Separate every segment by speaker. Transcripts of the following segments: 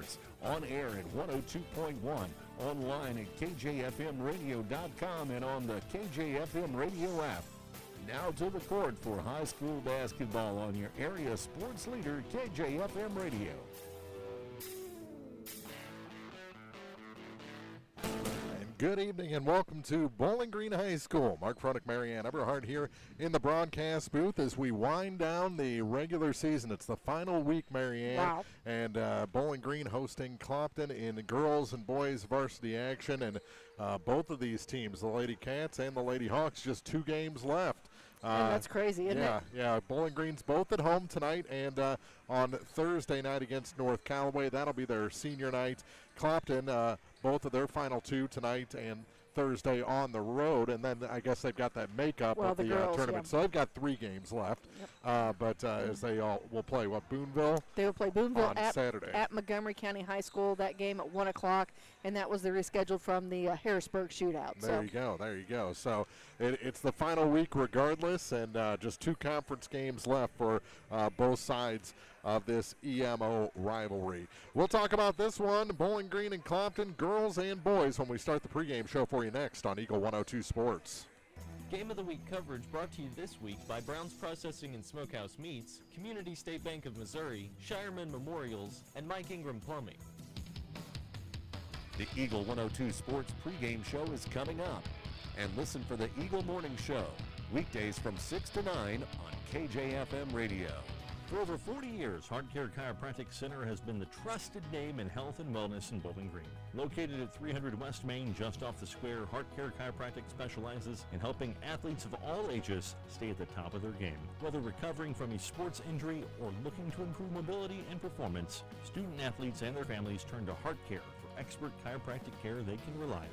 Speaker 1: Sports, on air at 102.1, online at kjfmradio.com, and on the KJFM radio app. Now to the court for high school basketball on your area sports leader, KJFM Radio.
Speaker 2: Good evening and welcome to Bowling Green High School. Mark Fronick, Marianne Eberhardt here in the broadcast booth as we wind down the regular season. It's the final week, Marianne.
Speaker 3: Wow.
Speaker 2: And Bowling Green hosting Clopton in girls and boys varsity action. And both of these teams, the Lady Cats and the Lady Hawks, just 2 games left.
Speaker 3: And that's crazy, isn't it?
Speaker 2: Yeah. Bowling Green's both at home tonight and on Thursday night against North Callaway. That'll be their senior night. Clopton, both of their final 2 tonight and Thursday on the road, and then I guess they've got that makeup of the
Speaker 3: girls,
Speaker 2: tournament.
Speaker 3: yeah.
Speaker 2: So they've got 3 games left. Yep. But as they all will play, Boonville?
Speaker 3: They will play Boonville
Speaker 2: on Saturday
Speaker 3: at Montgomery County High School. That game at 1 o'clock, and that was the rescheduled from the Harrisburg shootout.
Speaker 2: There you go. So it's the final week regardless, and just 2 conference games left for both sides of this EMO rivalry. We'll talk about this one, Bowling Green and Clopton, girls and boys, when we start the pregame show for you next on Eagle 102 Sports.
Speaker 4: Game of the Week coverage brought to you this week by Brown's Processing and Smokehouse Meats, Community State Bank of Missouri, Shireman Memorials, and Mike Ingram Plumbing.
Speaker 1: The Eagle 102 Sports pregame show is coming up. And listen for the Eagle Morning Show, weekdays from 6 to 9 on KJFM Radio.
Speaker 5: For over 40 years, HeartCare Chiropractic Center has been the trusted name in health and wellness in Bowling Green. Located at 300 West Main, just off the square, HeartCare Chiropractic specializes in helping athletes of all ages stay at the top of their game. Whether recovering from a sports injury or looking to improve mobility and performance, student athletes and their families turn to HeartCare for expert chiropractic care they can rely on.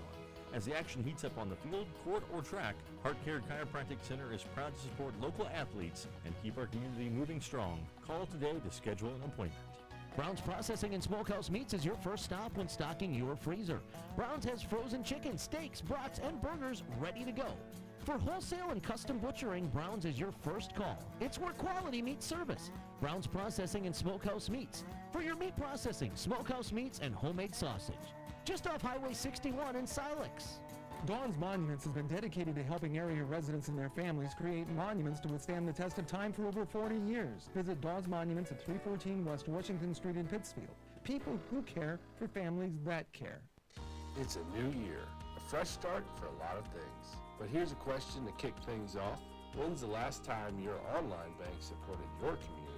Speaker 5: As the action heats up on the field, court, or track, HeartCare Chiropractic Center is proud to support local athletes and keep our community moving strong. Call today to schedule an appointment.
Speaker 6: Brown's Processing and Smokehouse Meats is your first stop when stocking your freezer. Brown's has frozen chicken, steaks, brats, and burgers ready to go. For wholesale and custom butchering, Brown's is your first call. It's where quality meets service. Brown's Processing and Smokehouse Meats. For your meat processing, smokehouse meats, and homemade sausage. Just off Highway 61 in Silex.
Speaker 7: Dawn's Monuments has been dedicated to helping area residents and their families create monuments to withstand the test of time for over 40 years. Visit Dawn's Monuments at 314 West Washington Street in Pittsfield. People who care for families that care.
Speaker 8: It's a new year, a fresh start for a lot of things. But here's a question to kick things off. When's the last time your online bank supported your community?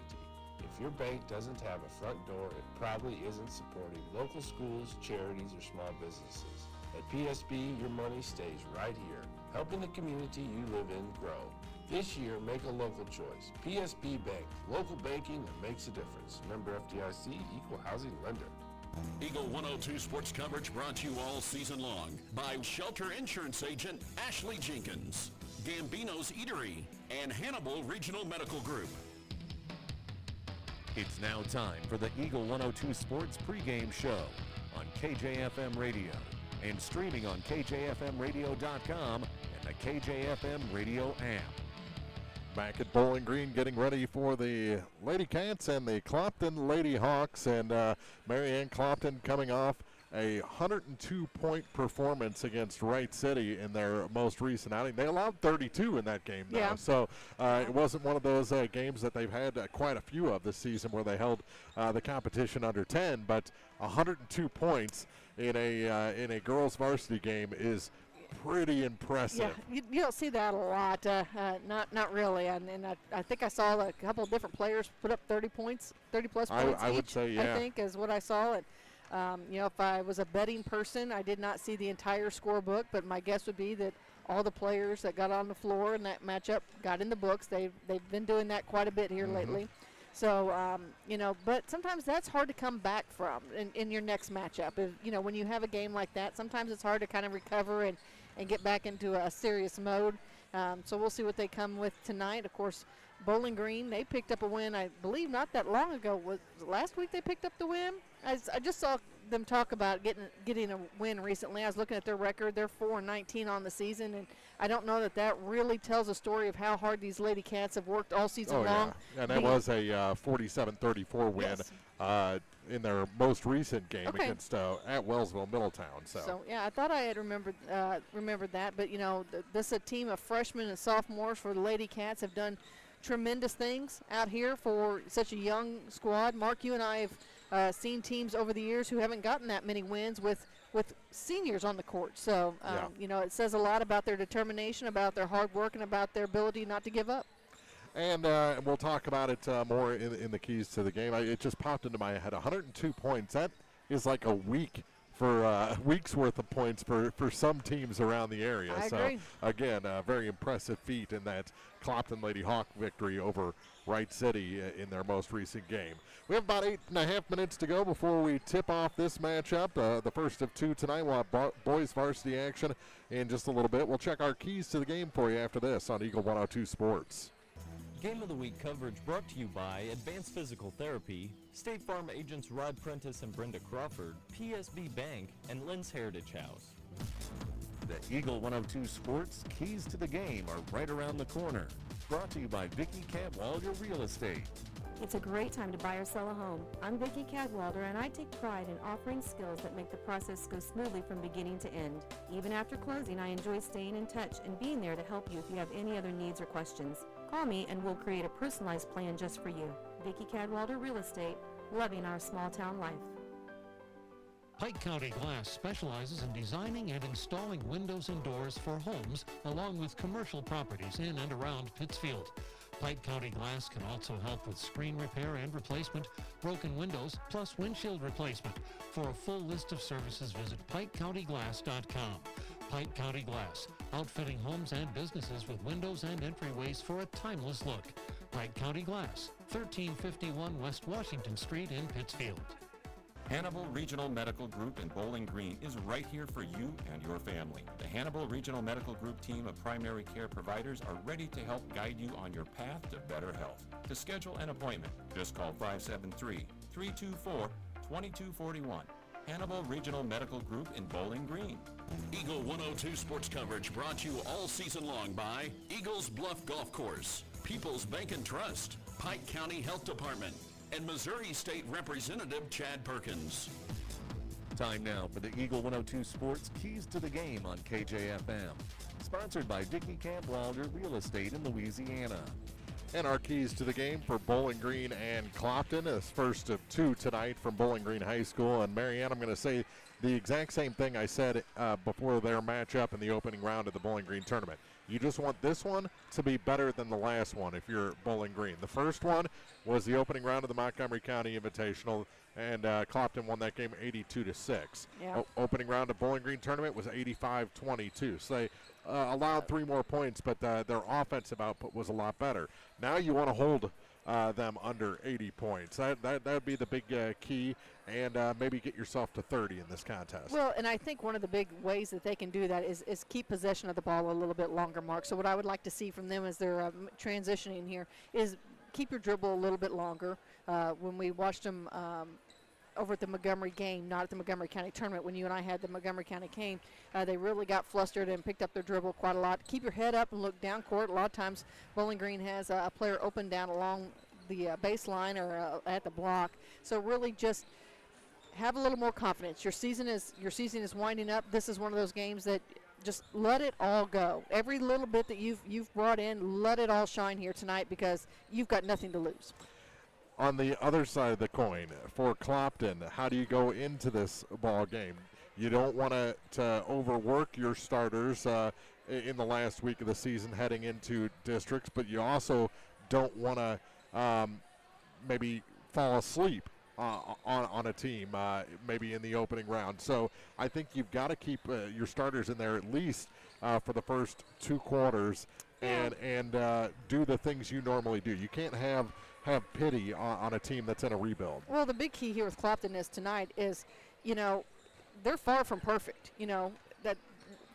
Speaker 8: If your bank doesn't have a front door, it probably isn't supporting local schools, charities, or small businesses. At PSB, your money stays right here, helping the community you live in grow. This year, make a local choice. PSB Bank, local banking that makes a difference. Member FDIC, equal housing lender.
Speaker 9: Eagle 102 sports coverage brought to you all season long by Shelter Insurance Agent Ashley Jenkins, Gambino's Eatery, and Hannibal Regional Medical Group.
Speaker 1: It's now time for the Eagle 102 Sports pregame show on KJFM Radio and streaming on kjfmradio.com and the KJFM Radio app.
Speaker 2: Back at Bowling Green getting ready for the Lady Cats and the Clopton Lady Hawks, and Marianne, Clopton coming off a 102-point performance against Wright City in their most recent outing. They allowed 32 in that game, though.
Speaker 3: Yeah.
Speaker 2: So it wasn't one of those games that they've had quite a few of this season where they held the competition under 10, but 102 points in a girls' varsity game is pretty impressive.
Speaker 3: Yeah, you don't see that a lot. Not really. And I think I saw a couple of different players put up 30 points, 30-plus points
Speaker 2: I
Speaker 3: each,
Speaker 2: would say, yeah.
Speaker 3: I think, is what I saw. And, if I was a betting person, I did not see the entire scorebook, but my guess would be that all the players that got on the floor in that matchup got in the books. They've been doing that quite a bit here lately. So, but sometimes that's hard to come back from in your next matchup. When you have a game like that, sometimes it's hard to kind of recover and get back into a serious mode. So we'll see what they come with tonight. Of course, Bowling Green, they picked up a win, I believe, not that long ago. Was it last week they picked up the win? I just saw them talk about getting a win recently. I was looking at their record. They're 4-19 on the season, and I don't know that really tells a story of how hard these Lady Cats have worked all season long.
Speaker 2: Yeah. And that was a 47-34 win.
Speaker 3: Yes.
Speaker 2: in their most recent game
Speaker 3: Okay.
Speaker 2: against at Wellsville Middletown. So
Speaker 3: yeah, I thought I had remembered that, but this is a team of freshmen and sophomores for the Lady Cats have done tremendous things out here for such a young squad. Mark, you and I have seen teams over the years who haven't gotten that many wins with seniors on the court. So it says a lot about their determination, about their hard work, and about their ability not to give up.
Speaker 2: And we'll talk about it more in the keys to the game. It just popped into my head. 102 points. That is like a week's worth of points for some teams around the area.
Speaker 3: I agree.
Speaker 2: Again, a very impressive feat in that Clopton Lady Hawk victory over Wright City in their most recent game. We have about 8.5 minutes to go before we tip off this matchup. The first of two tonight. We'll have boys varsity action in just a little bit. We'll check our keys to the game for you after this on Eagle 102 Sports.
Speaker 4: Game of the Week coverage brought to you by Advanced Physical Therapy, State Farm agents Rod Prentice and Brenda Crawford, PSB Bank, and Lynn's Heritage House.
Speaker 1: The Eagle 102 Sports Keys to the Game are right around the corner. Brought to you by Vicki Cadwalder Real Estate.
Speaker 10: It's a great time to buy or sell a home. I'm Vicki Cadwalder, and I take pride in offering skills that make the process go smoothly from beginning to end. Even after closing, I enjoy staying in touch and being there to help you if you have any other needs or questions. Call me and we'll create a personalized plan just for you. Vicki Cadwalder Real Estate, loving our small town life.
Speaker 6: Pike County Glass specializes in designing and installing windows and doors for homes along with commercial properties in and around Pittsfield. Pike County Glass can also help with screen repair and replacement, broken windows, plus windshield replacement. For a full list of services, visit PikeCountyGlass.com. Pike County Glass, outfitting homes and businesses with windows and entryways for a timeless look. Pike County Glass, 1351 West Washington Street in Pittsfield.
Speaker 11: Hannibal Regional Medical Group in Bowling Green is right here for you and your family. The Hannibal Regional Medical Group team of primary care providers are ready to help guide you on your path to better health. To schedule an appointment, just call 573-324-2241. Hannibal Regional Medical Group in Bowling Green.
Speaker 9: Eagle 102 sports coverage brought to you all season long by Eagles Bluff Golf Course, People's Bank and Trust, Pike County Health Department, and Missouri State Representative Chad Perkins.
Speaker 1: Time now for the Eagle 102 Sports Keys to the Game on KJFM. Sponsored by Vicki Cadwalder Real Estate in Louisiana.
Speaker 2: And our keys to the game for Bowling Green and Clopton is first of two tonight from Bowling Green High School. And Marianne, I'm going to say the exact same thing I said before their matchup in the opening round of the Bowling Green tournament. You just want this one to be better than the last one if you're Bowling Green. The first one was the opening round of the Montgomery County Invitational, and Clopton won that game 82-6.
Speaker 3: Yeah.
Speaker 2: Opening round of Bowling Green tournament was 85-22. So they allowed 3 more points, but their offensive output was a lot better. Now you want to hold them under 80 points. That would be the big key, and maybe get yourself to 30 in this contest.
Speaker 3: Well, and I think one of the big ways that they can do that is keep possession of the ball a little bit longer, Mark. So what I would like to see from them as they're transitioning here is keep your dribble a little bit longer. When we watched them over at the Montgomery game, not at the Montgomery County tournament, when you and I had the Montgomery County game, they really got flustered and picked up their dribble quite a lot. Keep your head up and look down court. A lot of times Bowling Green has a player open down along the baseline or at the block. So really just have a little more confidence. Your season is winding up. This is one of those games that just let it all go. Every little bit that you've brought in, let it all shine here tonight because you've got nothing to lose.
Speaker 2: On the other side of the coin, for Clopton, how do you go into this ball game? You don't want to overwork your starters in the last week of the season heading into districts, but you also don't want to maybe fall asleep on a team maybe in the opening round. So I think you've got to keep your starters in there at least for the first 2 quarters and do the things you normally do. You can't have pity on a team that's in a rebuild.
Speaker 3: Well, the big key here with Clopton tonight is, they're far from perfect. That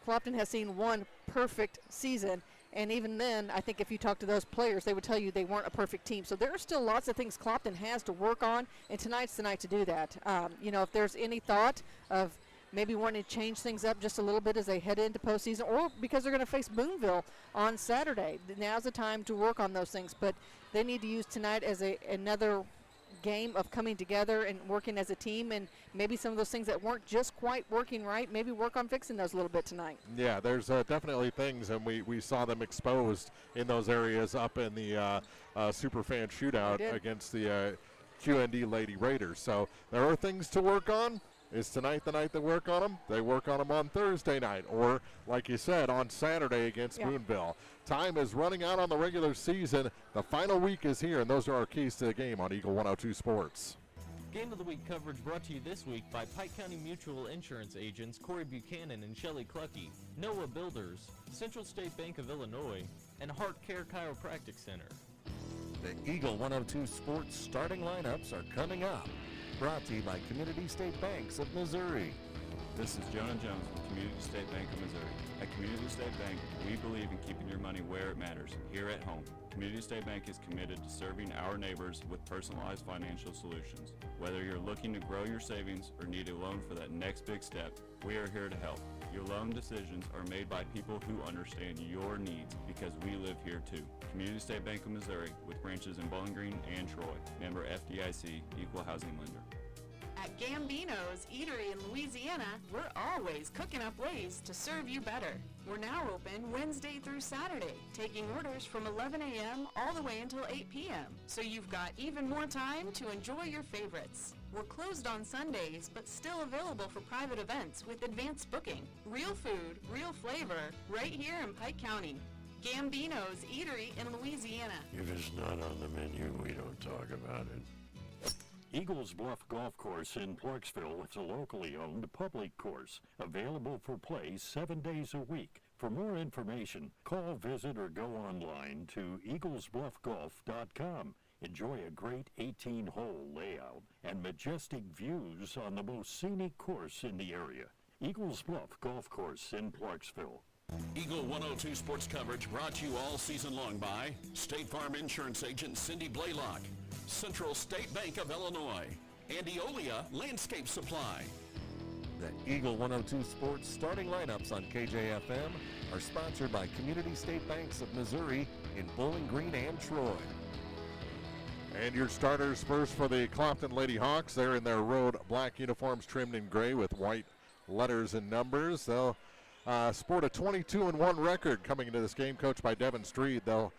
Speaker 3: Clopton has seen one perfect season, and even then, I think if you talk to those players, they would tell you they weren't a perfect team. So there are still lots of things Clopton has to work on, and tonight's the night to do that. If there's any thought of maybe wanting to change things up just a little bit as they head into postseason, or because they're going to face Boonville on Saturday, now's the time to work on those things. But they need to use tonight as another game of coming together and working as a team, and maybe some of those things that weren't just quite working right, maybe work on fixing those a little bit tonight.
Speaker 2: Yeah, there's definitely things, and we saw them exposed in those areas up in the Superfan shootout against the QND Lady Raiders. So there are things to work on. Is tonight the night they work on them? They work on them on Thursday night, or like you said, on Saturday against Boonville. Time is running out on the regular season. The final week is here, and those are our keys to the game on Eagle 102 Sports.
Speaker 4: Game of the Week coverage brought to you this week by Pike County Mutual Insurance agents Corey Buchanan and Shelley Clucky, Noah Builders, Central State Bank of Illinois, and Heart Care Chiropractic Center.
Speaker 1: The Eagle 102 Sports starting lineups are coming up. Brought to you by Community State Banks of Missouri.
Speaker 12: This is Jonah Jones with Community State Bank of Missouri. At Community State Bank, we believe in keeping your money where it matters, here at home. Community State Bank is committed to serving our neighbors with personalized financial solutions. Whether you're looking to grow your savings or need a loan for that next big step, we are here to help. Your loan decisions are made by people who understand your needs because we live here too. Community State Bank of Missouri with branches in Bowling Green and Troy. Member FDIC, Equal Housing Lender.
Speaker 13: At Gambino's Eatery in Louisiana, we're always cooking up ways to serve you better. We're now open Wednesday through Saturday, taking orders from 11 a.m. all the way until 8 p.m. So you've got even more time to enjoy your favorites. We're closed on Sundays, but still available for private events with advanced booking. Real food, real flavor, right here in Pike County. Gambino's Eatery in Louisiana.
Speaker 14: If it's not on the menu, we don't talk about it. Eagles Bluff Golf Course in Clarksville is a locally owned public course, available for play 7 days a week. For more information, call, visit, or go online to eaglesbluffgolf.com. Enjoy a great 18-hole layout and majestic views on the most scenic course in the area. Eagles Bluff Golf Course in Clarksville.
Speaker 9: Eagle 102 sports coverage brought to you all season long by State Farm Insurance Agent Cindy Blaylock, Central State Bank of Illinois, and Eolia Landscape Supply.
Speaker 1: The Eagle 102 Sports starting lineups on KJFM are sponsored by Community State Banks of Missouri in Bowling Green and Troy.
Speaker 2: And your starters first for the Clopton Lady Hawks. They're in their road black uniforms trimmed in gray with white letters and numbers. They'll sport a 22-1 record coming into this game, coached by Devin Street. They'll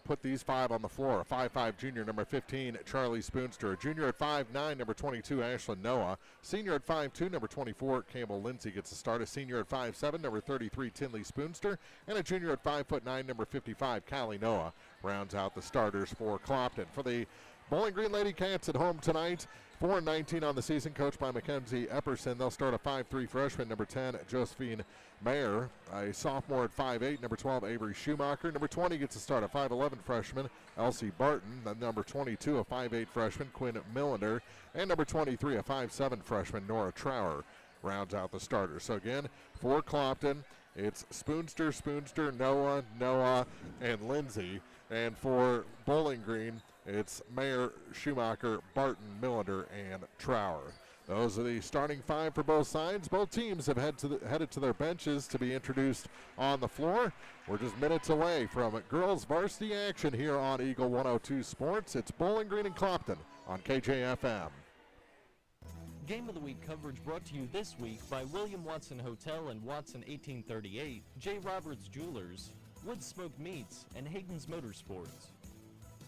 Speaker 2: put these five on the floor. A 5'5" junior, number 15, Charlie Spoonster. A junior at 5'9", number 22, Ashlyn Noah. Senior at 5'2", number 24, Campbell Lindsay gets a start. A senior at 5'7", number 33, Tinley Spoonster. And a junior at 5'9", number 55, Callie Noah rounds out the starters for Clopton. For the Bowling Green Lady Cats at home tonight, 4-19 on the season, coached by Mackenzie Epperson. They'll start a 5'3" freshman, number 10, Josephine Mayer. A sophomore at 5'8", number 12, Avery Schumacher. Number 20 gets a start, a 5'11" freshman, Elsie Barton. The number 22, a 5'8" freshman, Quinn Millender. And number 23, a 5'7" freshman, Nora Trower, rounds out the starters. So again, for Clopton, it's Spoonster, Noah, and Lindsay. And for Bowling Green, it's Mayer, Schumacher, Barton, Millender, and Trower. Those are the starting five for both sides. Both teams have headed to their benches to be introduced on the floor. We're just minutes away from girls varsity action here on Eagle 102 Sports. It's Bowling Green and Clopton on KJFM.
Speaker 4: Game of the Week coverage brought to you this week by William Watson Hotel and Watson 1838, J. Roberts Jewelers, Wood Smoked Meats, and Hayden's Motorsports.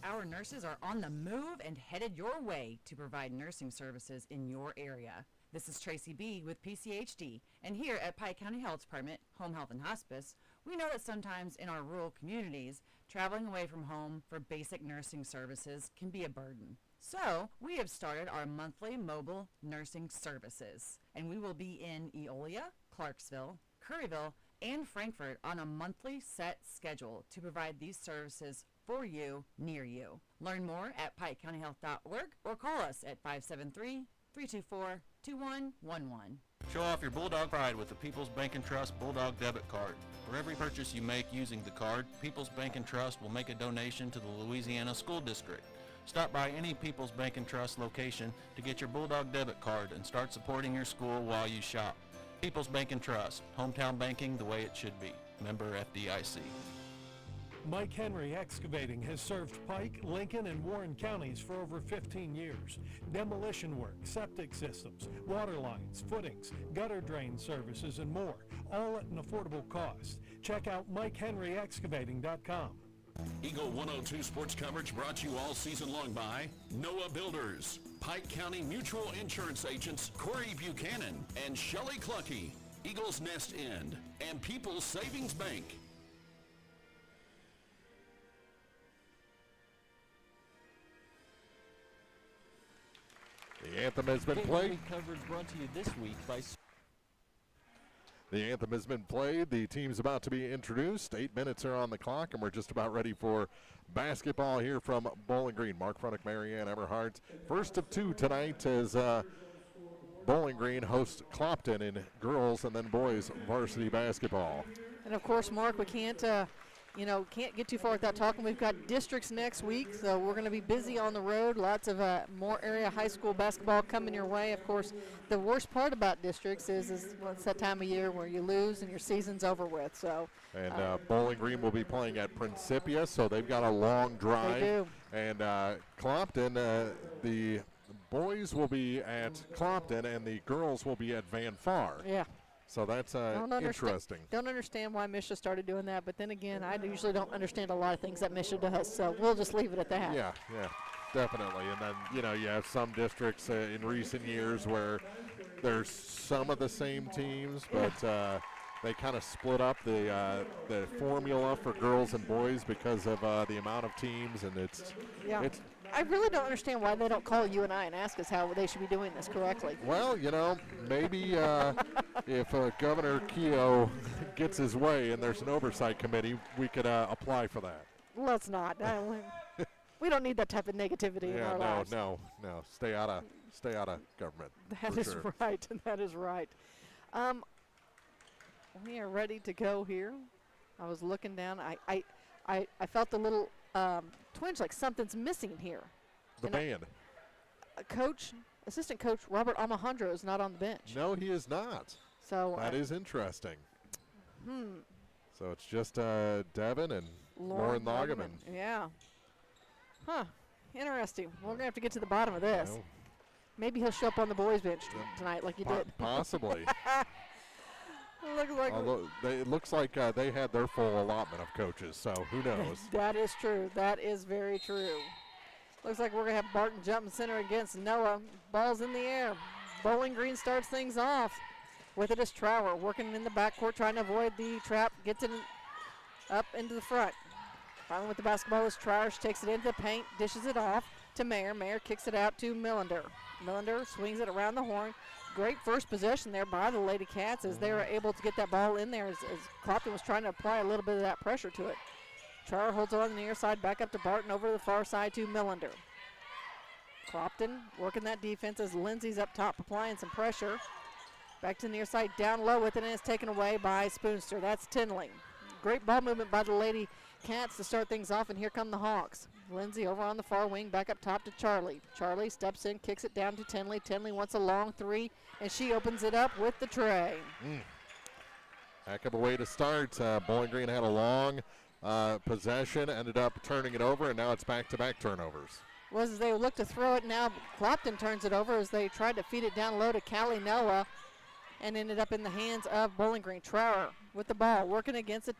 Speaker 15: Our nurses are on the move and headed your way to provide nursing services in your area. This is Tracy B. with PCHD, and here at Pike County Health Department, Home Health and Hospice, we know that sometimes in our rural communities, traveling away from home for basic nursing services can be a burden. So, we have started our monthly mobile nursing services, and we will be in Eolia, Clarksville, Curryville, and Frankfort on a monthly set schedule to provide these services for you, near you. Learn more at pikecountyhealth.org or call us at 573-324-2111.
Speaker 16: Show off your Bulldog pride with the People's Bank and Trust Bulldog debit card. For every purchase you make using the card, People's Bank and Trust will make a donation to the Louisiana School District. Stop by any People's Bank and Trust location to get your Bulldog debit card and start supporting your school while you shop. People's Bank and Trust, hometown banking the way it should be. Member FDIC.
Speaker 17: Mike Henry Excavating has served Pike, Lincoln, and Warren counties for over 15 years. Demolition work, septic systems, water lines, footings, gutter drain services, and more, all at an affordable cost. Check out MikeHenryExcavating.com.
Speaker 9: Eagle 102 sports coverage brought to you all season long by Noah Builders, Pike County Mutual Insurance agents Corey Buchanan and Shelley Clucky, Eagles Nest End, and People's Savings Bank.
Speaker 2: The anthem has been played.
Speaker 4: Coverage brought to you this week by...
Speaker 2: The anthem has been played. The team's about to be introduced. 8 minutes are on the clock, and we're just about ready for basketball here from Bowling Green. Mark Fronick, Marianne Everhart. First of two tonight as Bowling Green hosts Clopton in girls and then boys varsity basketball.
Speaker 3: And of course, Mark, we can't get too far without talking. We've got districts next week, so we're going to be busy on the road. Lots of more area high school basketball coming your way. Of course, the worst part about districts is well, it's that time of year where you lose and your season's over with. So.
Speaker 2: And Bowling Green will be playing at Principia, so they've got a long drive.
Speaker 3: They do.
Speaker 2: And Clopton, the boys will be at Clopton, and the girls will be at Van Far.
Speaker 3: Yeah.
Speaker 2: So that's interesting.
Speaker 3: Don't understand why Misha started doing that, but then again, I usually don't understand a lot of things that Misha does, so we'll just leave it at that.
Speaker 2: Yeah, definitely. And then, you have some districts in recent years where there's some of the same teams, but they kind of split up the formula for girls and boys because of the amount of teams, and it's
Speaker 3: I really don't understand why they don't call you and I and ask us how they should be doing this correctly.
Speaker 2: Well, maybe if Governor Keogh gets his way and there's an oversight committee, we could apply for that.
Speaker 3: Let's not. We don't need that type of negativity in our lives.
Speaker 2: No. Stay out of government.
Speaker 3: That is right. That is right. We are ready to go here. I was looking down. I felt a little twinge, like something's missing here.
Speaker 2: The band.
Speaker 3: Assistant coach Robert Alejandro is not on the bench.
Speaker 2: No, he is not.
Speaker 3: So
Speaker 2: that is interesting. So it's just Devin and Lauren Lagerman.
Speaker 3: Yeah. Huh. Interesting. We're going to have to get to the bottom of this.
Speaker 2: No.
Speaker 3: Maybe he'll show up on the boys' bench tonight like you did.
Speaker 2: Possibly.
Speaker 3: It
Speaker 2: looks like they had their full allotment of coaches, so who knows?
Speaker 3: That is true. That is very true. Looks like we're going to have Barton jumping center against Noah. Ball's in the air. Bowling Green starts things off. With it is Trower working in the backcourt, trying to avoid the trap. Gets it up into the front. Finally with the basketball is Trower. She takes it into the paint, dishes it off to Mayer. Mayer kicks it out to Millender. Millender swings it around the horn. Great first possession there by the Lady Cats as they were able to get that ball in there as Clopton was trying to apply a little bit of that pressure to it. Trower holds on the near side, back up to Barton, over to the far side to Millender. Clopton working that defense as Lindsay's up top applying some pressure. Back to the near side, down low with it, and it's taken away by Spoonster. That's Tinley. Great ball movement by the Lady Cats to start things off, and here come the Hawks. Lindsay over on the far wing, back up top to Charlie. Charlie steps in, kicks it down to Tinley. Tinley wants a long three, and she opens it up with the tray.
Speaker 2: Heck of a way to start. Bowling Green had a long possession, ended up turning it over, and now it's back-to-back turnovers.
Speaker 3: Was as they look to throw it, now Clopton turns it over as they tried to feed it down low to Callie Noah and ended up in the hands of Bowling Green. Trower with the ball, working against a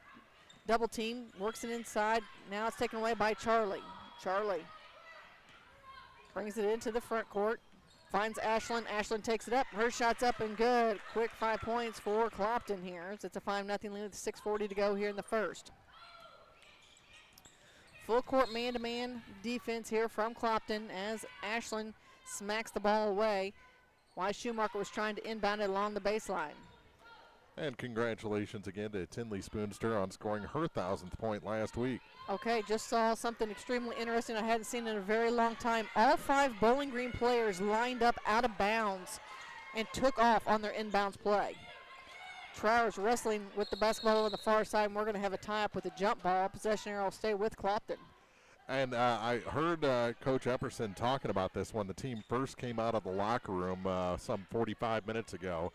Speaker 3: double team, works it inside. Now it's taken away by Charlie. Charlie brings it into the front court, finds Ashlyn. Ashlyn takes it up. Her shot's up and good. Quick 5 points for Clopton here. It's a 5-0 lead with 6:40 to go here in the first. Full court man-to-man defense here from Clopton as Ashlyn smacks the ball away. Why Schumacher was trying to inbound it along the baseline.
Speaker 2: And congratulations again to Tinley Spoonster on scoring her 1,000th point last week.
Speaker 3: Okay, just saw something extremely interesting I hadn't seen in a very long time. All 5 Bowling Green players lined up out of bounds and took off on their inbounds play. Trower's wrestling with the basketball on the far side, and we're going to have a tie-up with a jump ball. Possession here will stay with Clopton.
Speaker 2: And I heard Coach Epperson talking about this when the team first came out of the locker room some 45 minutes ago.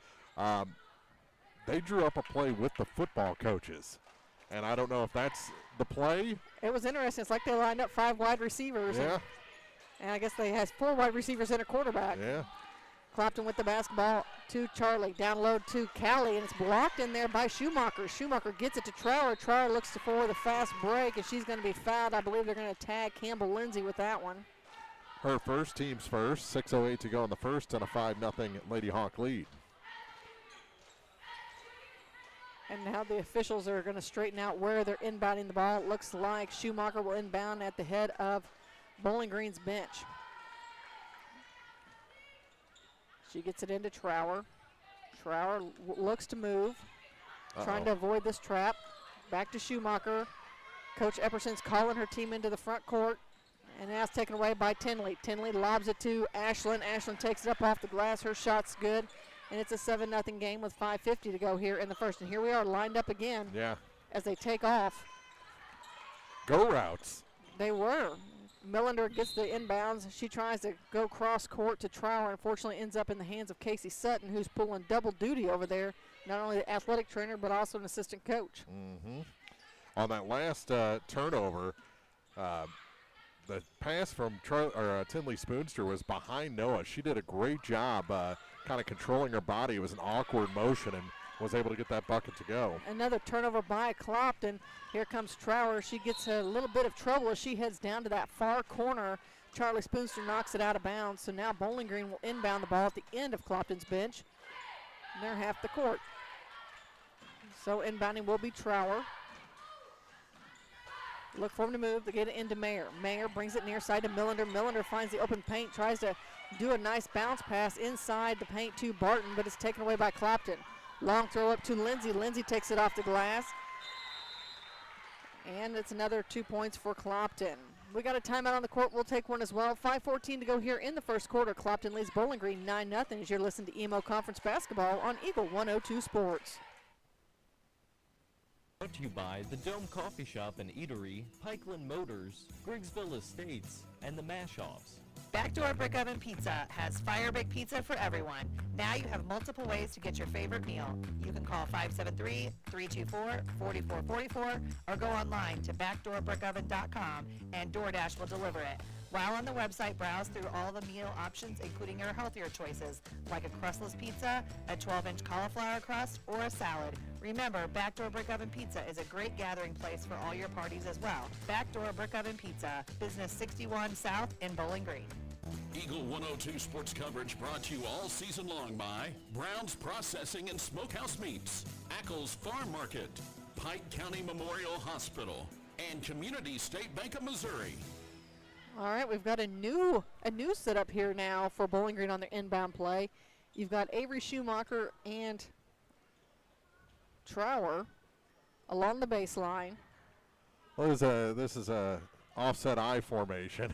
Speaker 2: They drew up a play with the football coaches. And I don't know if that's the play.
Speaker 3: It was interesting. It's like they lined up 5 wide receivers.
Speaker 2: Yeah.
Speaker 3: And I guess they has 4 wide receivers and a quarterback.
Speaker 2: Yeah.
Speaker 3: Clopton with the basketball to Charlie. Down low to Callie, and it's blocked in there by Schumacher. Schumacher gets it to Trower. Trower looks for the fast break, and she's going to be fouled. I believe they're going to tag Campbell Lindsay with that one.
Speaker 2: Her first, team's first. 6:08 to go in the first, and a 5-0 Lady Hawk lead.
Speaker 3: And now the officials are going to straighten out where they're inbounding the ball. It looks like Schumacher will inbound at the head of Bowling Green's bench. She gets it into Trower. Trower looks to move, trying to avoid this trap. Back to Schumacher. Coach Epperson's calling her team into the front court, and now it's taken away by Tinley. Tinley lobs it to Ashlyn. Ashlyn takes it up off the glass. Her shot's good, and it's a 7-0 game with 5:50 to go here in the first. And here we are lined up again.
Speaker 2: Yeah.
Speaker 3: As they take off.
Speaker 2: Go routes.
Speaker 3: They were. Millender gets the inbounds. She tries to go cross court to Trower. Unfortunately ends up in the hands of Casey Sutton, who's pulling double duty over there. Not only the athletic trainer, but also an assistant coach.
Speaker 2: Mm-hmm. On that last turnover, the pass from Tinley Spoonster was behind Noah. She did a great job kind of controlling her body. It was an awkward motion and was able to get that bucket to go.
Speaker 3: Another turnover by Clopton. Here comes Trower. She gets a little bit of trouble as she heads down to that far corner. Charlie Spoonster knocks it out of bounds. So now Bowling Green will inbound the ball at the end of Clopton's bench. They're half the court. So inbounding will be Trower. Look for him to move to get it into Mayer. Mayer brings it near side to Millender. Millender finds the open paint, tries to do a nice bounce pass inside the paint to Barton, but it's taken away by Clopton. Long throw up to Lindsay. Lindsay takes it off the glass. And it's another 2 points for Clopton. We got a timeout on the court. We'll take one as well. 5:14 to go here in the first quarter. Clopton leads Bowling Green 9-0 as you're listening to EMO Conference Basketball on Eagle 102 Sports.
Speaker 4: Brought to you by the Dome Coffee Shop and Eatery, Pikeland Motors, Griggsville Estates, and the Mash-Offs.
Speaker 18: Backdoor Brick Oven Pizza has fire baked pizza for everyone. Now you have multiple ways to get your favorite meal. You can call 573-324-4444 or go online to backdoorbrickoven.com and DoorDash will deliver it. While on the website, browse through all the meal options, including your healthier choices, like a crustless pizza, a 12-inch cauliflower crust, or a salad. Remember, Backdoor Brick Oven Pizza is a great gathering place for all your parties as well. Backdoor Brick Oven Pizza, Business 61 South in Bowling Green.
Speaker 9: Eagle 102 sports coverage brought to you all season long by Brown's Processing and Smokehouse Meats, Ackles Farm Market, Pike County Memorial Hospital, and Community State Bank of Missouri.
Speaker 3: All right, we've got a new setup here now for Bowling Green on their inbound play. You've got Avery Schumacher and Trower along the baseline.
Speaker 2: Well, this is a offset I formation.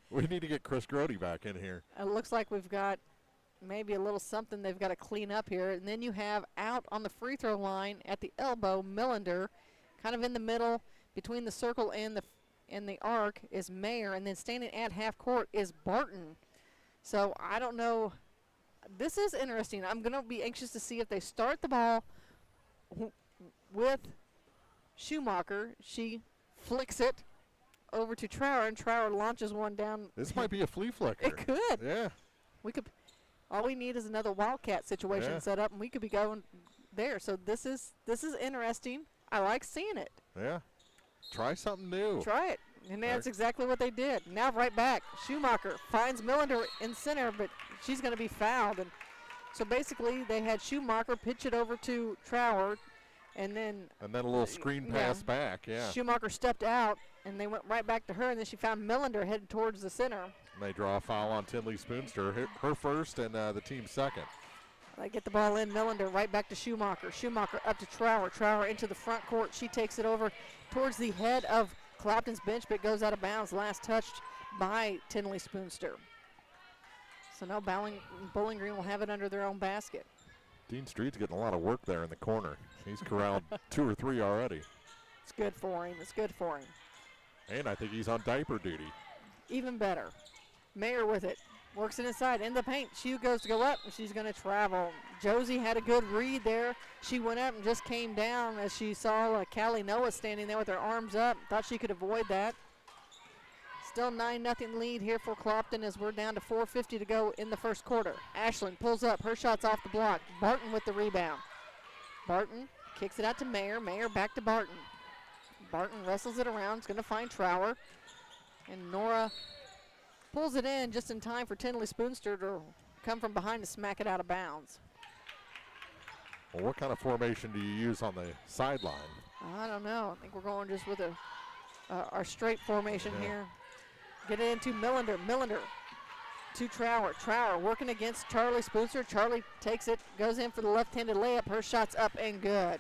Speaker 2: We need to get Chris Grody back in here.
Speaker 3: It looks like we've got maybe a little something they've got to clean up here. And then you have out on the free throw line at the elbow, Millender, kind of in the middle between the circle and the arc is Mayer, and then standing at half court is Barton. So I don't know. This is interesting. I'm going to be anxious to see if they start the ball with Schumacher. She flicks it over to Trower, and Trower launches one down.
Speaker 2: This might be a flea flicker.
Speaker 3: It could.
Speaker 2: Yeah.
Speaker 3: We could. All we need is another Wildcat situation set up, and we could be going there. So this is interesting. I like seeing it.
Speaker 2: Yeah. Try something new.
Speaker 3: Try it. And that's exactly what they did. Now right back. Schumacher finds Millender in center, but she's going to be fouled. And so basically they had Schumacher pitch it over to Trower, and then
Speaker 2: a little screen pass back, yeah.
Speaker 3: Schumacher stepped out, and they went right back to her, and then she found Millender headed towards the center.
Speaker 2: And they draw a foul on Tinley Spoonster, her first and the team's second.
Speaker 3: They get the ball in. Millender right back to Schumacher. Schumacher up to Trower. Trower into the front court. She takes it over towards the head of Clopton's bench, but goes out of bounds. Last touched by Tinley Spoonster. So now Bowling Green will have it under their own basket.
Speaker 2: Dean Street's getting a lot of work there in the corner. He's corralled 2 or 3 already.
Speaker 3: It's good for him. It's good for him.
Speaker 2: And I think he's on diaper duty.
Speaker 3: Even better. Mayer with it. Works it inside, in the paint. She goes to go up, and she's going to travel. Josie had a good read there. She went up and just came down as she saw Callie Noah standing there with her arms up. Thought she could avoid that. Still 9-0 lead here for Clopton as we're down to 4:50 to go in the first quarter. Ashland pulls up. Her shot's off the block. Barton with the rebound. Barton kicks it out to Mayer. Mayer back to Barton. Barton wrestles it around. Is going to find Trower. And Nora pulls it in just in time for Tinley Spoonster to come from behind to smack it out of bounds.
Speaker 2: Well, what kind of formation do you use on the sideline?
Speaker 3: I don't know. I think we're going just with our straight formation here. Get it into Millender. Millender to Trower. Trower working against Charlie Spoonster. Charlie takes it, goes in for the left-handed layup. Her shot's up and good.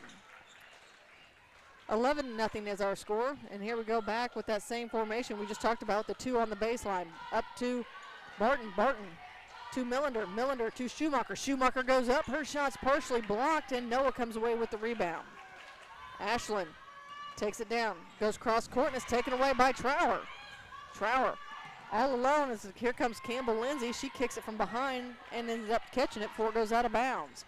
Speaker 3: 11-0 is our score, and here we go back with that same formation we just talked about, the two on the baseline. Up to Barton. Barton to Millender. Millender to Schumacher. Schumacher goes up. Her shot's partially blocked, and Noah comes away with the rebound. Ashland takes it down, goes cross court, and is taken away by Trower. Trower all alone as here comes Campbell Lindsay. She kicks it from behind and ends up catching it before it goes out of bounds.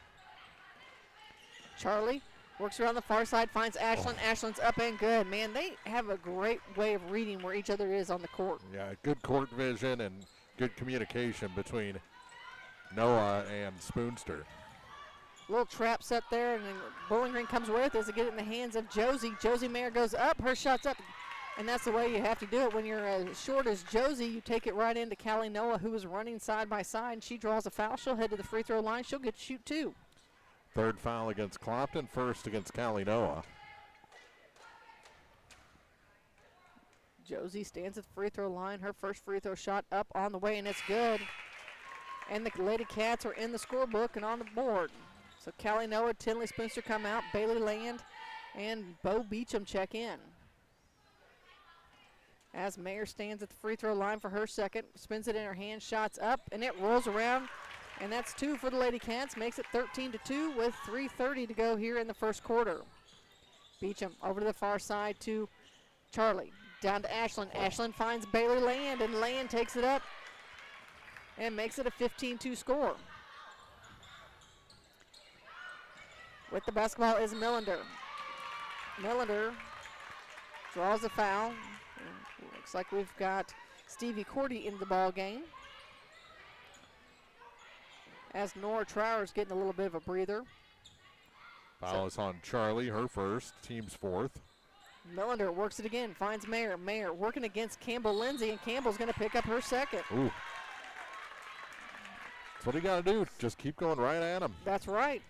Speaker 3: Charlie works around the far side, finds Ashland. Ashland's up and good. Man, they have a great way of reading where each other is on the court.
Speaker 2: Yeah, good court vision and good communication between Noah and Spoonster.
Speaker 3: Little trap set there, and then Bowling Green comes away with it as they get it in the hands of Josie. Josie Mayer goes up. Her shot's up. And that's the way you have to do it. When you're as short as Josie, you take it right into Callie Noah, who is running side by side, and she draws a foul. She'll head to the free throw line. She'll get to shoot two.
Speaker 2: Third foul against Clopton, first against Callie Noah.
Speaker 3: Josie stands at the free throw line. Her first free throw shot up on the way, and it's good. And the Lady Cats are in the scorebook and on the board. So Callie Noah, Tinley Spoonster come out, Bailey Land, and Bo Beecham check in. As Mayer stands at the free throw line for her second, spins it in her hand, shots up, and it rolls around. And that's two for the Lady Cats, makes it 13-2 with 3:30 to go here in the first quarter. Beecham over to the far side to Charlie. Down to Ashland. Ashland finds Bailey Land, and Land takes it up and makes it a 15-2 score. With the basketball is Millender. Millender draws a foul. Looks like we've got Stevie Cordy in the ball game. As Nora Trower's getting a little bit of a breather.
Speaker 2: Foul is on Charlie, her first, team's fourth.
Speaker 3: Millender works it again, finds Mayer. Mayer working against Campbell Lindsay, and Campbell's going to pick up her second.
Speaker 2: Ooh. That's what you got to do, just keep going right at him.
Speaker 3: That's right.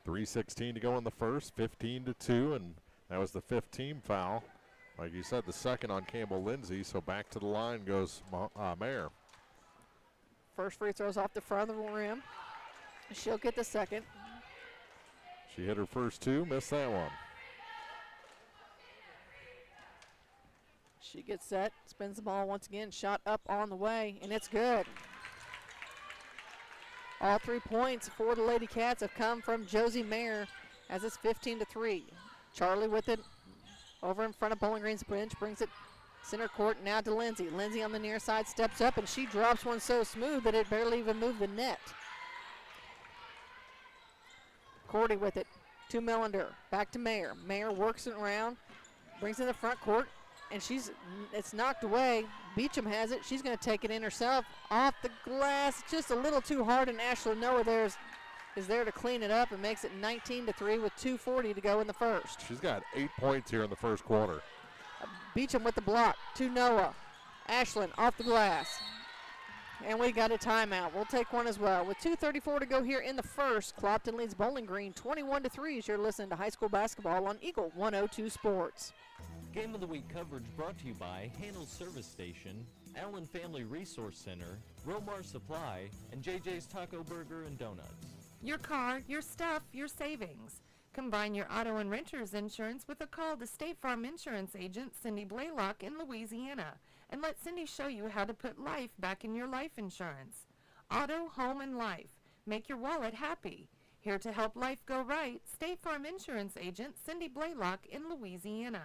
Speaker 2: 3:16 to go in the first, 15-2, and that was the fifth team foul. Like you said, the second on Campbell Lindsay, so back to the line goes Mayer.
Speaker 3: First free throw's off the front of the rim. She'll get the second.
Speaker 2: She hit her first two, missed that one.
Speaker 3: She gets set, spins the ball once again, shot up on the way, and it's good. All 3 points for the Lady Cats have come from Josie Mayer as it's 15-3. Charlie with it over in front of Bowling Green's bench, brings it center court now to Lindsay. Lindsay on the near side steps up, and she drops one so smooth that it barely even moved the net. Cordy with it to Millender, back to Mayer. Mayer works it around, brings it in the front court, and it's knocked away. Beecham has it. She's going to take it in herself off the glass. Just a little too hard, and Ashley Noah is there to clean it up and makes it 19-3 with 2:40 to go in the first.
Speaker 2: She's got 8 points here in the first quarter.
Speaker 3: Beecham with the block to Noah. Ashland off the glass. And we got a timeout. We'll take one as well. With 2:34 to go here in the first, Clopton leads Bowling Green 21-3 as you're listening to high school basketball on Eagle 102 Sports.
Speaker 4: Game of the Week coverage brought to you by Handel's Service Station, Allen Family Resource Center, Romar Supply, and JJ's Taco Burger and Donuts.
Speaker 10: Your car, your stuff, your savings. Combine your auto and renter's insurance with a call to State Farm Insurance Agent Cindy Blaylock in Louisiana, and let Cindy show you how to put life back in your life insurance. Auto, home, and life. Make your wallet happy. Here to help life go right, State Farm Insurance Agent Cindy Blaylock in Louisiana.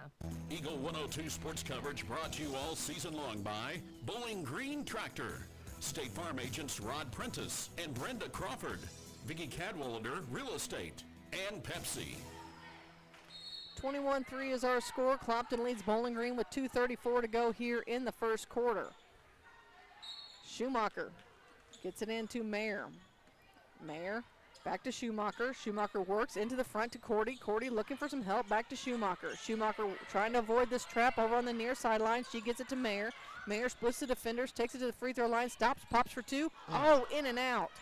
Speaker 9: Eagle 102 sports coverage brought to you all season long by Bowling Green Tractor, State Farm agents Rod Prentice and Brenda Crawford, Vicki Cadwallader Real Estate, and Pepsi.
Speaker 3: 21-3 is our score. Clopton leads Bowling Green with 2:34 to go here in the first quarter. Schumacher gets it into Mayer. Mayer back to Schumacher. Schumacher works into the front to Cordy. Cordy looking for some help. Back to Schumacher. Schumacher trying to avoid this trap over on the near sideline. She gets it to Mayer. Mayer splits the defenders, takes it to the free throw line, stops, pops for two. Oh, in and out.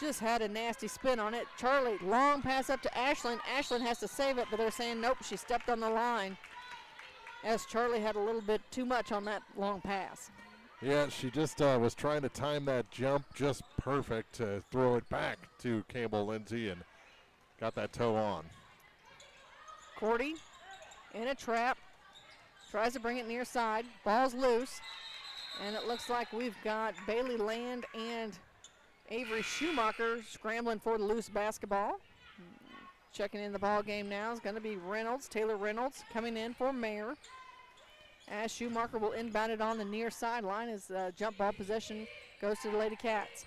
Speaker 3: Just had a nasty spin on it. Charlie, long pass up to Ashlyn. Ashlyn has to save it, but they're saying nope, she stepped on the line. As Charlie had a little bit too much on that long pass.
Speaker 2: Yeah, she just was trying to time that jump just perfect to throw it back to Campbell Lindsay and got that toe on.
Speaker 3: Cordy in a trap, tries to bring it near side. Ball's loose, and it looks like we've got Bailey Land and Avery Schumacher scrambling for the loose basketball. Checking in the ball game now is going to be Reynolds, Taylor Reynolds coming in for Mayer. As Schumacher will inbound it on the near sideline as jump ball possession goes to the Lady Cats.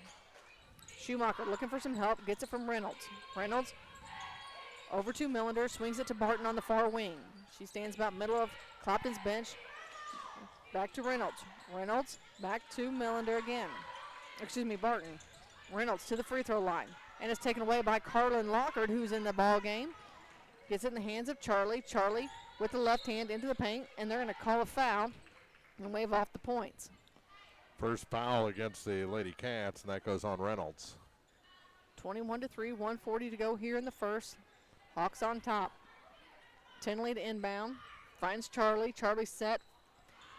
Speaker 3: Schumacher looking for some help, gets it from Reynolds. Reynolds over to Millender, swings it to Barton on the far wing. She stands about middle of Clopton's bench. Back to Reynolds. Reynolds back to Millender again. Excuse me, Barton. Reynolds to the free throw line. And it's taken away by Carlin Lockard, who's in the ball game. Gets it in the hands of Charlie. Charlie with the left hand into the paint, and they're going to call a foul and wave off the points.
Speaker 2: First foul against the Lady Cats, and that goes on Reynolds.
Speaker 3: 21-3, 1:40 to go here in the first. Hawks on top. Tinley to inbound. Finds Charlie. Charlie set.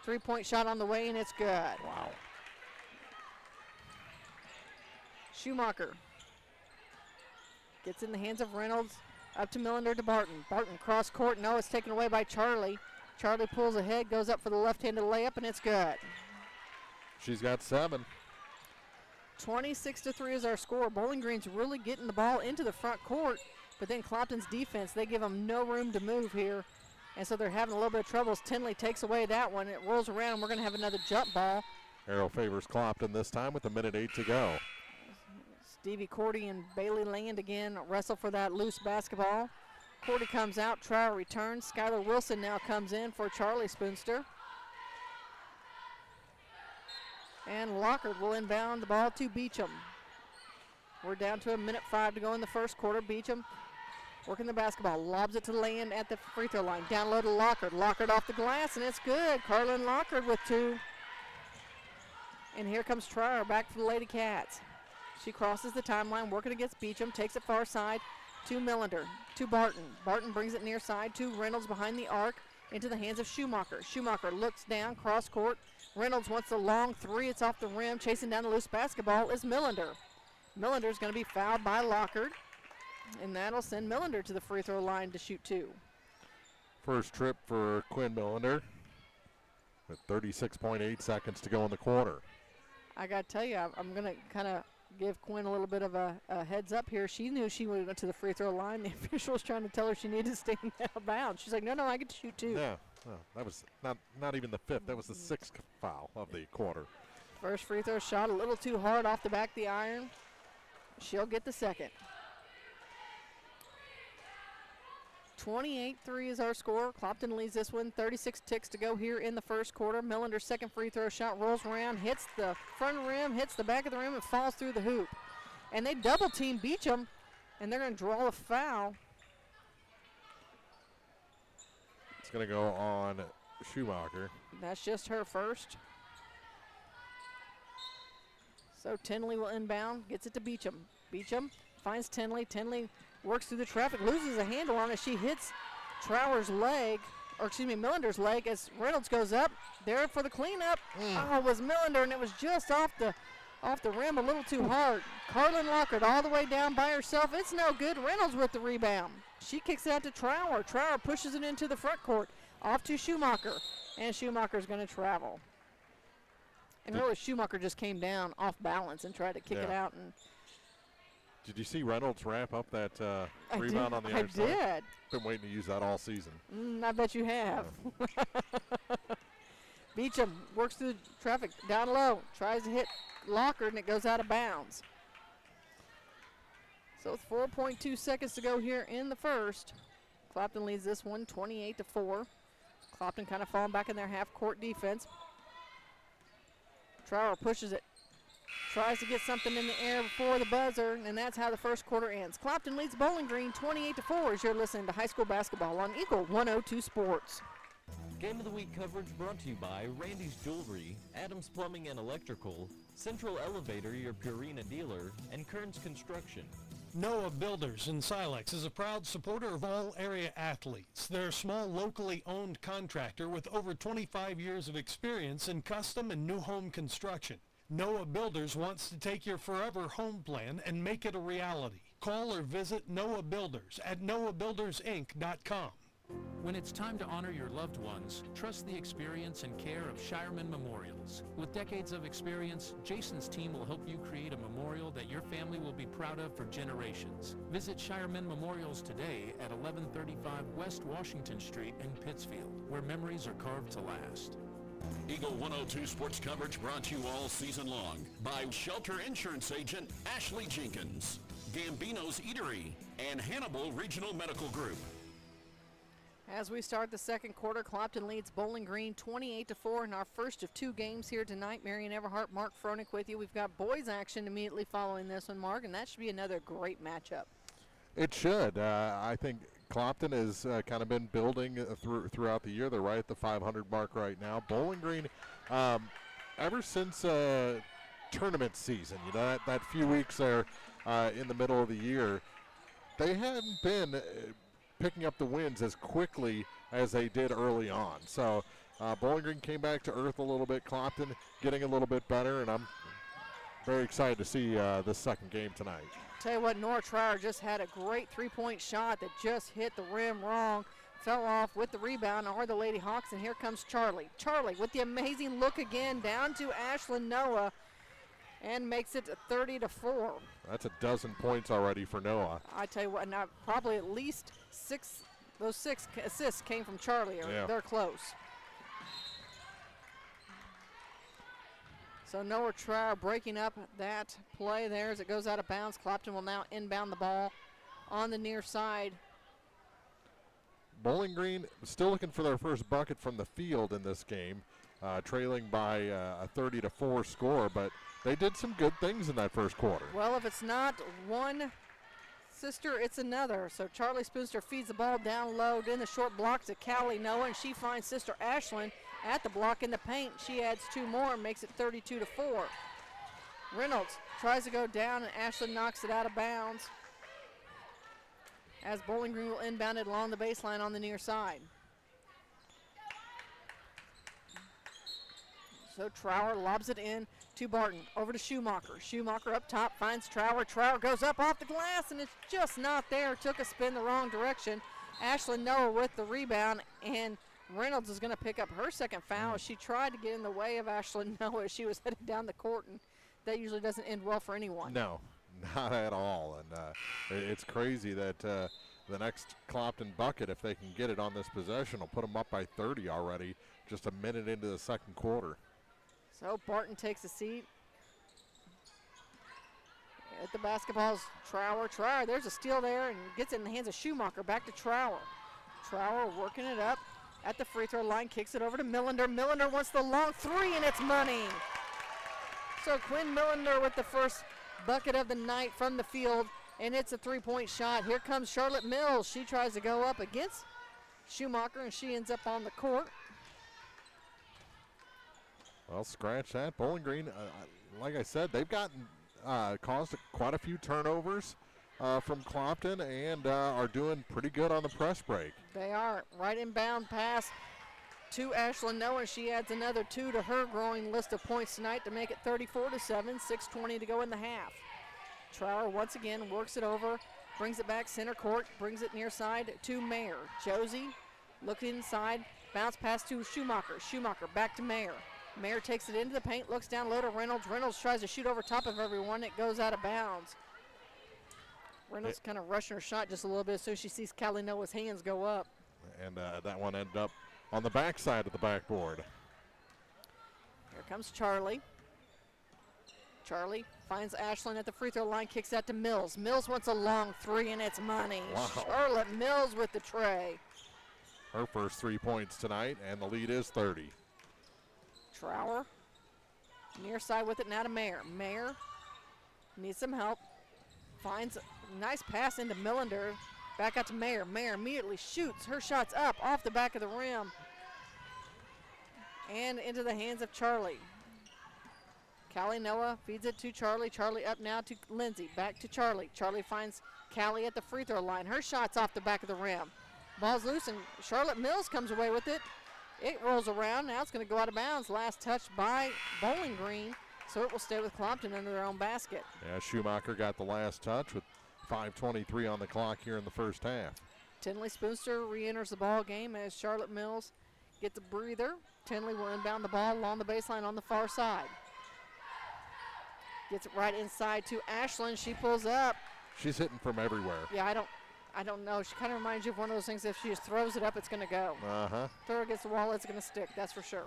Speaker 3: Three-point shot on the way, and it's good.
Speaker 2: Wow.
Speaker 3: Schumacher gets in the hands of Reynolds. Up to Millender to Barton. Barton cross court. No, it's taken away by Charlie. Charlie pulls ahead, goes up for the left-handed layup, and it's good.
Speaker 2: She's got 7.
Speaker 3: 26-3 is our score. Bowling Green's really getting the ball into the front court, but then Clopton's defense, they give them no room to move here, and so they're having a little bit of trouble as Tinley takes away that one. It rolls around, and we're going to have another jump ball.
Speaker 2: Arrow favors Clopton this time with 1:08 to go.
Speaker 3: Stevie Cordy and Bailey Land again wrestle for that loose basketball. Cordy comes out, Trower returns. Skylar Wilson now comes in for Charlie Spoonster. And Lockard will inbound the ball to Beecham. We're down to 1:05 to go in the first quarter. Beecham working the basketball, lobs it to Land at the free throw line. Down low to Lockard. Lockard off the glass, and it's good. Carlin Lockard with 2. And here comes Trower back for the Lady Cats. She crosses the timeline, working against Beecham, takes it far side to Millender, to Barton. Barton brings it near side to Reynolds behind the arc, into the hands of Schumacher. Schumacher looks down, cross court. Reynolds wants the long 3, it's off the rim. Chasing down the loose basketball is Millender. Millender's going to be fouled by Lockard, and that'll send Millender to the free throw line to shoot 2.
Speaker 2: First trip for Quinn Millender with 36.8 seconds to go in the quarter.
Speaker 3: I got to tell you, I'm going to kind of give Quinn a little bit of a heads up here. She knew she went to the free throw line. The official was trying to tell her she needed to stay out of bounds. She's like, no, I get to shoot 2.
Speaker 2: Yeah, no, that was not even the 5th. That was the 6th foul of the quarter.
Speaker 3: First free throw shot a little too hard off the back of the iron. She'll get the second. 28-3 is our score. Clopton leads this one. 36 ticks to go here in the first quarter. Millender's second free throw shot rolls around, hits the front rim, hits the back of the rim, and falls through the hoop. And they double team Beecham, and they're going to draw a foul.
Speaker 2: It's going to go on Schumacher.
Speaker 3: That's just her first. So Tinley will inbound, gets it to Beecham. Beecham finds Tinley. Tinley works through the traffic, loses a handle on it. She hits Trower's leg, or excuse me, Millender's leg as Reynolds goes up. There for the cleanup. Oh, it was Millender, and it was just off the rim a little too hard. Carlin Lockard all the way down by herself. It's no good. Reynolds with the rebound. She kicks it out to Trower. Trower pushes it into the front court. Off to Schumacher, and Schumacher's going to travel. And really, Schumacher just came down off balance and tried to kick it out, and
Speaker 2: Did you see Reynolds wrap up that rebound on the
Speaker 3: I
Speaker 2: other side?
Speaker 3: did.
Speaker 2: Been waiting to use that all season.
Speaker 3: I bet you have. Beecham works through traffic down low, tries to hit Lockard, and it goes out of bounds. So with 4.2 seconds to go here in the first, Clopton leads this one 28-4. Clopton kind of falling back in their half-court defense. Trower pushes it, tries to get something in the air before the buzzer, and that's how the first quarter ends. Clopton leads Bowling Green 28-4 as you're listening to high school basketball on Eagle 102 Sports.
Speaker 4: Game of the Week coverage brought to you by Randy's Jewelry, Adams Plumbing and Electrical, Central Elevator, your Purina dealer, and Kearns Construction.
Speaker 17: Noah Builders in Silex is a proud supporter of all area athletes. They're a small, locally owned contractor with over 25 years of experience in custom and new home construction. Noah Builders wants to take your forever home plan and make it a reality. Call or visit Noah Builders at noahbuildersinc.com.
Speaker 19: When it's time to honor your loved ones, trust the experience and care of Shireman Memorials. With decades of experience, Jason's team will help you create a memorial that your family will be proud of for generations. Visit Shireman Memorials today at 1135 West Washington Street in Pittsfield, where memories are carved to last.
Speaker 9: Eagle 102 sports coverage brought to you all season long by Shelter Insurance Agent Ashley Jenkins, Gambino's Eatery, and Hannibal Regional Medical Group.
Speaker 3: As we start the second quarter, Clopton leads Bowling Green 28-4 in our first of two games here tonight. Marion Everhart, Mark Froelich with you. We've got boys action immediately following this one, Mark, and that should be another great matchup.
Speaker 2: It should. I think Clopton has kind of been building throughout the year. They're right at the 500 mark right now. Bowling Green, ever since tournament season, you know, that few weeks there in the middle of the year, they hadn't been picking up the wins as quickly as they did early on. So Bowling Green came back to earth a little bit. Clopton getting a little bit better, and I'm very excited to see this second game tonight.
Speaker 3: Tell you what, Nora Trower just had a great three-point shot that just hit the rim wrong. Fell off with the rebound are the Lady Hawks, and here comes Charlie. Charlie with the amazing look again down to Ashlyn Noah and makes it 30-4.
Speaker 2: That's a dozen points already for Noah.
Speaker 3: I tell you what, now probably at least those six assists came from Charlie. They're close. So Noah Trower breaking up that play there as it goes out of bounds. Clopton will now inbound the ball on the near side.
Speaker 2: Bowling Green still looking for their first bucket from the field in this game, trailing by a 30-4 score, but they did some good things in that first quarter.
Speaker 3: Well, if it's not one sister, it's another. So Charlie Spoonster feeds the ball down low in the short block to Callie Noah, and she finds sister Ashlyn at the block in the paint. She adds two more and makes it 32-4. Reynolds tries to go down, and Ashlyn knocks it out of bounds as Bowling Green will inbound it along the baseline on the near side. So Trower lobs it in to Barton. Over to Schumacher. Schumacher up top finds Trower. Trower goes up off the glass, and it's just not there. Took a spin the wrong direction. Ashlyn Noah with the rebound, and Reynolds is going to pick up her second foul. She tried to get in the way of Ashlyn Noah as she was headed down the court, and that usually doesn't end well for anyone.
Speaker 2: No, not at all. And it's crazy that the next Clopton bucket, if they can get it on this possession, will put them up by 30 already, just a minute into the second quarter.
Speaker 3: So Barton takes a seat at the basketball's Trower. Trower, there's a steal there and gets it in the hands of Schumacher. Back to Trower. Trower working it up at the free throw line, kicks it over to Millender. Millender wants the long three, and it's money. So Quinn Millender with the first bucket of the night from the field, and it's a three-point shot. Here comes Charlotte Mills. She tries to go up against Schumacher, and she ends up on the court.
Speaker 2: Well, scratch that. Bowling Green, like I said, they've gotten caused quite a few turnovers from Clopton and are doing pretty good on the press break.
Speaker 3: They are. Right inbound pass to Ashlyn Noah. She adds another two to her growing list of points tonight to make it 34-7, 6:20 to go in the half. Trower once again works it over, brings it back center court, brings it near side to Mayer. Josie looking inside, bounce pass to Schumacher. Schumacher back to Mayer. Mayer takes it into the paint, looks down low to Reynolds. Reynolds tries to shoot over top of everyone. It goes out of bounds. Reynolds kind of rushing her shot just a little bit as soon as she sees Callie Noah's hands go up.
Speaker 2: And that one ended up on the backside of the backboard.
Speaker 3: Here comes Charlie. Charlie finds Ashlyn at the free throw line, kicks out to Mills. Mills wants a long three, and it's money.
Speaker 2: Wow.
Speaker 3: Charlotte Mills with the tray.
Speaker 2: Her first 3 points tonight, and the lead is 30.
Speaker 3: Trower, near side with it now to Mayer. Mayer needs some help. Finds a nice pass into Millender. Back out to Mayer. Mayer immediately shoots. Her shot's up off the back of the rim. And into the hands of Charlie. Callie Noah feeds it to Charlie. Charlie up now to Lindsay. Back to Charlie. Charlie finds Callie at the free throw line. Her shot's off the back of the rim. Ball's loose and Charlotte Mills comes away with it. It rolls around. Now it's going to go out of bounds. Last touch by Bowling Green. So it will stay with Clopton under their own basket.
Speaker 2: Yeah, Schumacher got the last touch with 5:23 on the clock here in the first half.
Speaker 3: Tinley Spoonster re-enters the ball game as Charlotte Mills gets a breather. Tinley will inbound the ball along the baseline on the far side. Gets it right inside to Ashlyn. She pulls up.
Speaker 2: She's hitting from everywhere.
Speaker 3: Yeah, I don't know. She kind of reminds you of one of those things, if she just throws it up, it's going to go. Throw it against the wall, it's going to stick, that's for sure.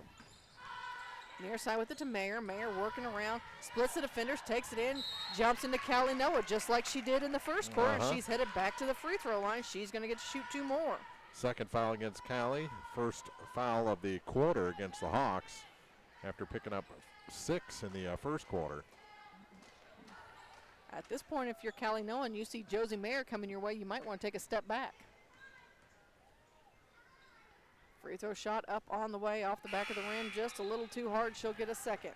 Speaker 3: Near side with it to Mayer. Mayer working around, splits the defenders, takes it in, jumps into Callie Noah just like she did in the first quarter. And she's headed back to the free throw line. She's going to get to shoot 2 more.
Speaker 2: Second foul against Callie. First foul of the quarter against the Hawks after picking up 6 in the first quarter.
Speaker 3: At this point, if you're Callie Noah and you see Josie Mayer coming your way, you might want to take a step back. Free throw shot up on the way off the back of the rim, just a little too hard. She'll get a second.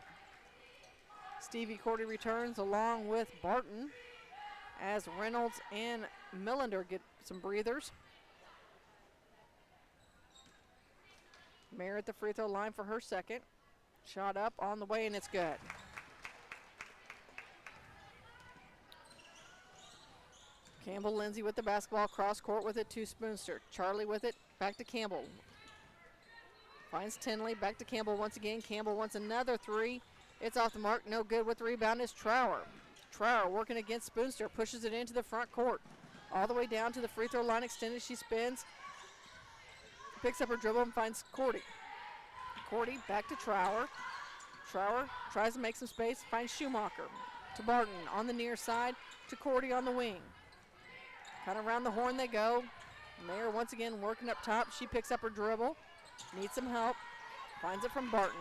Speaker 3: Stevie Cordy returns along with Barton as Reynolds and Millender get some breathers. Mayer at the free throw line for her second. Shot up on the way, and it's good. Campbell Lindsay with the basketball, cross court with it to Spoonster. Charlie with it, back to Campbell. Finds Tinley, back to Campbell once again. Campbell wants another 3. It's off the mark, no good. With the rebound is Trower. Trower working against Spoonster, pushes it into the front court. All the way down to the free throw line extended, she spins. Picks up her dribble and finds Cordy. Cordy back to Trower. Trower tries to make some space, finds Schumacher. To Barton on the near side, to Cordy on the wing. Kind of around the horn they go. Mayer once again working up top. She picks up her dribble. Needs some help. Finds it from Barton.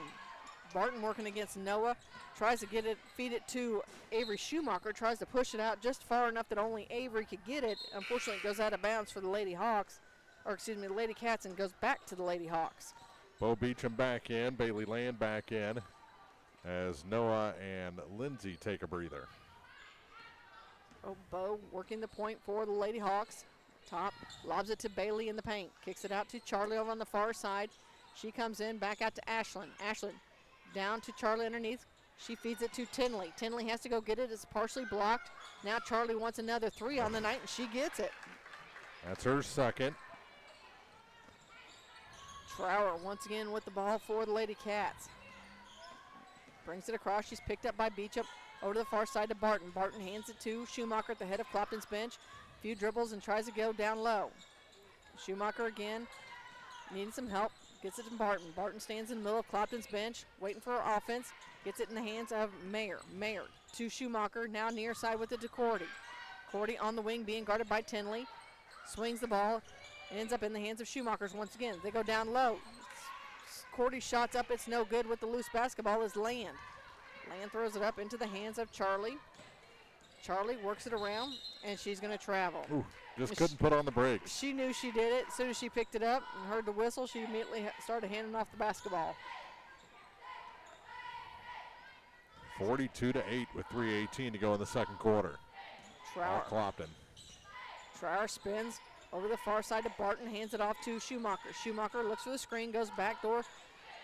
Speaker 3: Barton working against Noah. Tries to get it, feed it to Avery Schumacher. Tries to push it out just far enough that only Avery could get it. Unfortunately, it goes out of bounds for the Lady Hawks. Or excuse me, the Lady Cats, and goes back to the Lady Hawks.
Speaker 2: Bo Beecham back in. Bailey Land back in as Noah and Lindsay take a breather.
Speaker 3: Bo working the point for the Lady Hawks. Top, lobs it to Bailey in the paint. Kicks it out to Charlie over on the far side. She comes in, back out to Ashlyn. Ashlyn down to Charlie underneath. She feeds it to Tinley. Tinley has to go get it. It's partially blocked. Now Charlie wants another 3 on the night, and she gets it.
Speaker 2: That's her second.
Speaker 3: Trower once again with the ball for the Lady Cats. Brings it across. She's picked up by Beecham. Over to the far side to Barton. Barton hands it to Schumacher at the head of Clopton's bench. Few dribbles and tries to go down low. Schumacher again, needing some help. Gets it to Barton. Barton stands in the middle of Clopton's bench, waiting for her offense. Gets it in the hands of Mayer. Mayer to Schumacher, now near side with it to Cordy. Cordy on the wing being guarded by Tinley. Swings the ball, ends up in the hands of Schumacher's once again. They go down low. Cordy shots up, it's no good. With the loose basketball is Land. Land throws it up into the hands of Charlie. Charlie works it around, and she's going to travel.
Speaker 2: Ooh, just couldn't put on the brakes.
Speaker 3: She knew she did it. As soon as she picked it up and heard the whistle, she immediately started handing off the basketball.
Speaker 2: 42-8 with 3:18 to go in the second quarter.
Speaker 3: Trower.
Speaker 2: Clopton.
Speaker 3: Trower spins over the far side to Barton, hands it off to Schumacher. Schumacher looks for the screen, goes back door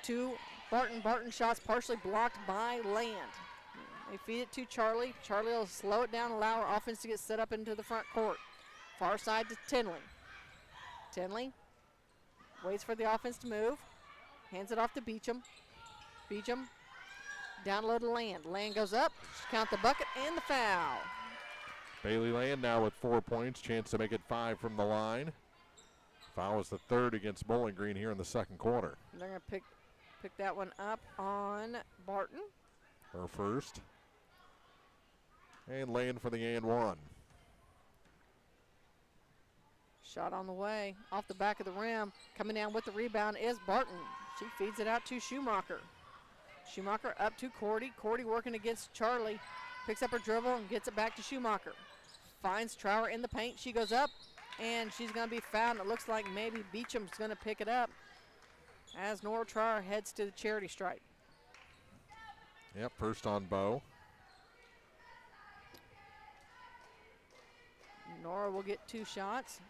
Speaker 3: to Barton. Barton shots partially blocked by Land. They feed it to Charlie. Charlie will slow it down, allow her offense to get set up into the front court. Far side to Tinley. Tinley waits for the offense to move. Hands it off to Beecham. Beecham down low to Land. Land goes up. Count the bucket and the foul.
Speaker 2: Bailey Land now with 4 points, chance to make it 5 from the line. Foul is the third against Bowling Green here in the second quarter.
Speaker 3: They're going to pick that one up on Barton.
Speaker 2: Her first. And Land for the and one.
Speaker 3: Shot on the way, off the back of the rim. Coming down with the rebound is Barton. She feeds it out to Schumacher. Schumacher up to Cordy. Cordy working against Charlie. Picks up her dribble and gets it back to Schumacher. Finds Trower in the paint. She goes up, and she's going to be fouled. It looks like maybe Beecham's going to pick it up as Nora Trower heads to the charity stripe.
Speaker 2: Yep, first on Bo.
Speaker 3: Nora will get 2 shots.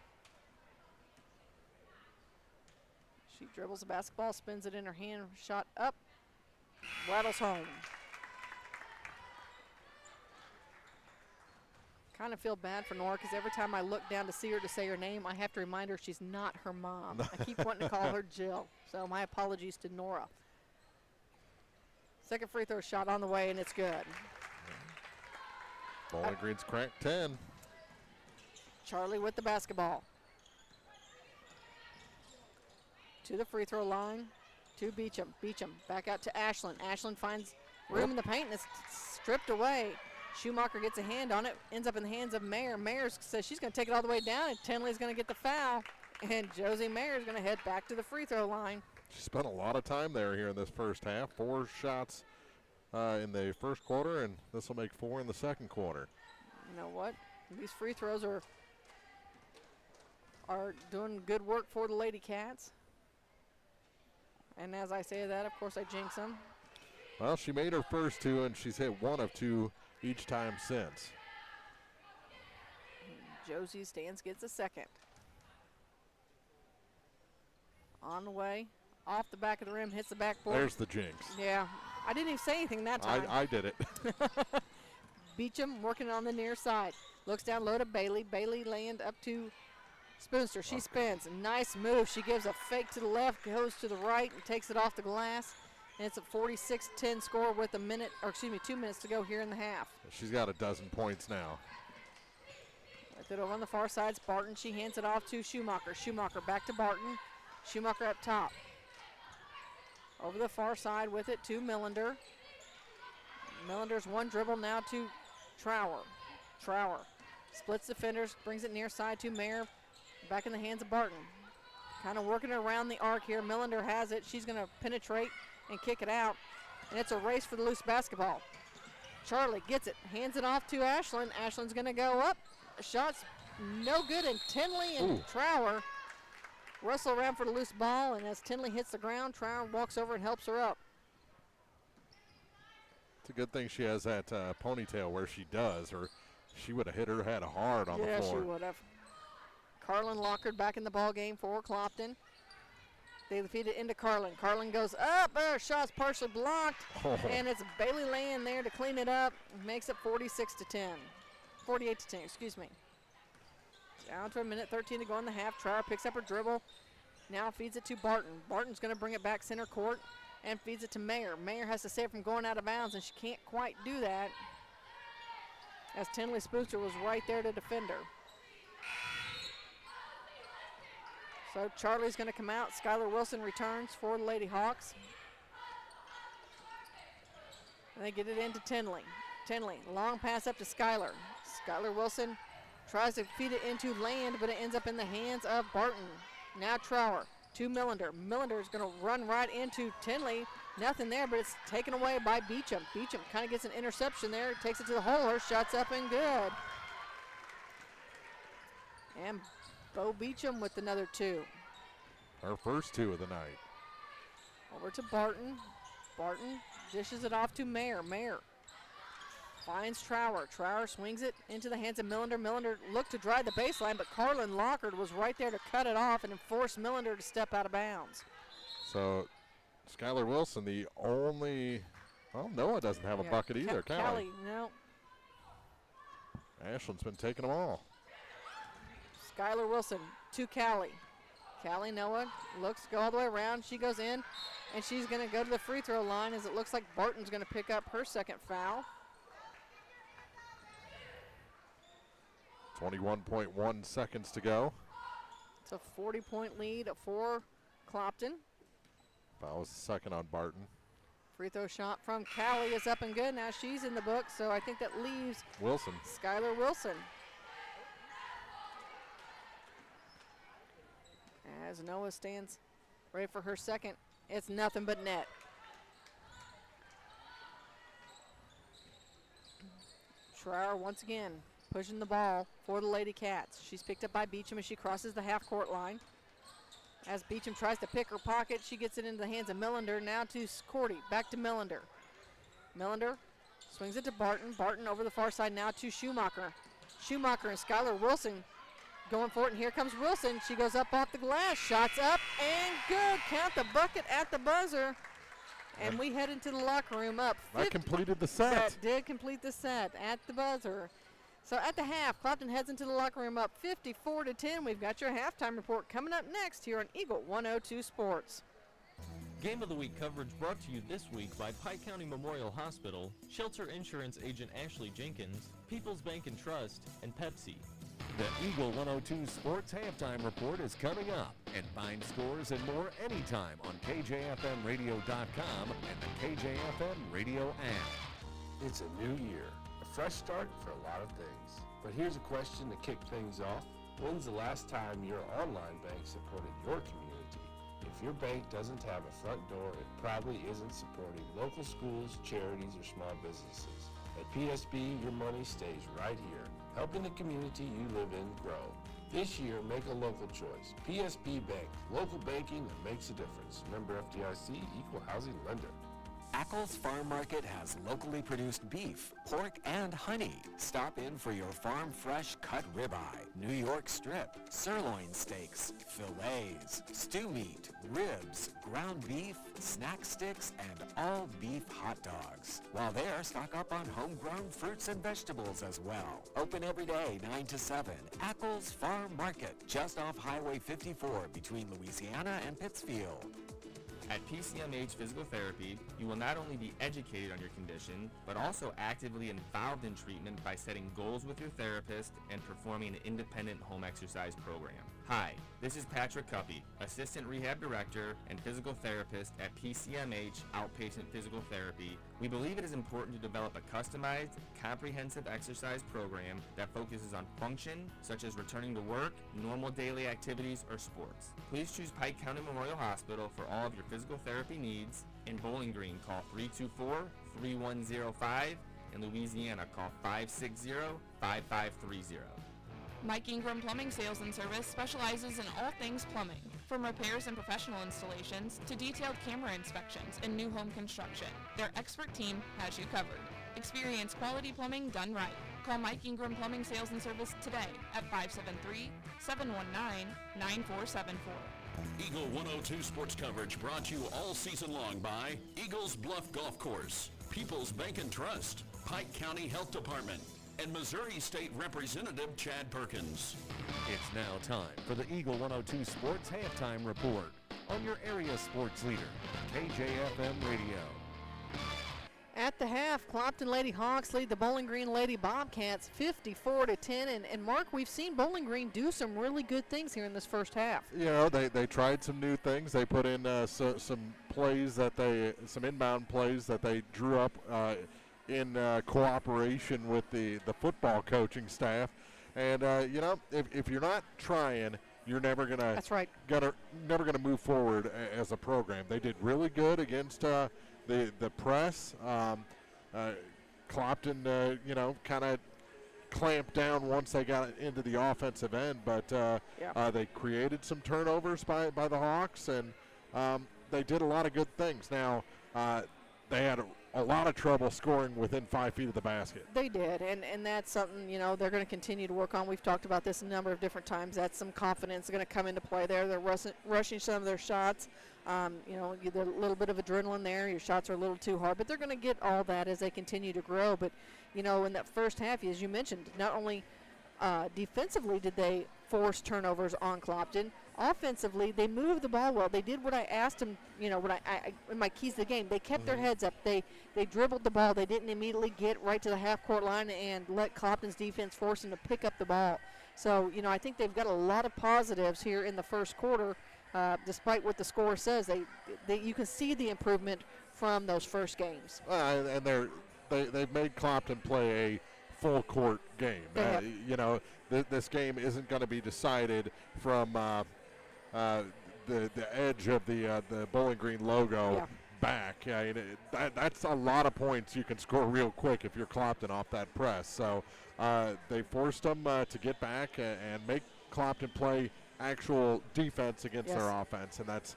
Speaker 3: She dribbles the basketball, spins it in her hand, shot up, rattles home. Kind of feel bad for Nora because every time I look down to see her to say her name, I have to remind her she's not her mom. I keep wanting to call her Jill, so my apologies to Nora. Second free throw shot on the way, and it's good.
Speaker 2: Bowling Green's cracked 10.
Speaker 3: Charlie with the basketball. To the free throw line, to Beecham. Beecham back out to Ashland. Ashland finds room in the paint and it's stripped away. Schumacher gets a hand on it, ends up in the hands of Mayer. Mayer says she's going to take it all the way down, and Tenley's going to get the foul. And Josie Mayer is going to head back to the free throw line.
Speaker 2: She spent a lot of time there here in this first half. 4 shots in the first quarter, and this will make 4 in the second quarter.
Speaker 3: You know what? These free throws are doing good work for the Lady Cats. And as I say that, of course, I jinx them.
Speaker 2: Well, she made her first 2, and she's hit 1 of 2 each time since.
Speaker 3: Josie Stans gets a second. On the way, off the back of the rim, hits the backboard.
Speaker 2: There's the jinx.
Speaker 3: Yeah, I didn't even say anything that time.
Speaker 2: I did it.
Speaker 3: Beecham working on the near side. Looks down low to Bailey. Bailey Land up to Spoonster. She spins. Nice move. She gives a fake to the left, goes to the right, and takes it off the glass. And it's a 46-10 score with 2 minutes to go here in the half.
Speaker 2: She's got 12 points now.
Speaker 3: Right there over on the far side, it's Barton. She hands it off to Schumacher. Schumacher back to Barton. Schumacher up top. Over the far side with it to Millender. Millender's one dribble now to Trower. Trower splits defenders, brings it near side to Mayer. Back in the hands of Barton. Kind of working around the arc here. Millender has it. She's going to penetrate and kick it out. And it's a race for the loose basketball. Charlie gets it, hands it off to Ashland. Ashland's going to go up. Shot's no good, and Tinley and Trower wrestle around for the loose ball, and as Tinley hits the ground, Trower walks over and helps her up.
Speaker 2: It's a good thing she has that ponytail where she does, or she would have hit her head hard on the floor.
Speaker 3: Yeah, she would have. Carlin Lockard back in the ball game for Clopton. They feed it into Carlin. Carlin goes up. Shot's partially blocked. And it's Bailey Land there to clean it up. Makes it 46-10. 48-10, excuse me. Down to 1:13 to go in the half. Trower picks up her dribble. Now feeds it to Barton. Barton's going to bring it back center court and feeds it to Mayer. Mayer has to save it from going out of bounds, and she can't quite do that as Tinley Spooster was right there to defend her. So Charlie's going to come out. Skylar Wilson returns for the Lady Hawks. And they get it into Tinley. Tinley, long pass up to Skylar. Skylar Wilson tries to feed it into Land, but it ends up in the hands of Barton. Now Trower to Millender. Millender is going to run right into Tinley. Nothing there, but it's taken away by Beecham. Beecham kind of gets an interception there, takes it to the hole. Her shot's up and good. And Bo Beecham with another 2.
Speaker 2: Her first 2 of the night.
Speaker 3: Over to Barton. Barton dishes it off to Mayer. Mayer finds Trower. Trower swings it into the hands of Millender. Millender looked to drive the baseline, but Carlin Lockard was right there to cut it off and force Millender to step out of bounds.
Speaker 2: So Skylar Wilson, the only, well, Noah doesn't have a bucket either.
Speaker 3: Callie, no.
Speaker 2: Ashland's been taking them all.
Speaker 3: Skylar Wilson to Callie. Callie Noah looks, go all the way around. She goes in, and she's going to go to the free throw line as it looks like Barton's going to pick up her second foul.
Speaker 2: 21.1 seconds to go.
Speaker 3: It's a 40-point lead for Clopton.
Speaker 2: Fouls the second on Barton.
Speaker 3: Free throw shot from Callie is up and good. Now she's in the book, so I think that leaves
Speaker 2: Wilson.
Speaker 3: Skylar Wilson. As Noah stands ready for her second, it's nothing but net. Schreier once again pushing the ball for the Lady Cats. She's picked up by Beecham as she crosses the half-court line. As Beecham tries to pick her pocket, she gets it into the hands of Millender. Now to Cordy, back to Millender. Millender swings it to Barton. Barton over the far side now to Schumacher. Schumacher and Skylar Wilson going for it, and here comes Wilson. She goes up off the glass, shots up, and good. Count the bucket at the buzzer. And we head into the locker room up.
Speaker 2: That completed the set.
Speaker 3: That did complete the set at the buzzer. So at the half, Clopton heads into the locker room up 54-10. We've got your halftime report coming up next here on Eagle 102 Sports.
Speaker 4: Game of the Week coverage brought to you this week by Pike County Memorial Hospital, Shelter Insurance Agent Ashley Jenkins, People's Bank and Trust, and Pepsi.
Speaker 1: The Eagle 102 Sports Halftime Report is coming up, and find scores and more anytime on KJFMradio.com and the KJFM Radio app.
Speaker 8: It's a new year, a fresh start for a lot of things. But here's a question to kick things off. When's the last time your online bank supported your community? If your bank doesn't have a front door, it probably isn't supporting local schools, charities, or small businesses. At PSB, your money stays right here, helping the community you live in grow. This year, make a local choice. PSB Bank, local banking that makes a difference. Member FDIC, equal housing lender.
Speaker 20: Ackles Farm Market has locally produced beef, pork, and honey. Stop in for your farm fresh cut ribeye, New York strip, sirloin steaks, fillets, stew meat, ribs, ground beef, snack sticks, and all beef hot dogs. While there, stock up on homegrown fruits and vegetables as well. Open every day, 9 to 7. Ackles Farm Market, just off Highway 54 between Louisiana and Pittsfield.
Speaker 21: At PCMH Physical Therapy, you will not only be educated on your condition, but also actively involved in treatment by setting goals with your therapist and performing an independent home exercise program. Hi, this is Patrick Cuppy, Assistant Rehab Director and Physical Therapist at PCMH Outpatient Physical Therapy. We believe it is important to develop a customized, comprehensive exercise program that focuses on function, such as returning to work, normal daily activities, or sports. Please choose Pike County Memorial Hospital for all of your physical therapy needs. In Bowling Green, call 324-3105. In Louisiana, call 560-5530.
Speaker 22: Mike Ingram Plumbing Sales and Service specializes in all things plumbing, from repairs and professional installations to detailed camera inspections and new home construction. Their expert team has you covered. Experience quality plumbing done right. Call Mike Ingram Plumbing Sales and Service today at 573-719-9474.
Speaker 9: Eagle 102 sports coverage brought to you all season long by Eagles Bluff Golf Course, People's Bank and Trust, Pike County Health Department, and Missouri State Representative Chad Perkins.
Speaker 1: It's now time for the Eagle 102 Sports Halftime Report on your area sports leader, KJFM Radio.
Speaker 3: At the half, Clopton Lady Hawks lead the Bowling Green Lady Bobcats 54-10. And Mark, we've seen Bowling Green do some really good things here in this first half.
Speaker 2: You know, they tried some new things. They put in some plays some inbound plays that they drew up in cooperation with the football coaching staff. And, you know, if you're not trying, you're never going to never gonna move forward as a program. They did really good against the press. Clopton, you know, kind of clamped down once they got into the offensive end, but they created some turnovers by the Hawks, and they did a lot of good things. Now, they had a lot of trouble scoring within 5 feet of the basket.
Speaker 3: They did, and that's something, you know, they're going to continue to work on. We've talked about this a number of different times. That's some confidence going to come into play there. They're rushing some of their shots. You know, you get a little bit of adrenaline there. Your shots are a little too hard, but they're going to get all that as they continue to grow. But, you know, in that first half, as you mentioned, not only defensively did they force turnovers on Clopton, offensively, they moved the ball well. They did what I asked them, what I in my keys to the game. They kept their heads up. They dribbled the ball. They didn't immediately get right to the half-court line and let Clopton's defense force them to pick up the ball. So, I think they've got a lot of positives here in the first quarter, despite what the score says. You can see the improvement from those first games.
Speaker 2: And they've made Clopton play a full-court game. This game isn't going to be decided from the edge of the Bowling Green logo back. That's a lot of points you can score real quick if you're Clopton off that press. So they forced them to get back and make Clopton play actual defense against their offense, and that's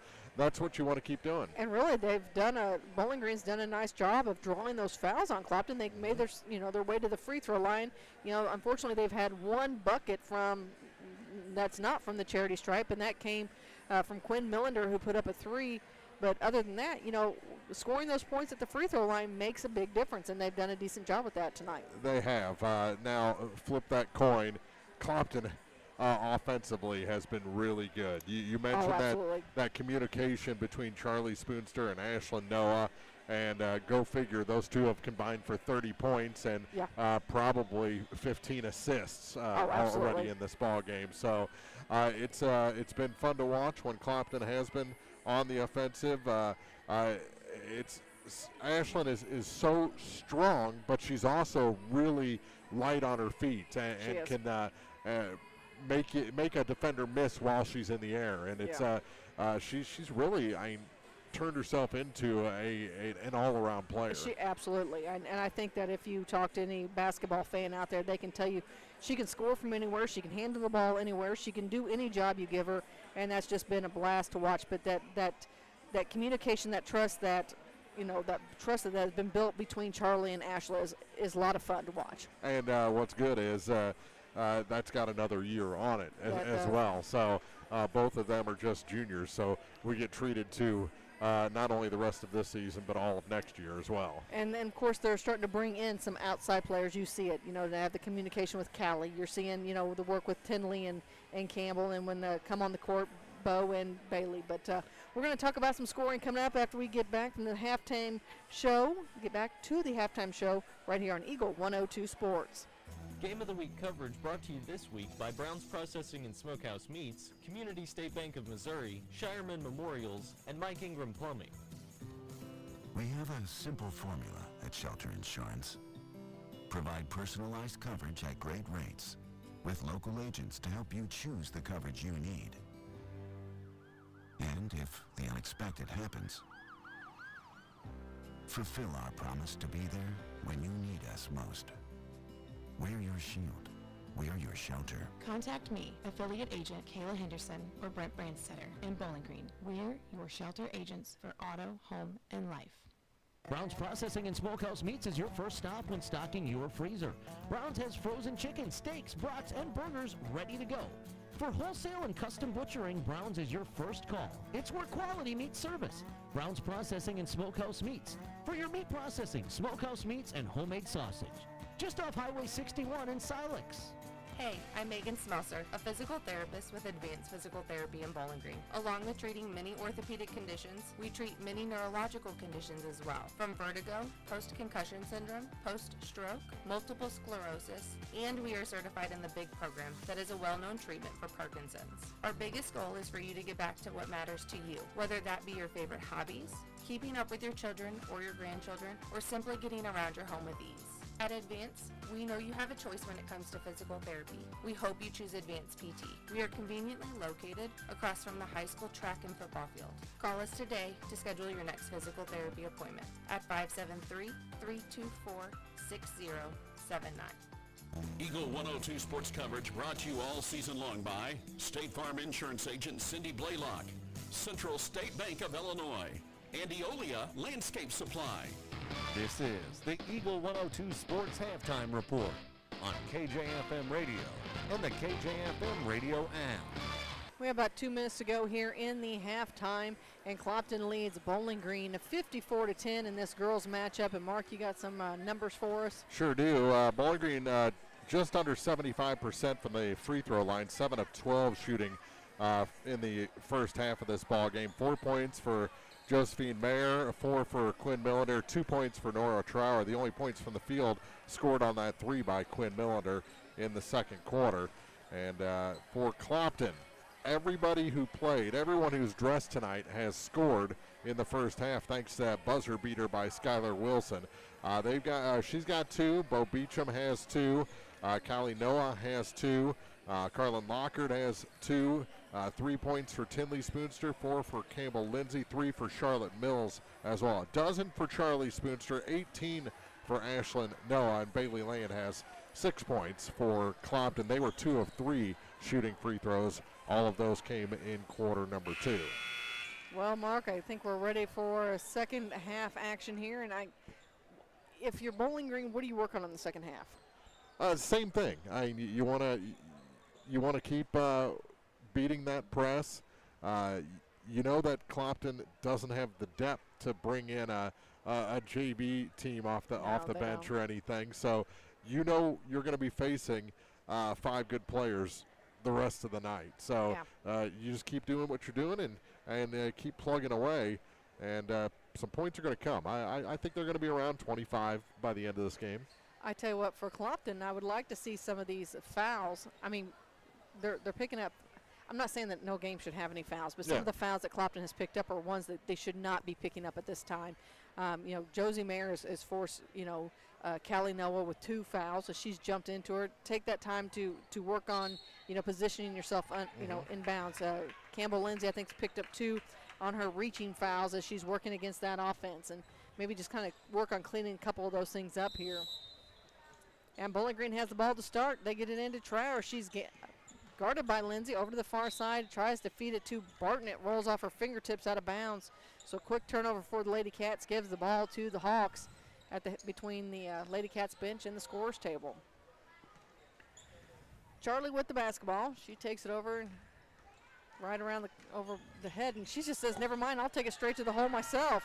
Speaker 2: what you want to keep doing.
Speaker 3: And really, Bowling Green's done a nice job of drawing those fouls on Clopton. They made their way to the free throw line. Unfortunately, they've had one bucket that's not from the charity stripe, and that came from Quinn Millender, who put up a 3. But other than that, scoring those points at the free throw line makes a big difference, and they've done a decent job with that tonight.
Speaker 2: They have. Now, flip that coin. Clopton offensively has been really good. You mentioned that communication between Charlie Spoonster and Ashlyn Noah, and go figure, those two have combined for 30 points and probably 15 assists already in this ball game. So it's been fun to watch when Clopton has been on the offensive. Ashlyn is so strong, but she's also really light on her feet and can make a defender miss while she's in the air. And she's really turned herself into an all-around player.
Speaker 3: She absolutely, and I think that if you talk to any basketball fan out there, they can tell you she can score from anywhere, she can handle the ball anywhere, she can do any job you give her, and that's just been a blast to watch. But that communication, that trust, that has been built between Charlie and Ashley is a lot of fun to watch.
Speaker 2: And what's good is that's got another year on it as well. So both of them are just juniors, so we get treated to not only the rest of this season, but all of next year as well.
Speaker 3: And then, of course, they're starting to bring in some outside players. You see it, to have the communication with Callie. You're seeing, the work with Tinley and Campbell, and when they come on the court, Bo and Bailey. But we're going to talk about some scoring coming up after we get back from the halftime show. Get back to the halftime show right here on Eagle 102 Sports.
Speaker 4: Game of the Week coverage brought to you this week by Brown's Processing and Smokehouse Meats, Community State Bank of Missouri, Shireman Memorials, and Mike Ingram Plumbing.
Speaker 5: We have a simple formula at Shelter Insurance. Provide personalized coverage at great rates with local agents to help you choose the coverage you need. And if the unexpected happens, fulfill our promise to be there when you need us most. We're your shield. We're your shelter.
Speaker 22: Contact me, affiliate agent Kayla Henderson or Brent Brandstetter in Bowling Green. We're your shelter agents for auto, home, and life.
Speaker 6: Brown's Processing and Smokehouse Meats is your first stop when stocking your freezer. Brown's has frozen chicken, steaks, brats, and burgers ready to go. For wholesale and custom butchering, Brown's is your first call. It's where quality meets service. Brown's Processing and Smokehouse Meats. For your meat processing, smokehouse meats, and homemade sausage. Just off Highway 61 in Silex.
Speaker 7: Hey, I'm Megan Smelser, a physical therapist with Advanced Physical Therapy in Bowling Green. Along with treating many orthopedic conditions, we treat many neurological conditions as well, from vertigo, post-concussion syndrome, post-stroke, multiple sclerosis, and we are certified in the BIG program that is a well-known treatment for Parkinson's. Our biggest goal is for you to get back to what matters to you, whether that be your favorite hobbies, keeping up with your children or your grandchildren, or simply getting around your home with ease. At Advance, we know you have a choice when it comes to physical therapy. We hope you choose Advance PT. We are conveniently located across from the high school track and football field. Call us today to schedule your next physical therapy appointment at 573-324-6079.
Speaker 9: Eagle 102 sports coverage brought to you all season long by State Farm Insurance Agent Cindy Blaylock, Central State Bank of Illinois, and Eolia Landscape Supply.
Speaker 1: This is the Eagle 102 Sports Halftime Report on KJFM Radio and the KJFM Radio app.
Speaker 3: We have about 2 minutes to go here in the halftime, and Clopton leads Bowling Green 54-10 in this girls matchup. And Mark, you got some numbers for us?
Speaker 2: Sure do. Bowling Green just under 75% from the free throw line, 7 of 12 shooting in the first half of this ball game. 4 points for Josephine Mayer, 4 for Quinn Millender, 2 points for Nora Trower. The only points from the field scored on that 3 by Quinn Millender in the second quarter. And for Clopton, everybody who played, everyone who's dressed tonight has scored in the first half thanks to that buzzer beater by Skylar Wilson. She's got 2. Bo Beecham has 2. Kylie Noah has 2. Carlin Lockard has 2. 3 points for Tinley Spoonster, 4 for Campbell Lindsay, 3 for Charlotte Mills as well. A dozen for Charlie Spoonster, 18 for Ashlyn Noah, and Bailey Lane has 6 points for Clopton. They were 2 of 3 shooting free throws. All of those came in quarter number 2.
Speaker 3: Well, Mark, I think we're ready for a second half action here. And if you're Bowling Green, what do you work on in the second half?
Speaker 2: Same thing. You want to keep beating that press. You know that Clopton doesn't have the depth to bring in a JV team off the bench or anything. So you know you're going to be facing 5 good players the rest of the night. So you just keep doing what you're doing and keep plugging away, and some points are going to come. I think they're going to be around 25 by the end of this game.
Speaker 3: I tell you what, for Clopton, I would like to see some of these fouls. I mean, they're picking up. I'm not saying that no game should have any fouls, but some of the fouls that Clopton has picked up are ones that they should not be picking up at this time. Josie Mayer is forced, Callie Noah with 2 fouls, so she's jumped into her. Take that time to work on, positioning yourself, inbounds. Campbell Lindsay, I think, has picked up 2 on her reaching fouls as she's working against that offense, and maybe just kind of work on cleaning a couple of those things up here. And Bowling Green has the ball to start. They get it into Trower. She's guarded by Lindsay over to the far side, tries to feed it to Barton. It rolls off her fingertips out of bounds. So quick turnover for the Lady Cats, gives the ball to the Hawks between the Lady Cats bench and the scorer's table. Charlie with the basketball. She takes it over and right around over the head, and she just says, never mind, I'll take it straight to the hole myself.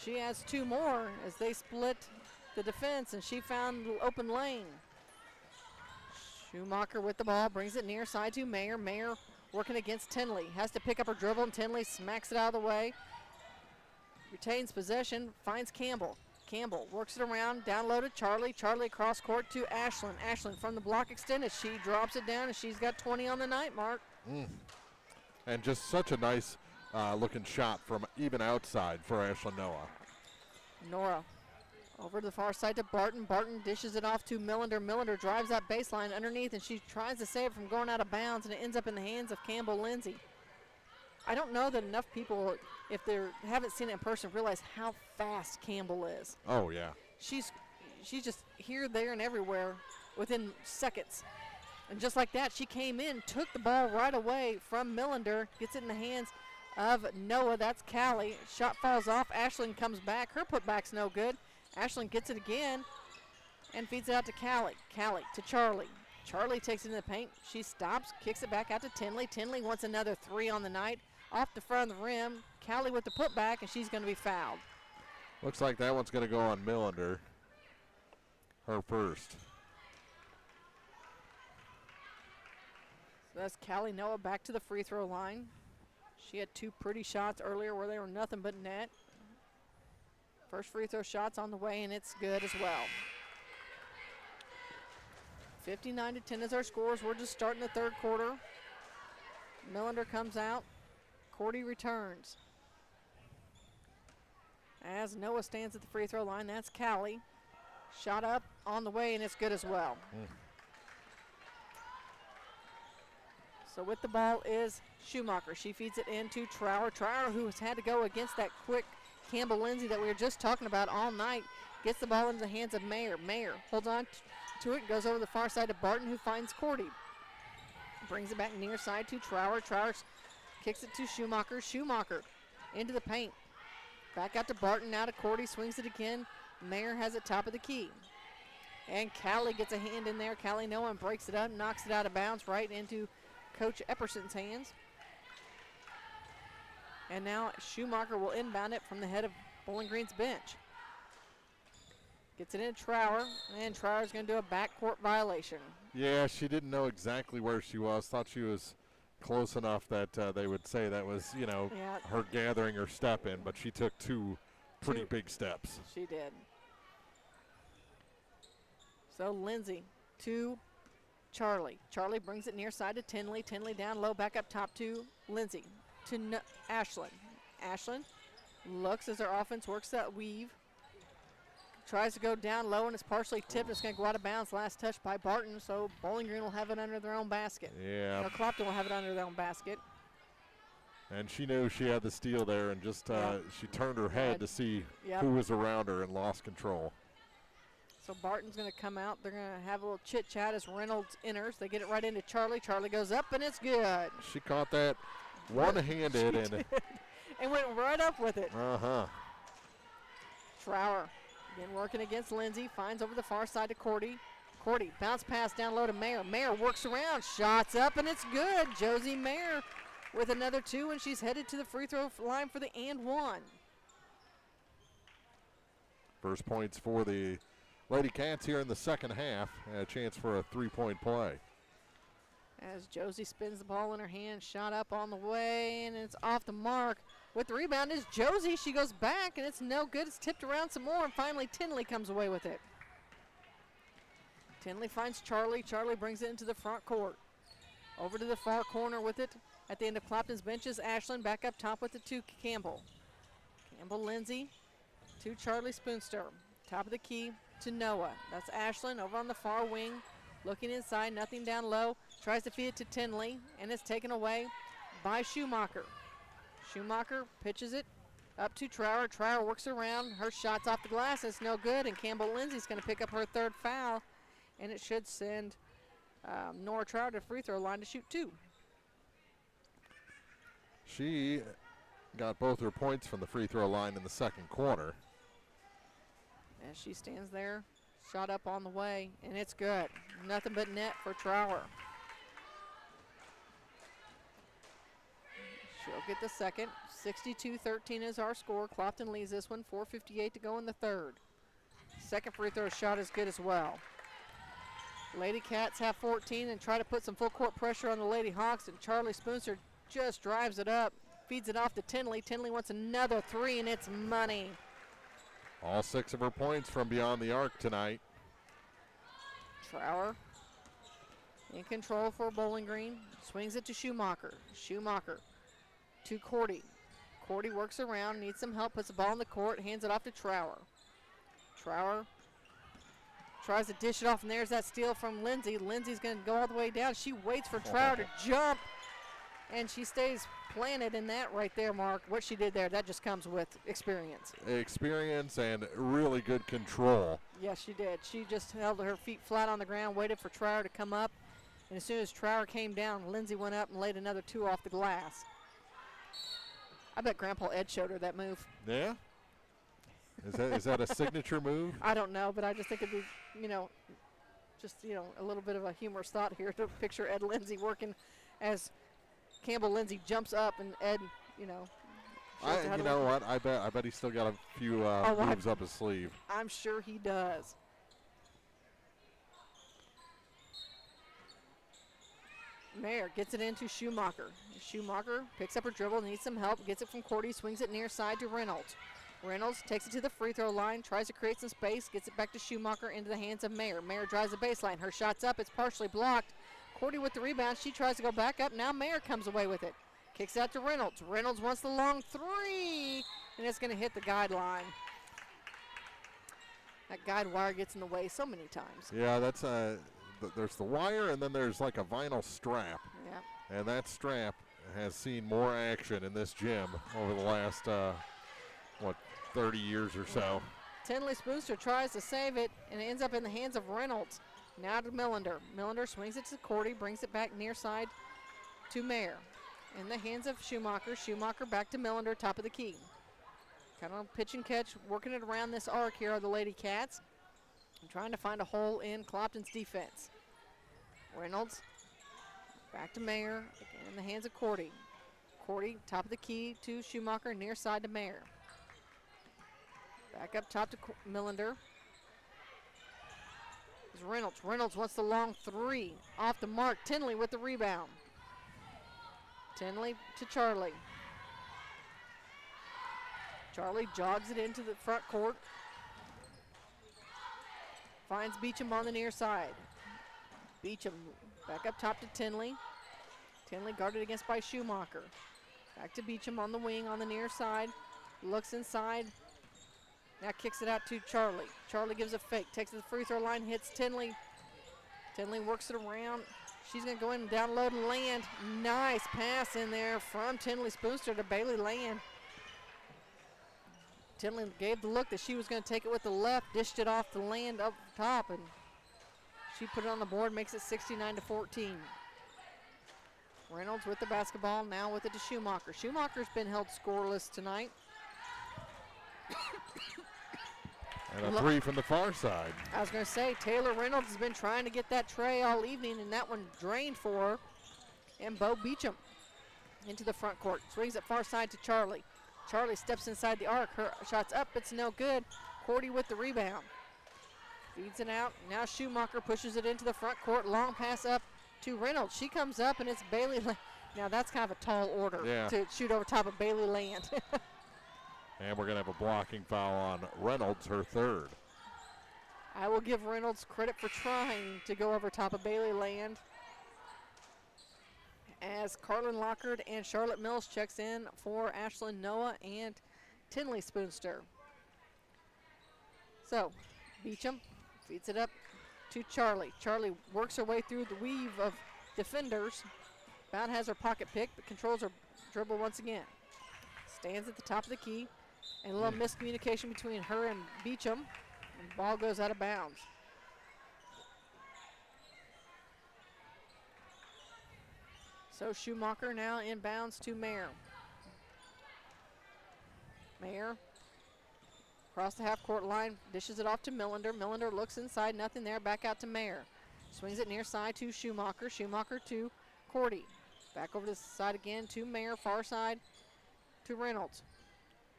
Speaker 3: She adds 2 more as they split the defense, and she found an open lane. Schumacher with the ball, brings it near side to Mayer. Mayer working against Tinley. Has to pick up her dribble, and Tinley smacks it out of the way. Retains possession, finds Campbell. Campbell works it around, down low to Charlie. Charlie across court to Ashlyn. Ashlyn from the block extended. She drops it down, and she's got 20 on the night, Mark.
Speaker 2: And just such a nice looking shot from even outside for Ashlyn Noah.
Speaker 3: Nora over to the far side to Barton. Barton dishes it off to Millender. Millender drives that baseline underneath, and she tries to save it from going out of bounds, and it ends up in the hands of Campbell Lindsay. I don't know that enough people, if they haven't seen it in person, realize how fast Campbell is.
Speaker 2: Oh, yeah.
Speaker 3: She's just here, there, and everywhere within seconds. And just like that, she came in, took the ball right away from Millender, gets it in the hands of Noah. That's Callie. Shot falls off. Ashlyn comes back. Her putback's no good. Ashlyn gets it again and feeds it out to Callie. Callie to Charlie. Charlie takes it in the paint. She stops, kicks it back out to Tinley. Tinley wants another 3 on the night. Off the front of the rim. Callie with the putback, and she's going to be fouled.
Speaker 2: Looks like that one's going to go on Millender. Her first.
Speaker 3: So that's Callie Noah back to the free throw line. She had 2 pretty shots earlier where they were nothing but net. First free throw shot's on the way, and it's good as well. 59-10 is our scores. We're just starting the third quarter. Millender comes out. Cordy returns. As Noah stands at the free throw line, that's Callie. Shot up on the way, and it's good as well. So with the ball is Schumacher. She feeds it into Trower. Trower, who has had to go against that quick Campbell Lindsay that we were just talking about all night, gets the ball into the hands of Mayer. Mayer holds on to it, goes over the far side to Barton, who finds Cordy. Brings it back near side to Trower. Trower kicks it to Schumacher. Schumacher into the paint. Back out to Barton, now to Cordy, swings it again. Mayer has it top of the key. And Callie gets a hand in there. Callie Noah breaks it up, knocks it out of bounds right into Coach Epperson's hands. And now Schumacher will inbound it from the head of Bowling Green's bench. Gets it in Trower, and Trower's going to do a backcourt violation.
Speaker 2: Yeah, she didn't know exactly where she was. Thought she was close enough that they would say that was, her gathering her step in, but she took two pretty big steps.
Speaker 3: She did. So Lindsay to Charlie. Charlie brings it near side to Tinley. Tinley down low, back up top to Lindsay. To Ashlyn. Ashlyn looks as her offense works that weave. Tries to go down low, and it's partially tipped. It's going to go out of bounds. Last touch by Barton, so Bowling Green will have it under their own basket.
Speaker 2: Yeah.
Speaker 3: No, Clopton will have it under their own basket.
Speaker 2: And she knew she had the steal there, and just she turned her head to see who was around her and lost control.
Speaker 3: So Barton's going to come out. They're going to have a little chit-chat as Reynolds enters. They get it right into Charlie. Charlie goes up, and it's good.
Speaker 2: She caught that one-handed
Speaker 3: and went right up with it. Trower again working against Lindsay. Finds over the far side to Cordy. Cordy bounce pass down low to Mayer. Mayer works around, shots up, and it's good. Josie Mayer with another 2, and she's headed to the free throw line for the and 1.
Speaker 2: First points for the Lady Cats here in the second half. A chance for a 3-point play.
Speaker 3: As Josie spins the ball in her hand, shot up on the way, and it's off the mark. With the rebound is Josie. She goes back, and it's no good. It's tipped around some more, and finally Tinley comes away with it. Tinley finds Charlie. Charlie brings it into the front court. Over to the far corner with it. At the end of Clopton's benches, Ashlyn back up top with it to Campbell. Campbell Lindsay to Charlie Spoonster. Top of the key to Noah. That's Ashlyn over on the far wing. Looking inside, nothing down low. Tries to feed it to Tinley, and it's taken away by Schumacher. Schumacher pitches it up to Trower. Trower works around. Her shot's off the glass. It's no good, and Campbell Lindsay's going to pick up her third foul, and it should send Nora Trower to the free throw line to shoot 2.
Speaker 2: She got both her points from the free throw line in the second quarter.
Speaker 3: As she stands there, shot up on the way, and it's good. Nothing but net for Trower. She'll get the second. 62-13 is our score. Clopton leads this one. 4:58 to go in the third. Second free throw shot is good as well. Lady Cats have 14 and try to put some full court pressure on the Lady Hawks, and Charlie Spoonster just drives it up, feeds it off to Tinley. Tinley wants another 3, and it's money.
Speaker 2: All 6 of her points from beyond the arc tonight.
Speaker 3: Trower in control for Bowling Green. Swings it to Schumacher. Schumacher to Cordy. Cordy works around, needs some help, puts the ball in the court, hands it off to Trower. Trower tries to dish it off, and there's that steal from Lindsay. Lindsay's going to go all the way down. She waits for Trower to jump, and she stays planted in that right there, Mark. What she did there, that just comes with experience.
Speaker 2: Experience and really good control.
Speaker 3: Yes, she did. She just held her feet flat on the ground, waited for Trower to come up, and as soon as Trower came down, Lindsay went up and laid another 2 off the glass. I bet Grandpa Ed showed her that move.
Speaker 2: Yeah? Is that a signature move?
Speaker 3: I don't know, but I just think it'd be, a little bit of a humorous thought here to picture Ed Lindsay working as Campbell Lindsay jumps up and Ed,
Speaker 2: you know what? I bet he's still got a few moves up his sleeve.
Speaker 3: I'm sure he does. Mayer gets it into Schumacher. Schumacher picks up her dribble, needs some help, gets it from Cordy, swings it near side to Reynolds. Reynolds takes it to the free throw line, tries to create some space, gets it back to Schumacher into the hands of Mayer. Mayer drives the baseline. Her shot's up. It's partially blocked. Cordy with the rebound. She tries to go back up. Now Mayer comes away with it. Kicks out to Reynolds. Reynolds wants the long 3, and it's going to hit the guideline. That guide wire gets in the way so many times.
Speaker 2: Yeah, that's there's the wire, and then there's like a vinyl strap.
Speaker 3: Yeah.
Speaker 2: And that strap has seen more action in this gym over the last, 30 years or so.
Speaker 3: Tinley Spoonster tries to save it, and it ends up in the hands of Reynolds. Now to Millender. Millender swings it to Cordy, brings it back near side to Mayer. In the hands of Schumacher. Schumacher back to Millender, top of the key. Kind of pitch and catch, working it around this arc here are the Lady Cats. Trying to find a hole in Clopton's defense. Reynolds back to Mayer, again in the hands of Cordy. Cordy, top of the key to Schumacher, near side to Mayer. Back up top to Millender. Reynolds. Reynolds wants the long 3. Off the mark. Tinley with the rebound. Tinley to Charlie. Charlie jogs it into the front court. Finds Beecham on the near side. Beecham back up top to Tinley. Tinley guarded against by Schumacher. Back to Beecham on the wing on the near side. Looks inside. Now kicks it out to Charlie. Charlie gives a fake. Takes it to the free throw line. Hits Tinley. Tinley works it around. She's going to go in and down low and land. Nice pass in there from Tinley Spoonster to Bailey Land. Tinley gave the look that she was going to take it with the left. Dished it off the Land up top. And she put it on the board. Makes it 69-14. Reynolds with the basketball, now with it to Schumacher. Schumacher's been held scoreless tonight.
Speaker 2: And a three from the far side.
Speaker 3: I was going to say, Taylor Reynolds has been trying to get that tray all evening, and that one drained for her. And Bo Beecham into the front court. Swings it far side to Charlie. Charlie steps inside the arc. Her shot's up, it's no good. Cordy with the rebound. Feeds it out. Now Schumacher pushes it into the front court. Long pass up to Reynolds. She comes up, and it's Bailey Land. Now that's kind of a tall order to shoot over top of Bailey Land.
Speaker 2: And we're going to have a blocking foul on Reynolds, her third.
Speaker 3: I will give Reynolds credit for trying to go over top of Bailey Land. As Carlin Lockard and Charlotte Mills checks in for Ashlyn Noah and Tinley Spoonster. So, Beecham feeds it up to Charlie. Charlie works her way through the weave of defenders. About has her pocket pick, but controls her dribble once again. Stands at the top of the key. And a little miscommunication between her and Beecham. And the ball goes out of bounds. So Schumacher now inbounds to Mayer. Mayer across the half-court line, dishes it off to Millender. Millender looks inside, nothing there, back out to Mayer. Swings it near side to Schumacher. Schumacher to Cordy. Back over to the side again to Mayer, far side to Reynolds.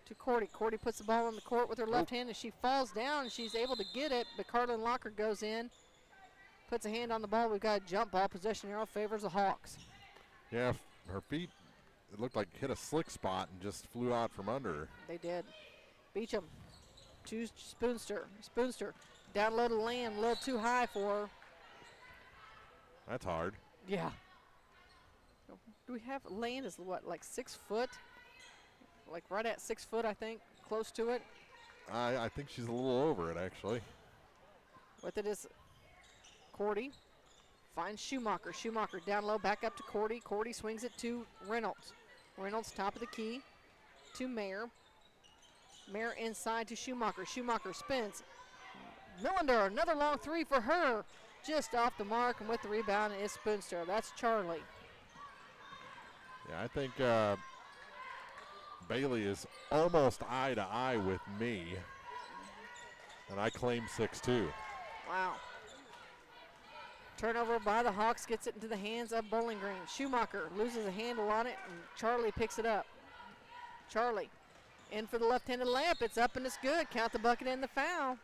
Speaker 3: To Cordy. Cordy puts the ball on the court with her left hand, and she falls down, and she's able to get it, but Carlin Locker goes in, puts a hand on the ball. We've got a jump ball. Possession arrow favors the Hawks.
Speaker 2: Yeah, her feet, it looked like hit a slick spot and just flew out from under her.
Speaker 3: They did. Beecham to Spoonster. Spoonster down low to Lamb, a little too high for her.
Speaker 2: That's hard.
Speaker 3: Yeah. Do we have Land is what, like 6 foot? Like right at 6 foot, I think, close to it.
Speaker 2: I think she's a little over it, actually.
Speaker 3: With it is Cordy. Finds Schumacher. Schumacher down low, back up to Cordy. Cordy swings it to Reynolds. Reynolds top of the key to Mayer. Mayer inside to Schumacher. Schumacher spins. Millender, another long three for her. Just off the mark, and with the rebound is Spoonster. That's Charlie.
Speaker 2: Yeah, I think Bailey is almost eye to eye with me. And I claim 6'2".
Speaker 3: Wow. Turnover by the Hawks, gets it into the hands of Bowling Green. Schumacher loses a handle on it, and Charlie picks it up. Charlie in for the left-handed layup. It's up and it's good. Count the bucket and the foul.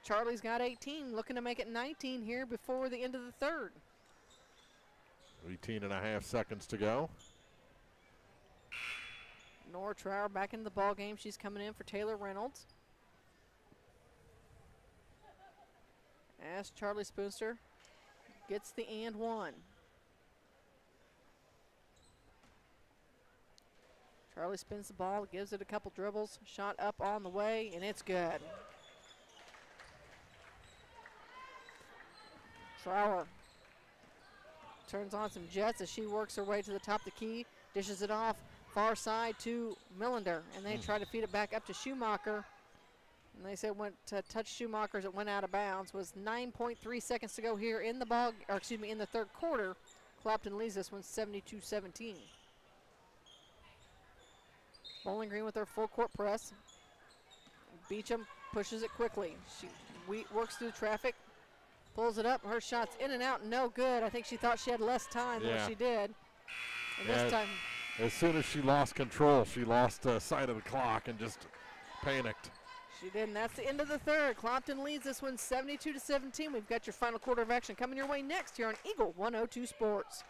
Speaker 3: Charlie's got 18, looking to make it 19 here before the end of the third.
Speaker 2: 18.5 seconds to go.
Speaker 3: Nora Trower back into the ball game. She's coming in for Taylor Reynolds. As Charlie Spoonster gets the and one. Charlie spins the ball, gives it a couple dribbles, shot up on the way, and it's good. Trower turns on some jets as she works her way to the top of the key, dishes it off far side to Millender, and they try to feed it back up to Schumacher. And they said went to touch Schumacher as it went out of bounds. Was 9.3 seconds to go here in the in the third quarter. Clopton leads this one 72-17. Bowling Green with their full court press. Beecham pushes it quickly. She works through traffic, pulls it up. Her shot's in and out, no good. I think she thought she had less time than what she did. And this time,
Speaker 2: as soon as she lost control, she lost sight of the clock and just panicked.
Speaker 3: She did, and that's the end of the third. Clopton leads this one 72-17. We've got your final quarter of action coming your way next here on Eagle 102 Sports.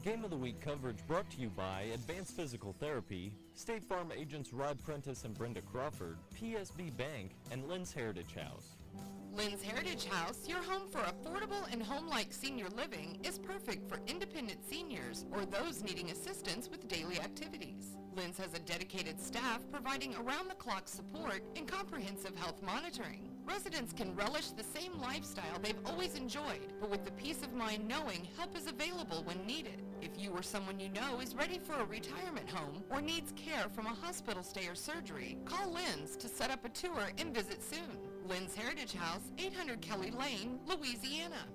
Speaker 4: Game of the Week coverage brought to you by Advanced Physical Therapy, State Farm agents Rod Prentice and Brenda Crawford, PSB Bank, and Lynn's Heritage House.
Speaker 7: Lynn's Heritage House, your home for affordable and home-like senior living, is perfect for independent seniors or those needing assistance with daily activities. Lynn's has a dedicated staff providing around-the-clock support and comprehensive health monitoring. Residents can relish the same lifestyle they've always enjoyed, but with the peace of mind knowing help is available when needed. If you or someone you know is ready for a retirement home or needs care from a hospital stay or surgery, call Lynn's to set up a tour and visit soon. Lynn's Heritage House, 800 Kelly Lane, Louisiana.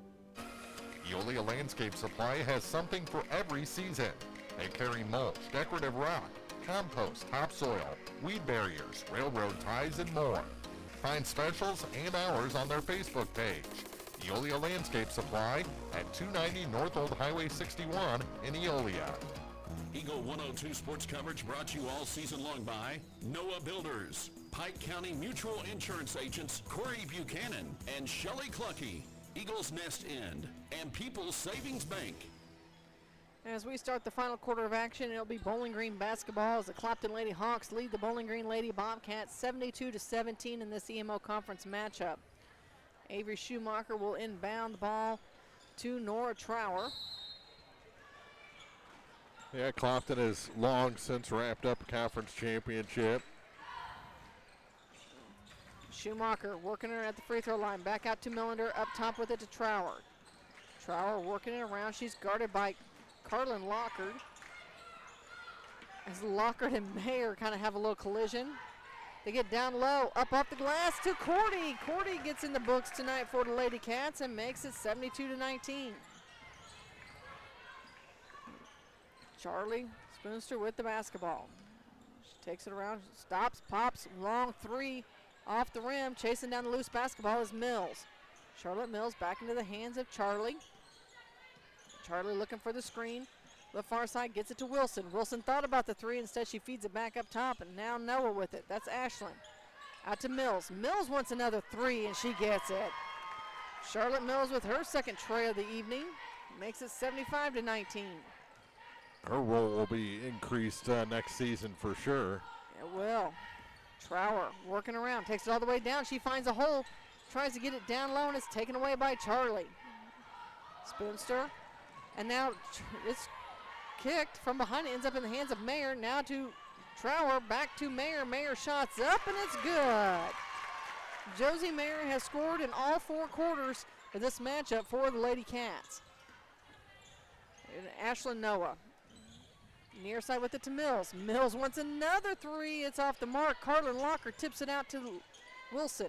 Speaker 2: Eolia Landscape Supply has something for every season. They carry mulch, decorative rock, compost, topsoil, weed barriers, railroad ties, and more. Find specials and hours on their Facebook page. Eolia Landscape Supply at 290 North Old Highway 61 in Eolia.
Speaker 9: Eagle 102 sports coverage brought to you all season long by Noah Builders, Pike County Mutual Insurance agents Corey Buchanan and Shelley Clucky, Eagles Nest End, and People's Savings Bank.
Speaker 3: As we start the final quarter of action, it'll be Bowling Green basketball as the Clopton Lady Hawks lead the Bowling Green Lady Bobcats 72-17 in this EMO conference matchup. Avery Schumacher will inbound the ball to Nora Trower.
Speaker 2: Yeah, Clopton has long since wrapped up a conference championship.
Speaker 3: Schumacher working her at the free throw line. Back out to Millender, up top with it to Trower. Trower working it around. She's guarded by Carlin Lockard. As Lockard and Mayer kind of have a little collision. They get down low, up off the glass to Cordy. Cordy gets in the books tonight for the Lady Cats and makes it 72-19. Charlie Spoonster with the basketball. She takes it around, stops, pops, long three off the rim. Chasing down the loose basketball is Mills. Charlotte Mills back into the hands of Charlie. Charlie looking for the screen. The far side gets it to Wilson. Wilson thought about the three. Instead, she feeds it back up top, and now Noah with it. That's Ashlyn. Out to Mills. Mills wants another three, and she gets it. Charlotte Mills with her second tray of the evening. Makes it 75-19.
Speaker 2: Her role will be increased next season for sure.
Speaker 3: It will. Trower working around. Takes it all the way down. She finds a hole. Tries to get it down low, and it's taken away by Charlie. Spoonster. And now it's kicked from behind. It ends up in the hands of Mayer. Now to Trower. Back to Mayer. Mayer shots up, and it's good. Josie Mayer has scored in all four quarters of this matchup for the Lady Cats. And Ashlyn Noah. Near side with it to Mills. Mills wants another three. It's off the mark. Carlin Locker tips it out to Wilson.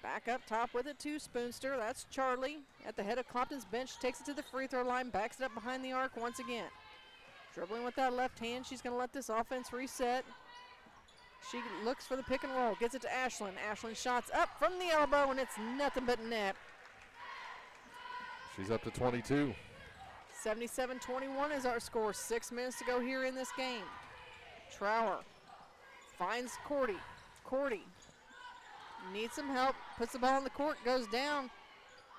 Speaker 3: Back up top with it to Spoonster. That's Charlie at the head of Clopton's bench. Takes it to the free throw line. Backs it up behind the arc once again. Dribbling with that left hand. She's going to let this offense reset. She looks for the pick and roll. Gets it to Ashlyn. Ashlyn shots up from the elbow, and it's nothing but net.
Speaker 2: She's up to 22.
Speaker 3: 77-21 is our score. 6 minutes to go here in this game. Trower finds Cordy. Cordy needs some help. Puts the ball on the court. Goes down.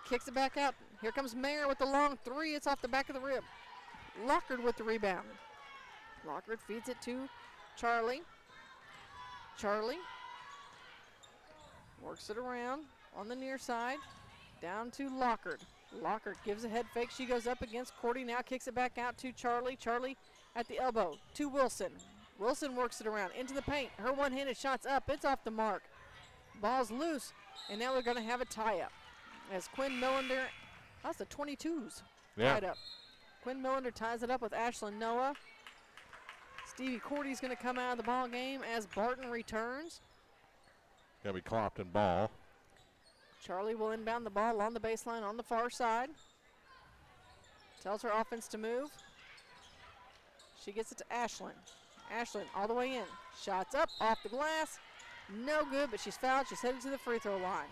Speaker 3: Kicks it back out. Here comes Mayer with the long three. It's off the back of the rim. Lockard with the rebound. Lockard feeds it to Charlie. Charlie works it around on the near side. Down to Lockard. Lockard gives a head fake. She goes up against Cordy. Now kicks it back out to Charlie. Charlie at the elbow to Wilson. Wilson works it around into the paint. Her one-handed shot's up. It's off the mark. Ball's loose. And now we're going to have a tie-up. As Quinn Millender, that's the 22s tied up. Quinn Millender ties it up with Ashlyn Noah. Stevie Cordy's going to come out of the ball game as Barton returns.
Speaker 2: Gonna be Clopton ball.
Speaker 3: Charlie will inbound the ball along the baseline on the far side. Tells her offense to move. She gets it to Ashlyn. Ashlyn all the way in. Shots up off the glass. No good, but she's fouled. She's headed to the free throw line.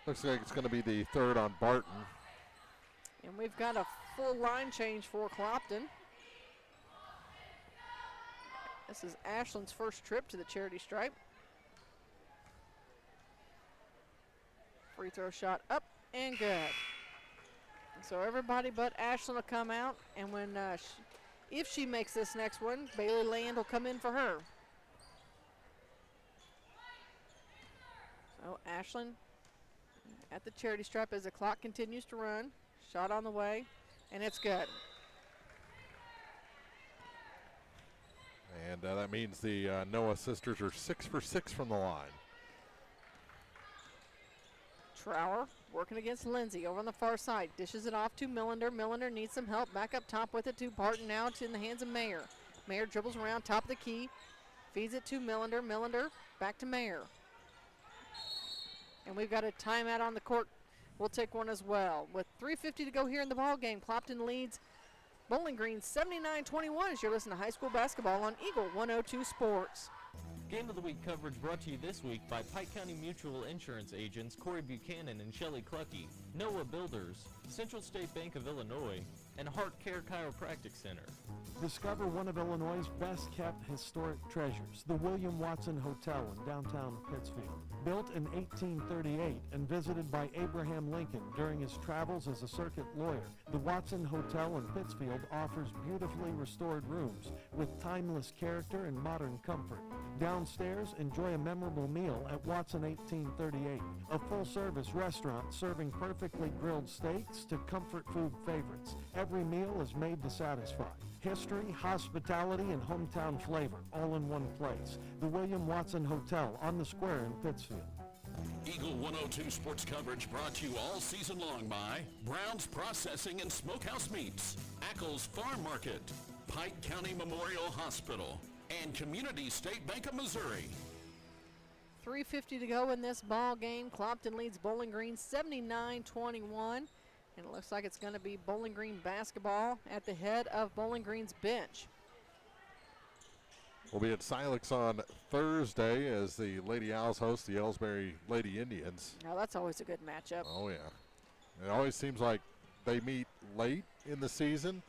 Speaker 2: Looks like it's going to be the third on Barton.
Speaker 3: And we've got a full line change for Clopton. This is Ashlyn's first trip to the charity stripe. Free throw shot up and good. So everybody but Ashlyn will come out, and when if she makes this next one, Bailey Land will come in for her. So Ashlyn at the charity stripe as the clock continues to run. Shot on the way, and it's good.
Speaker 2: And that means the Noah sisters are 6 for 6 from the line.
Speaker 3: Trower working against Lindsay over on the far side. Dishes it off to Millender. Millender needs some help. Back up top with it to Barton. Now it's in the hands of Mayer. Mayer dribbles around top of the key. Feeds it to Millender. Millender back to Mayer. And we've got a timeout on the court. We'll take one as well. With 3:50 to go here in the ball game, Clopton leads Bowling Green 79-21 as you're listening to high school basketball on Eagle 102 Sports.
Speaker 4: Game of the Week coverage brought to you this week by Pike County Mutual Insurance agents Corey Buchanan and Shelley Clucky, Noah Builders, Central State Bank of Illinois, and Heart Care Chiropractic Center.
Speaker 17: Discover one of Illinois' best-kept historic treasures, the William Watson Hotel in downtown Pittsfield. Built in 1838 and visited by Abraham Lincoln during his travels as a circuit lawyer, the Watson Hotel in Pittsfield offers beautifully restored rooms with timeless character and modern comfort. Downstairs, enjoy a memorable meal at Watson 1838, a full-service restaurant serving perfectly grilled steaks to comfort food favorites. Every meal is made to satisfy. History, hospitality, and hometown flavor, all in one place. The William Watson Hotel on the square in Pittsfield.
Speaker 9: Eagle 102 sports coverage brought to you all season long by Brown's Processing and Smokehouse Meats, Ackles Farm Market, Pike County Memorial Hospital, and Community State Bank of Missouri.
Speaker 3: 3:50 to go in this ball game. Clopton leads Bowling Green 79-21. And it looks like it's going to be Bowling Green basketball at the head of Bowling Green's bench.
Speaker 2: We'll be at Silex on Thursday as the Lady Owls host the Ellsbury Lady Indians.
Speaker 3: Now that's always a good matchup.
Speaker 2: Oh, yeah. It always seems like they meet late in the season,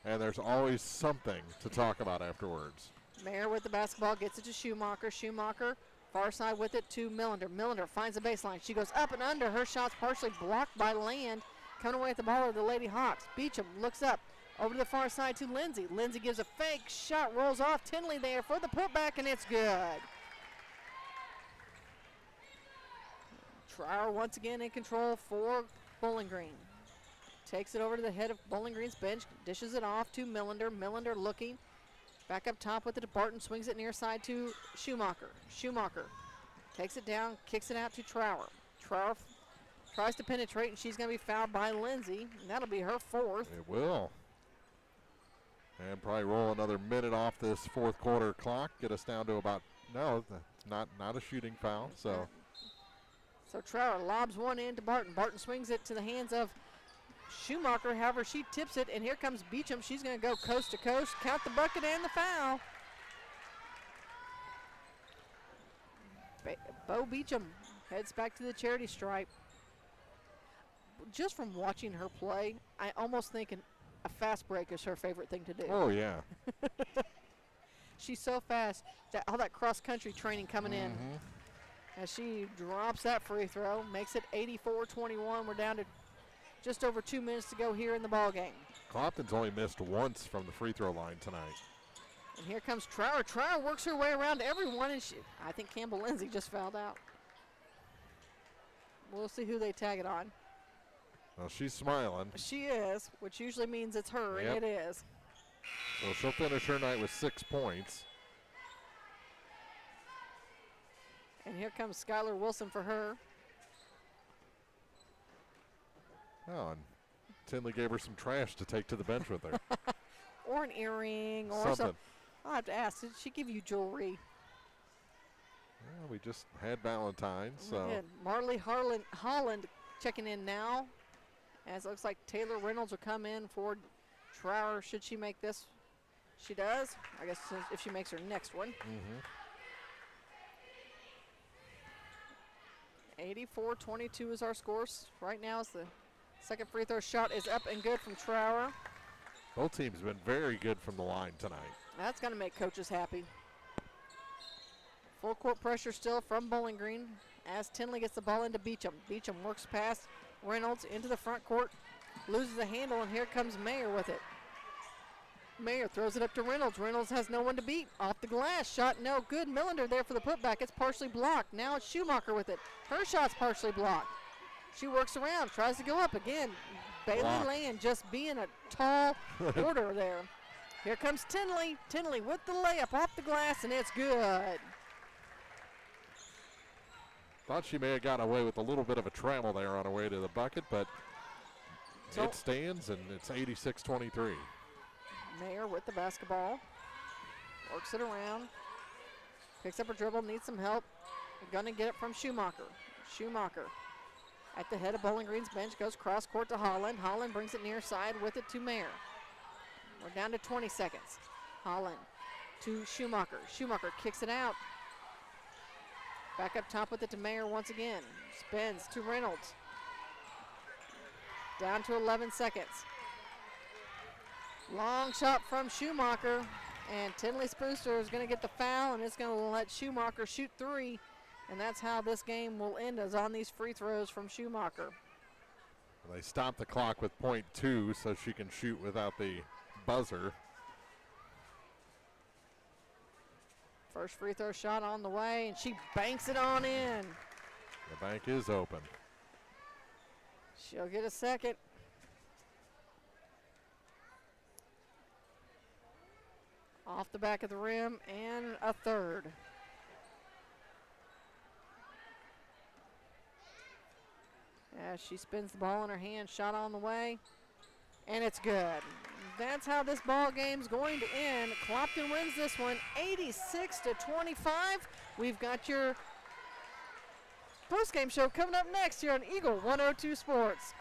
Speaker 2: and there's always something to talk about afterwards.
Speaker 3: Mayer with the basketball, gets it to Schumacher. Schumacher, far side with it to Millender. Millender finds the baseline. She goes up and under. Her shot's partially blocked by Land. Coming away at the ball are the Lady Hawks. Beecham looks up over to the far side to Lindsay. Lindsay gives a fake shot, rolls off. Tinley there for the putback, and it's good. Trower once again in control for Bowling Green. Takes it over to the head of Bowling Green's bench, dishes it off to Millender. Millender looking back up top with it to Barton, swings it near side to Schumacher. Schumacher takes it down, kicks it out to Trower. Trower tries to penetrate, and she's going to be fouled by Lindsay, and that'll be her fourth.
Speaker 2: It will. And probably roll another minute off this fourth quarter clock, get us down to about, no, not a shooting foul. So
Speaker 3: Trower lobs one in to Barton. Barton swings it to the hands of Schumacher. However, she tips it, and here comes Beecham. She's going to go coast to coast, count the bucket and the foul. Bo Beecham heads back to the charity stripe. Just from watching her play, I almost think a fast break is her favorite thing to do.
Speaker 2: Oh, yeah.
Speaker 3: She's so fast. All that cross-country training coming in. As she drops that free throw, makes it 84-21. We're down to just over 2 minutes to go here in the ball game.
Speaker 2: Clopton's only missed once from the free throw line tonight.
Speaker 3: And here comes Trower. Trower works her way around everyone, and I think Campbell Lindsay just fouled out. We'll see who they tag it on.
Speaker 2: Well, she's smiling.
Speaker 3: She is, which usually means it's her,
Speaker 2: Yep.
Speaker 3: and it is.
Speaker 2: So she'll finish her night with 6 points.
Speaker 3: And here comes Skylar Wilson for her.
Speaker 2: Oh, and Tinley gave her some trash to take to the bench with her.
Speaker 3: Or an earring or
Speaker 2: Something.
Speaker 3: something. I'll have to ask, did she give you jewelry?
Speaker 2: Yeah, we just had Valentine's,
Speaker 3: We
Speaker 2: so
Speaker 3: did. Marley Holland checking in now. As it looks like Taylor Reynolds will come in for Trower. Should she make this? She does. I guess if she makes her next one. 84-22 is our scores. Right now, the second free throw shot is up and good from Trower.
Speaker 2: both teams have been very good from the line tonight.
Speaker 3: That's going to make coaches happy. Full court pressure still from Bowling Green as Tinley gets the ball into Beecham. Beecham works past Reynolds into the front court. loses the handle, and here comes Mayer with it. Mayer throws it up to Reynolds. Reynolds has no one to beat. Off the glass, shot no good. Millender there for the putback. It's partially blocked. Now it's Schumacher with it. Her shot's partially blocked. She works around, tries to go up again. Bailey Land just being a tall order there. Here comes Tinley. Tinley with the layup off the glass, and it's good.
Speaker 2: Thought she may have got away with a little bit of a travel there on her way to the bucket, but it stands, and it's 86-23.
Speaker 3: Mayer with the basketball. Works it around. Picks up her dribble, needs some help. Gonna get it from Schumacher. Schumacher at the head of Bowling Green's bench, goes cross court to Holland. Holland brings it near side with it to Mayer. We're down to 20 seconds. Holland to Schumacher. Schumacher kicks it out. Back up top with it to Mayer once again. Spins to Reynolds. Down to 11 seconds. Long shot from Schumacher. And Tinley Spooster is going to get the foul, and it's going to let Schumacher shoot three. And that's how this game will end, is on these free throws from Schumacher.
Speaker 2: They stop the clock with .2 so she can shoot without the buzzer.
Speaker 3: First free throw shot on the way, and she banks it on in.
Speaker 2: The bank is open.
Speaker 3: She'll get a second. Off the back of the rim, and a third. As she spins the ball in her hand, shot on the way, and it's good. That's how this ball game's going to end. Clopton wins this one 86-25. We've got your postgame show coming up next here on Eagle 102 Sports.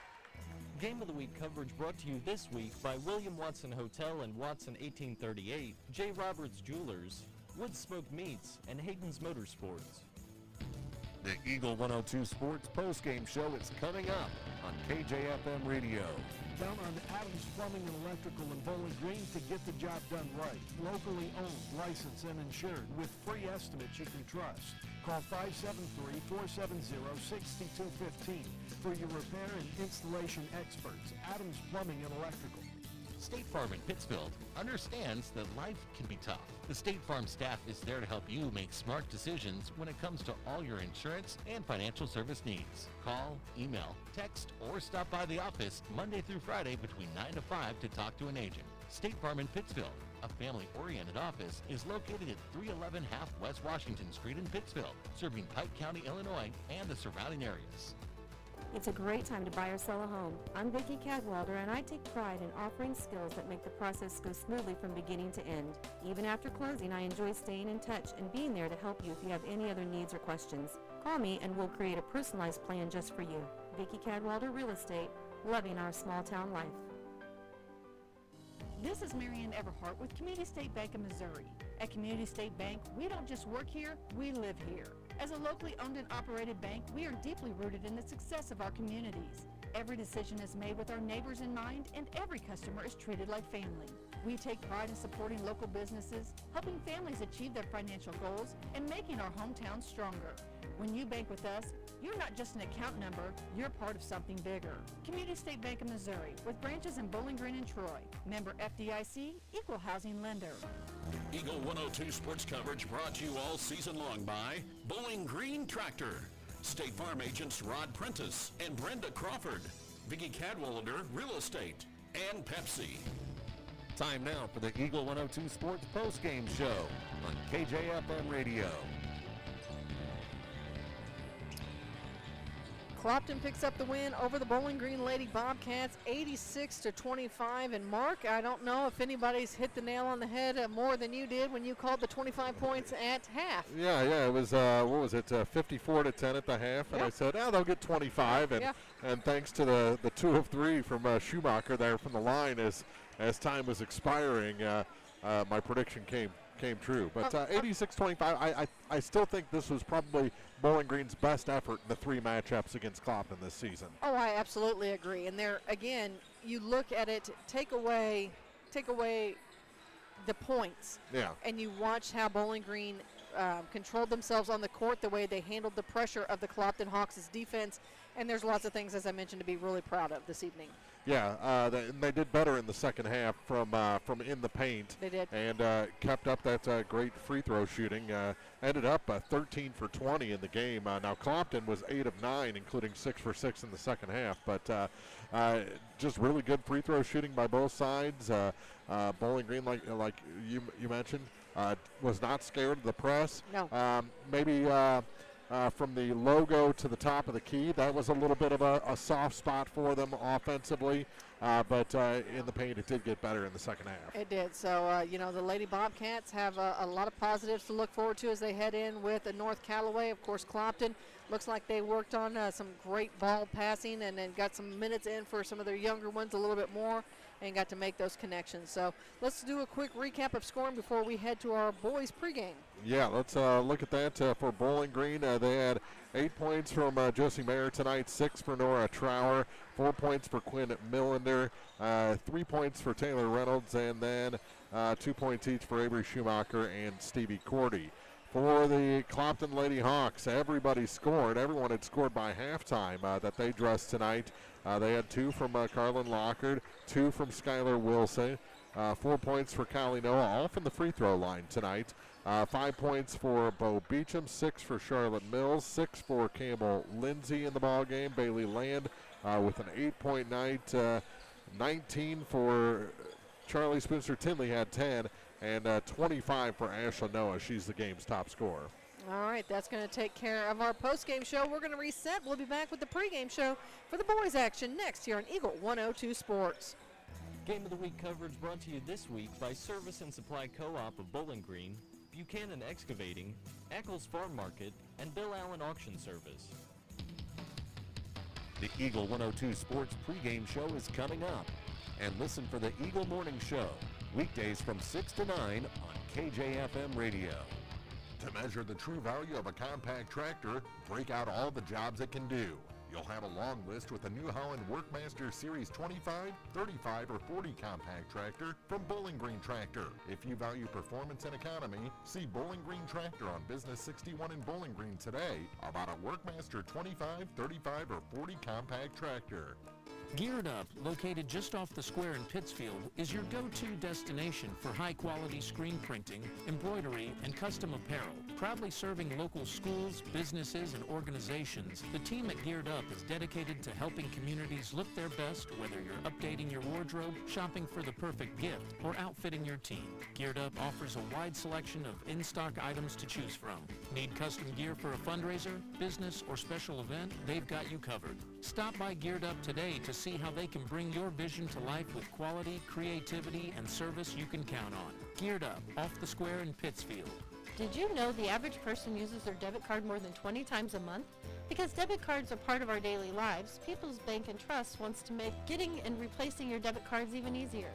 Speaker 4: Game of the Week coverage brought to you this week by William Watson Hotel and Watson 1838, J. Roberts Jewelers, Wood Smoke Meats, and Hayden's Motorsports.
Speaker 1: The Eagle 102 Sports postgame show is coming up on KJFM Radio.
Speaker 17: Down on Adams Plumbing and Electrical in Bowling Green to get the job done right. Locally owned, licensed, and insured with free estimates you can trust. Call 573-470-6215 for your repair and installation experts. Adams Plumbing and Electrical.
Speaker 11: State Farm in Pittsfield understands that life can be tough. The State Farm staff is there to help you make smart decisions when it comes to all your insurance and financial service needs. Call, email, text, or stop by the office Monday through Friday between 9 to 5 to talk to an agent. State Farm in Pittsfield, a family-oriented office, is located at 311 Half West Washington Street in Pittsfield, serving Pike County, Illinois, and the surrounding areas.
Speaker 10: It's a great time to buy or sell a home. I'm Vicki Cadwalder, and I take pride in offering skills that make the process go smoothly from beginning to end. Even after closing, I enjoy staying in touch and being there to help you if you have any other needs or questions. Call me and we'll create a personalized plan just for you. Vicki Cadwalder Real Estate, loving our small town life.
Speaker 12: This is Marianne Everhart with Community State Bank of Missouri. At Community State Bank, we don't just work here, we live here. As a locally owned and operated bank, we are deeply rooted in the success of our communities. Every decision is made with our neighbors in mind, and every customer is treated like family. We take pride in supporting local businesses, helping families achieve their financial goals, and making our hometown stronger. When you bank with us, you're not just an account number, you're part of something bigger. Community State Bank of Missouri, with branches in Bowling Green and Troy. Member FDIC, Equal Housing Lender.
Speaker 9: Eagle 102 Sports coverage brought to you all season long by Bowling Green Tractor, State Farm agents Rod Prentice and Brenda Crawford, Vicki Cadwalder Real Estate, and Pepsi.
Speaker 1: Time now for the Eagle 102 Sports postgame show on KJFM Radio.
Speaker 3: Clopton picks up the win over the Bowling Green Lady Bobcats, 86-25. And Mark, I don't know if anybody's hit the nail on the head more than you did when you called the 25 points at half.
Speaker 2: Yeah, it was, 54-10 at the half, and I said, they'll get 25, and thanks to the 2 of 3 from Schumacher there from the line as time was expiring, my prediction came true. But 86-25, I still think this was probably Bowling Green's best effort in the 3 matchups against Clopton this season.
Speaker 3: Oh, I absolutely agree. And there, again, you look at it, take away the points.
Speaker 2: Yeah.
Speaker 3: And you watch how Bowling Green controlled themselves on the court, the way they handled the pressure of the Clopton Hawks' defense. And there's lots of things, as I mentioned, to be really proud of this evening.
Speaker 2: Yeah, they did better in the second half from in the paint.
Speaker 3: They did.
Speaker 2: And kept up that great free throw shooting. Ended up 13 for 20 in the game. Now, Clopton was 8 of 9, including 6 for 6 in the second half. But just really good free throw shooting by both sides. Bowling Green, like you mentioned, was not scared of the press.
Speaker 3: No.
Speaker 2: Maybe from the logo to the top of the key, that was a little bit of a soft spot for them offensively. But in the paint, it did get better in the second half.
Speaker 3: It did. So, the Lady Bobcats have a lot of positives to look forward to as they head in with North Callaway. Of course, Clopton looks like they worked on some great ball passing and then got some minutes in for some of their younger ones a little bit more and got to make those connections. So let's do a quick recap of scoring before we head to our boys pregame.
Speaker 2: Yeah, let's look at that for Bowling Green. They had 8 points from Josie Mayer tonight, 6 for Nora Trower, 4 points for Quinn Millender, 3 points for Taylor Reynolds, and then 2 points each for Avery Schumacher and Stevie Cordy. For the Clopton Lady Hawks, everybody scored. Everyone had scored by halftime that they dressed tonight. They had 2 from Carlin Lockard, 2 from Skylar Wilson, 4 points for Kylie Noah, all from the free throw line tonight. 5 points for Bo Beecham, 6 for Charlotte Mills, 6 for Campbell Lindsay in the ball game. Bailey Land with an 8-point night, 19 for Charlie Spencer Tinley had 10, and 25 for Ashley Noah. She's the game's top scorer.
Speaker 3: All right, that's going to take care of our post-game show. We're going to reset. We'll be back with the pregame show for the boys' action next here on Eagle 102 Sports.
Speaker 4: Game of the Week coverage brought to you this week by Service and Supply Co-op of Bowling Green, Buchanan Excavating, Eccles Farm Market, and Bill Allen Auction Service.
Speaker 1: The Eagle 102 Sports pregame show is coming up. And listen for the Eagle Morning Show, weekdays from 6 to 9 on KJFM Radio.
Speaker 2: To measure the true value of a compact tractor, break out all the jobs it can do. You'll have a long list with the New Holland Workmaster Series 25, 35, or 40 compact tractor from Bowling Green Tractor. If you value performance and economy, see Bowling Green Tractor on Business 61 in Bowling Green today about a Workmaster 25, 35, or 40 compact tractor.
Speaker 19: Geared Up, located just off the square in Pittsfield, is your go-to destination for high-quality screen printing, embroidery, and custom apparel. Proudly serving local schools, businesses, and organizations, the team at Geared Up is dedicated to helping communities look their best, whether you're updating your wardrobe, shopping for the perfect gift, or outfitting your team. Geared Up offers a wide selection of in-stock items to choose from. Need custom gear for a fundraiser, business, or special event? They've got you covered. Stop by Geared Up today to see how they can bring your vision to life with quality, creativity, and service you can count on. Geared Up, off the square in Pittsfield.
Speaker 13: Did you know the average person uses their debit card more than 20 times a month? Because debit cards are part of our daily lives, People's Bank and Trust wants to make getting and replacing your debit cards even easier.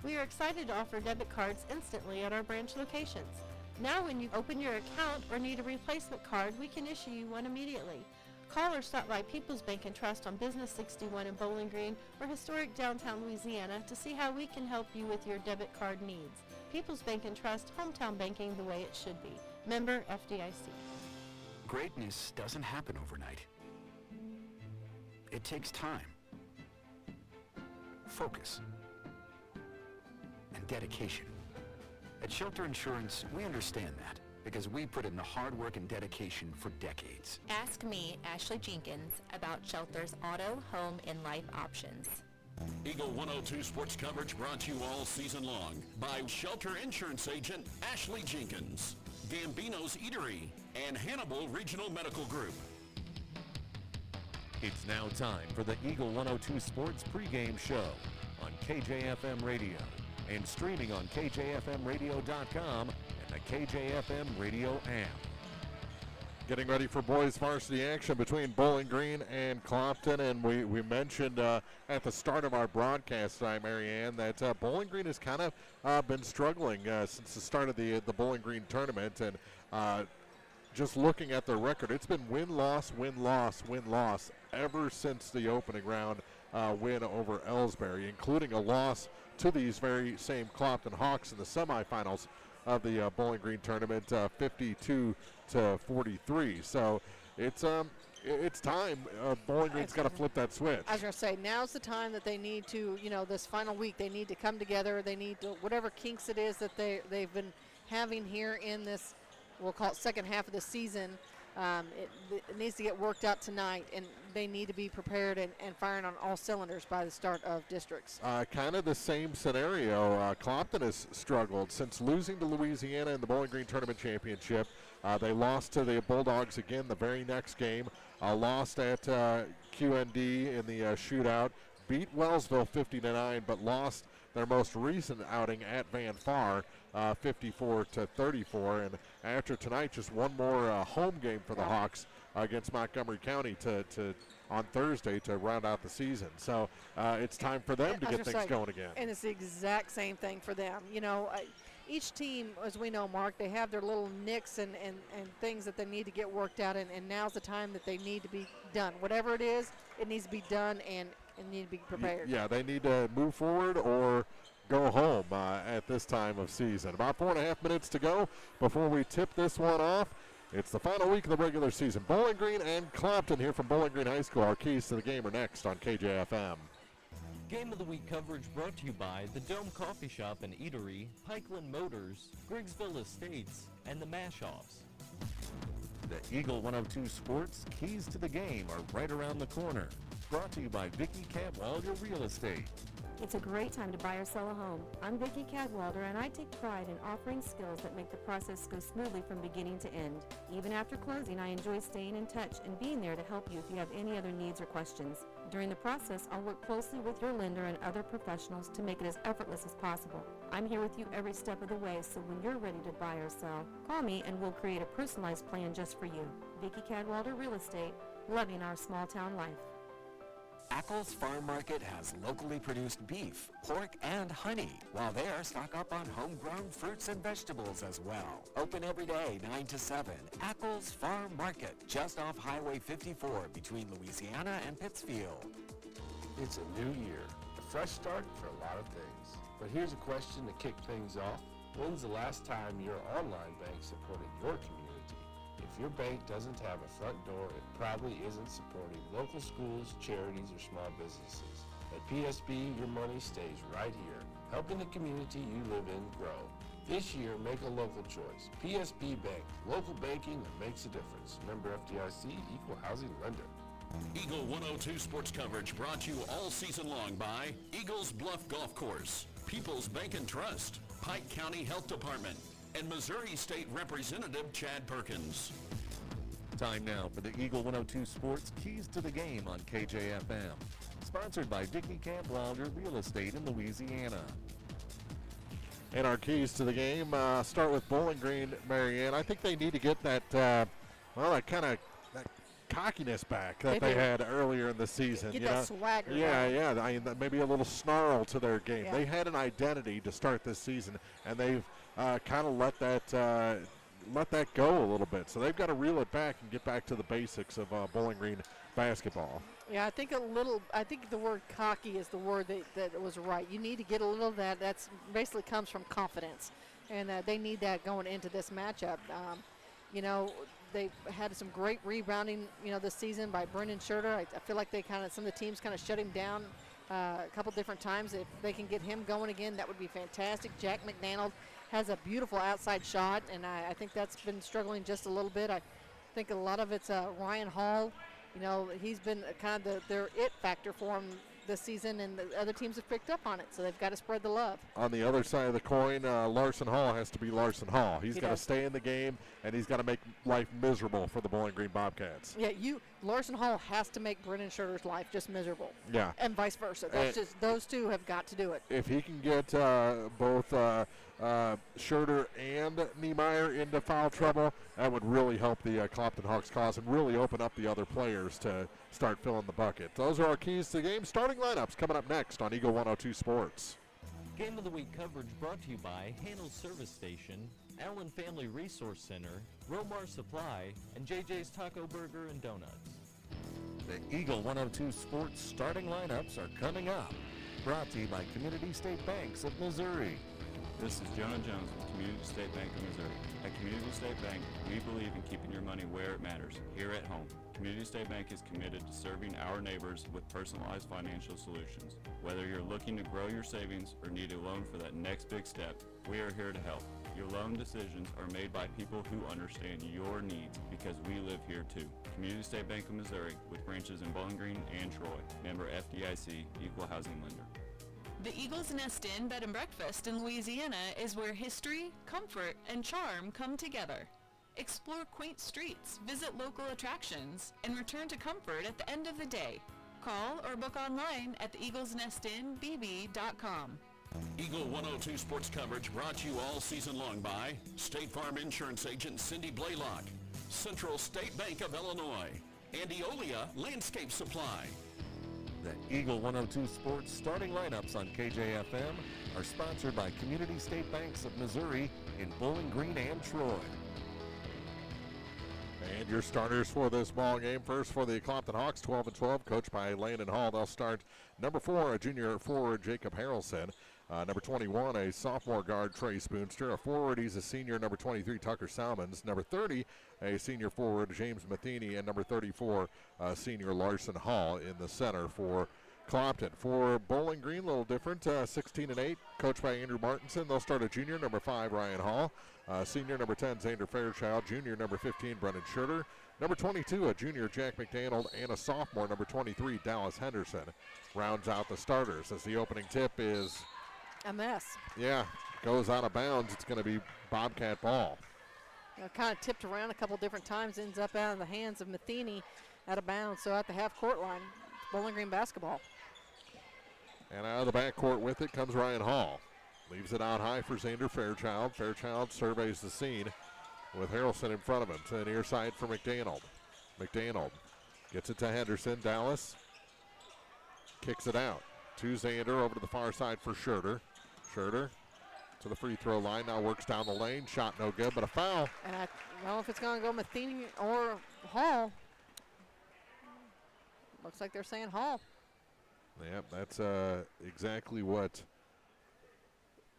Speaker 13: We are excited to offer debit cards instantly at our branch locations. Now when you open your account or need a replacement card, we can issue you one immediately. Call or stop by People's Bank and Trust on Business 61 in Bowling Green or historic downtown Louisiana to see how we can help you with your debit card needs. People's Bank and Trust, hometown banking the way it should be. Member FDIC.
Speaker 14: Greatness doesn't happen overnight. It takes time, focus, and dedication. At Shelter Insurance, we understand that, because we put in the hard work and dedication for decades.
Speaker 7: Ask me, Ashley Jenkins, about Shelter's auto, home, and life options.
Speaker 9: Eagle 102 sports coverage brought to you all season long by Shelter Insurance Agent Ashley Jenkins, Gambino's Eatery, and Hannibal Regional Medical Group.
Speaker 1: It's now time for the Eagle 102 Sports pregame show on KJFM Radio and streaming on KJFMradio.com and the KJFM Radio app.
Speaker 2: Getting ready for boys varsity action between Bowling Green and Clopton, and we mentioned at the start of our broadcast tonight, Marianne, that Bowling Green has kind of been struggling since the start of the Bowling Green tournament, and just looking at their record, it's been win-loss, win-loss, win-loss ever since the opening round win over Ellsbury, including a loss to these very same Clopton Hawks in the semifinals of the Bowling Green tournament, 52-43. So it's it's time. Bowling Green's got to flip that switch.
Speaker 3: I was going to say, now's the time that they need to, this final week, they need to come together. They need to, whatever kinks it is that they've been having here in this, we'll call it second half of the season, it needs to get worked out tonight, and they need to be prepared and firing on all cylinders by the start of districts.
Speaker 2: Kind of the same scenario. Clopton has struggled since losing to Louisiana in the Bowling Green Tournament Championship. They lost to the Bulldogs again the very next game. Lost at QND in the shootout. Beat Wellsville 50-9, but lost their most recent outing at Van Far 54-34. And after tonight, just one more home game for the Hawks against Montgomery County on Thursday to round out the season. So it's time for them to get things going again.
Speaker 3: And it's the exact same thing for them. Each team, as we know, Mark, they have their little nicks and things that they need to get worked out, and now's the time that they need to be done. Whatever it is, it needs to be done and need to be prepared.
Speaker 2: Yeah, they need to move forward or go home at this time of season. About 4.5 minutes to go before we tip this one off. It's the final week of the regular season. Bowling Green and Clopton here from Bowling Green High School. Our keys to the game are next on KJFM.
Speaker 4: Game of the Week coverage brought to you by the Dome Coffee Shop and Eatery, Pikeland Motors, Griggsville Estates, and the Mash-Offs.
Speaker 1: The Eagle 102 Sports Keys to the Game are right around the corner. Brought to you by Vicki Cadwalder Real Estate.
Speaker 10: It's a great time to buy or sell a home. I'm Vicki Cadwalder, and I take pride in offering skills that make the process go smoothly from beginning to end. Even after closing, I enjoy staying in touch and being there to help you if you have any other needs or questions. During the process, I'll work closely with your lender and other professionals to make it as effortless as possible. I'm here with you every step of the way, so when you're ready to buy or sell, call me and we'll create a personalized plan just for you. Vicki Cadwalder Real Estate, loving our small town life.
Speaker 20: Ackles Farm Market has locally produced beef, pork, and honey, while there, stock up on homegrown fruits and vegetables as well. Open every day, 9 to 7. Ackles Farm Market, just off Highway 54 between Louisiana and Pittsfield.
Speaker 8: It's a new year, a fresh start for a lot of things. But here's a question to kick things off. When's the last time your online bank supported your community? If your bank doesn't have a front door, it probably isn't supporting local schools, charities, or small businesses. At PSB, your money stays right here, helping the community you live in grow. This year, make a local choice. PSB Bank, local banking that makes a difference. Member FDIC, equal housing lender.
Speaker 9: Eagle 102 sports coverage brought to you all season long by Eagles Bluff Golf Course, People's Bank and Trust, Pike County Health Department, and Missouri State Representative Chad Perkins.
Speaker 1: Time now for the Eagle 102 Sports Keys to the Game on KJFM. Sponsored by Vicki Cadwalder Real Estate in Louisiana.
Speaker 2: And our keys to the game start with Bowling Green, Marianne. I think they need to get that, that cockiness back that they had earlier in the season.
Speaker 3: Get that swagger.
Speaker 2: Yeah. I mean, maybe a little snarl to their game.
Speaker 3: Yeah.
Speaker 2: They had an identity to start this season, and they've kind of let that go a little bit. So they've got to reel it back and get back to the basics of Bowling Green basketball.
Speaker 3: Yeah, I think the word cocky is the word that was right. You need to get a little of that. That's basically comes from confidence, and they need that going into this matchup. They've had some great rebounding, this season by Brendan Schurter. I feel like some of the teams kind of shut him down a couple different times. If they can get him going again, that would be fantastic. Jack McDonald has a beautiful outside shot, and I think that's been struggling just a little bit. I think a lot of it's Ryan Hall. He's been kind of their it factor for him this season, and the other teams have picked up on it, so they've got to spread the love.
Speaker 2: On the other side of the coin, Larson Hall has to be Larson Hall. He's got to stay in the game, and he's got to make life miserable for the Bowling Green Bobcats.
Speaker 3: Yeah, Larson Hall has to make Brennan Schurter's life just miserable.
Speaker 2: Yeah.
Speaker 3: And vice versa. That's just those two have got to do it.
Speaker 2: If he can get both Schurter and Niemeyer into foul trouble, that would really help the Clopton Hawks cause and really open up the other players to start filling the bucket. Those are our keys to the game. Starting lineups coming up next on Eagle 102 Sports.
Speaker 4: Game of the Week coverage brought to you by Handel's Service Station, Allen Family Resource Center, Romar Supply, and JJ's Taco Burger and Donuts.
Speaker 1: The Eagle 102 Sports starting lineups are coming up. Brought to you by Community State Banks of Missouri.
Speaker 15: This is Jonah Jones with Community State Bank of Missouri. At Community State Bank, we believe in keeping your money where it matters, here at home. Community State Bank is committed to serving our neighbors with personalized financial solutions. Whether you're looking to grow your savings or need a loan for that next big step, we are here to help. Your loan decisions are made by people who understand your needs because we live here too. Community State Bank of Missouri with branches in Bowling Green and Troy. Member FDIC, Equal Housing Lender.
Speaker 22: The Eagles Nest Inn Bed and Breakfast in Louisiana is where history, comfort, and charm come together. Explore quaint streets, visit local attractions, and return to comfort at the end of the day. Call or book online at theeaglesnestinbb.com.
Speaker 9: Eagle 102 sports coverage brought to you all season long by State Farm Insurance Agent Cindy Blaylock, Central State Bank of Illinois, and Eolia Landscape Supply.
Speaker 1: The Eagle 102 Sports starting lineups on KJFM are sponsored by Community State Banks of Missouri in Bowling Green and Troy.
Speaker 2: And your starters for this ball game. First for the Clopton Hawks, 12-12, coached by Landon Hall. They'll start number 4, a junior forward, Jacob Harrelson. Number 21, a sophomore guard, Trey Spoonster. A forward, he's a senior, number 23, Tucker Salmons. Number 30, a senior forward, James Matheny. And number 34, senior Larson Hall in the center for Clopton. For Bowling Green, a little different, 16-8, coached by Andrew Martinson. They'll start a junior, number 5, Ryan Hall. Senior, number 10, Xander Fairchild. Junior, number 15, Brennan Schurter. Number 22, a junior, Jack McDaniel. And a sophomore, number 23, Dallas Henderson. Rounds out the starters as the opening tip is
Speaker 3: a mess.
Speaker 2: Yeah, goes out of bounds. It's going to be Bobcat ball.
Speaker 3: Kind of tipped around a couple different times, ends up out of the hands of Matheny out of bounds. So at the half-court line, Bowling Green basketball.
Speaker 2: And out of the backcourt with it comes Ryan Hall. Leaves it out high for Xander Fairchild. Fairchild surveys the scene with Harrelson in front of him to the near side for McDaniel. McDaniel gets it to Henderson. Dallas kicks it out to Xander over to the far side for Schurter. Schurter to the free throw line, now works down the lane. Shot no good, but a foul.
Speaker 3: And I don't know if it's going to go Matheny or Hall. Looks like they're saying Hall.
Speaker 2: Yep, that's exactly what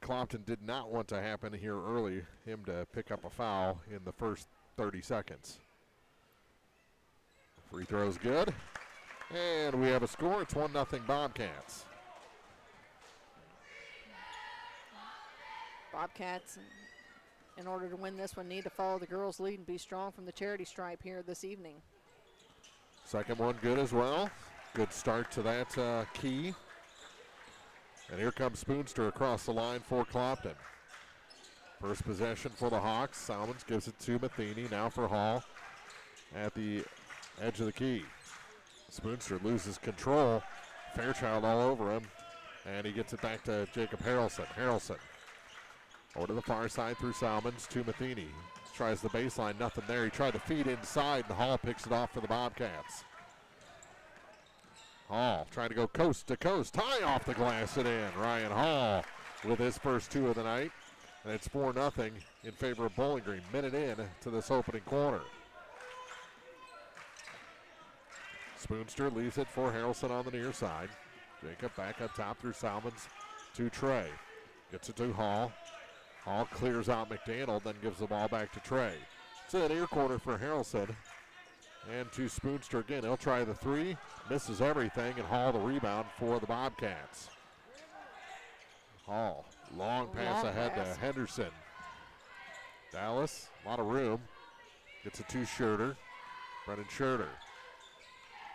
Speaker 2: Clopton did not want to happen here early, him to pick up a foul in the first 30 seconds. Free throw's good. And we have a score. It's 1-0 Bobcats.
Speaker 3: Bobcats, in order to win this one, need to follow the girls' lead and be strong from the charity stripe here this evening.
Speaker 2: Second one good as well. Good start to that key. And here comes Spoonster across the line for Clopton. First possession for the Hawks. Salmons gives it to Matheny. Now for Hall at the edge of the key. Spoonster loses control. Fairchild all over him. And he gets it back to Jacob Harrelson. Harrelson over to the far side through Salmons to Matheny. Tries the baseline, nothing there. He tried to feed inside, and Hall picks it off for the Bobcats. Hall trying to go coast to coast. Tie off the glass and in. Ryan Hall with his first 2 of the night. And it's 4-0 in favor of Bowling Green. Minute in to this opening quarter. Spoonster leaves it for Harrelson on the near side. Jacob back up top through Salmons to Trey. Gets it to Hall. Hall clears out McDaniel, then gives the ball back to Trey. It's a near corner for Harrelson. And to Spoonster again. He'll try the 3. Misses everything, and Hall the rebound for the Bobcats. Hall, long pass ahead to Henderson. Dallas, a lot of room. Gets it to Schurter. Brennan Schurter.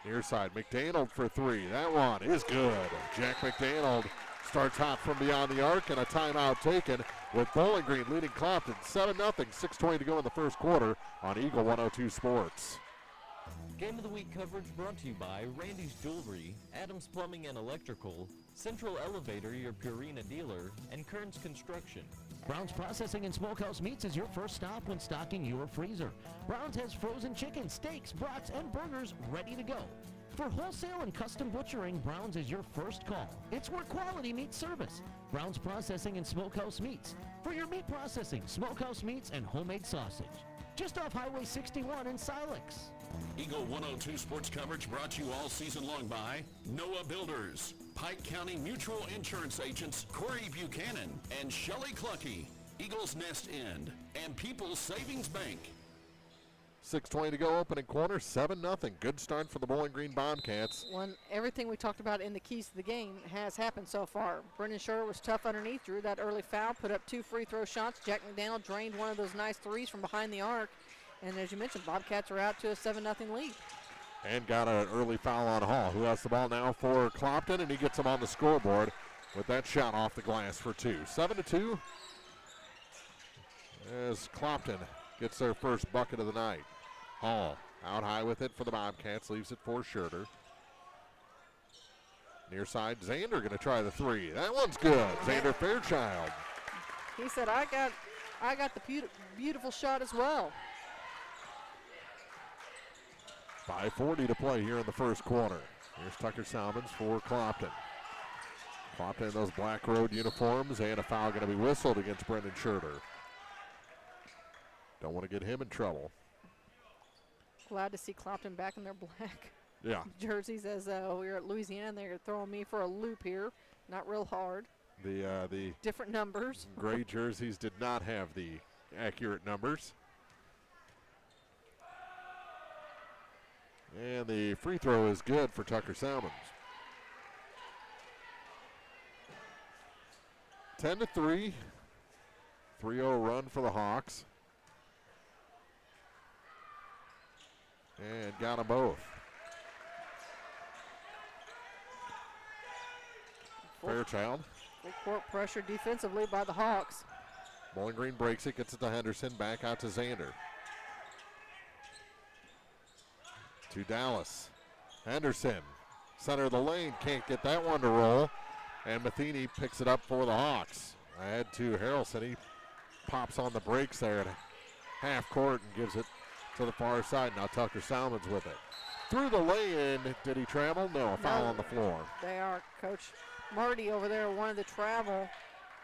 Speaker 2: Near side, McDaniel for 3. That one is good. Jack McDaniel starts hot from beyond the arc, and a timeout taken with Bowling Green leading Clopton 7-0, 6:20 to go in the first quarter on Eagle 102 Sports.
Speaker 4: Game of the Week coverage brought to you by Randy's Jewelry, Adams Plumbing and Electrical, Central Elevator, your Purina dealer, and Kearns Construction.
Speaker 6: Brown's Processing and Smokehouse Meats is your first stop when stocking your freezer. Brown's has frozen chicken, steaks, brats, and burgers ready to go. For wholesale and custom butchering, Brown's is your first call. It's where quality meets service. Brown's Processing and Smokehouse Meats. For your meat processing, smokehouse meats, and homemade sausage. Just off Highway 61 in Silex.
Speaker 9: Eagle 102 sports coverage brought to you all season long by Noah Builders, Pike County Mutual Insurance agents Corey Buchanan and Shelley Clucky, Eagles Nest End, and People's Savings Bank.
Speaker 2: 6:20 to go, opening quarter, 7-0. Good start for the Bowling Green Bobcats.
Speaker 3: Everything we talked about in the keys to the game has happened so far. Brendan Schur was tough underneath, drew that early foul, put up 2 free throw shots. Jack McDaniel drained one of those nice threes from behind the arc. And as you mentioned, Bobcats are out to a 7-0 lead.
Speaker 2: And got an early foul on Hall, who has the ball now for Clopton, and he gets him on the scoreboard with that shot off the glass for 2. 7-2 as Clopton gets their first bucket of the night. Hall out high with it for the Bobcats, leaves it for Schurter. Near side, Zander going to try the 3. That one's good. Zander Fairchild.
Speaker 3: He said, I got the beautiful shot as well.
Speaker 2: 5:40 to play here in the first quarter. Here's Tucker Salmons for Clopton. Clopton in those black road uniforms, and a foul going to be whistled against Brendan Schurter. Don't want to get him in trouble.
Speaker 3: Glad to see Clopton back in their black jerseys as we were at Louisiana. They're throwing me for a loop here. Not real hard.
Speaker 2: The
Speaker 3: different numbers.
Speaker 2: Gray jerseys did not have the accurate numbers. And the free throw is good for Tucker Salmons. 10-3. 3-0 run for the Hawks. And got them both. Fairchild.
Speaker 3: Full court pressure defensively by the Hawks.
Speaker 2: Bowling Green breaks it, gets it to Henderson, back out to Zander. To Dallas. Henderson, center of the lane, can't get that one to roll. And Matheny picks it up for the Hawks. Ahead to Harrelson. He pops on the brakes there at half court and gives it to the far side. Now Tucker Salmons with it. Through the lay-in, did he travel? No, a foul on the floor.
Speaker 3: They are. Coach Marty over there wanted to travel,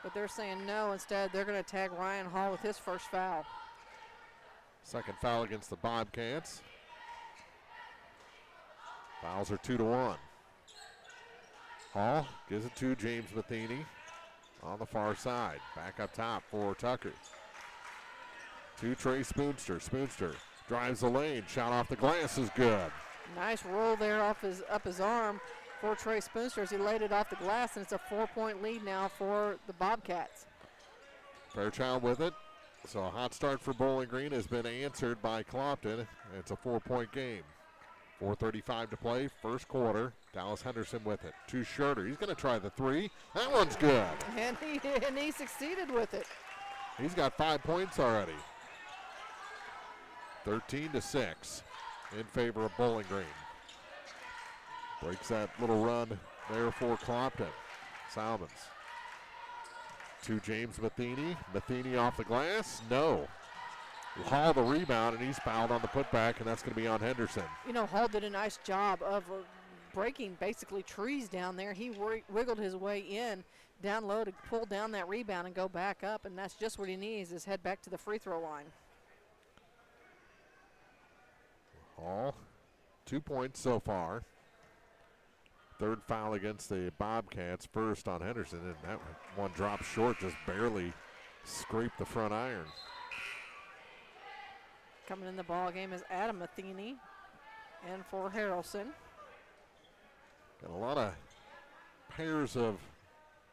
Speaker 3: but they're saying no. Instead, they're going to tag Ryan Hall with his first foul.
Speaker 2: Second foul against the Bobcats. Fouls are 2-1. Hall gives it to James Matheny on the far side. Back up top for Tucker. To Trey Spoonster. Spoonster drives the lane. Shot off the glass is good.
Speaker 3: Nice roll there up his arm for Trey Spoonster as he laid it off the glass, and it's a 4-point lead now for the Bobcats.
Speaker 2: Fairchild with it. So a hot start for Bowling Green has been answered by Clopton. It's a 4-point game. 4:35 to play, first quarter. Dallas Henderson with it. To Schurter. He's going to try the 3. That one's good.
Speaker 3: And he succeeded with it.
Speaker 2: He's got 5 points already. 13-6 in favor of Bowling Green. Breaks that little run there for Clopton. Salmons. To James Matheny. Matheny off the glass. No. Hall the rebound, and he's fouled on the putback, and that's going to be on Henderson.
Speaker 3: You know, Hall did a nice job of breaking basically trees down there. He wiggled his way in down low to pull down that rebound and go back up, and that's just what he needs is head back to the free throw line.
Speaker 2: Hall, 2 points so far. Third foul against the Bobcats, first on Henderson, and that one dropped short, just barely scraped the front iron.
Speaker 3: Coming in the ball game is Adam Matheny, and for Harrelson.
Speaker 2: Got a lot of pairs of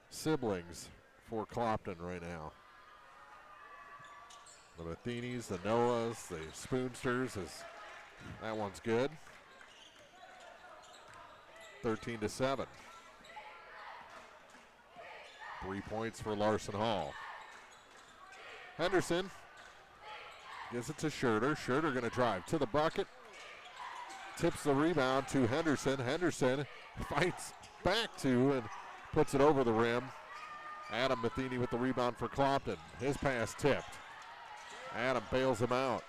Speaker 2: siblings for Clopton right now. The Matheny's, the Noahs, the Spoonsters. That one's good. 13-7. 3 points for Larson Hall. Henderson gives it to Schurter. Schurter going to drive to the bucket. Tips the rebound to Henderson. Henderson fights back to and puts it over the rim. Adam Matheny with the rebound for Clopton. His pass tipped. Adam bails him out.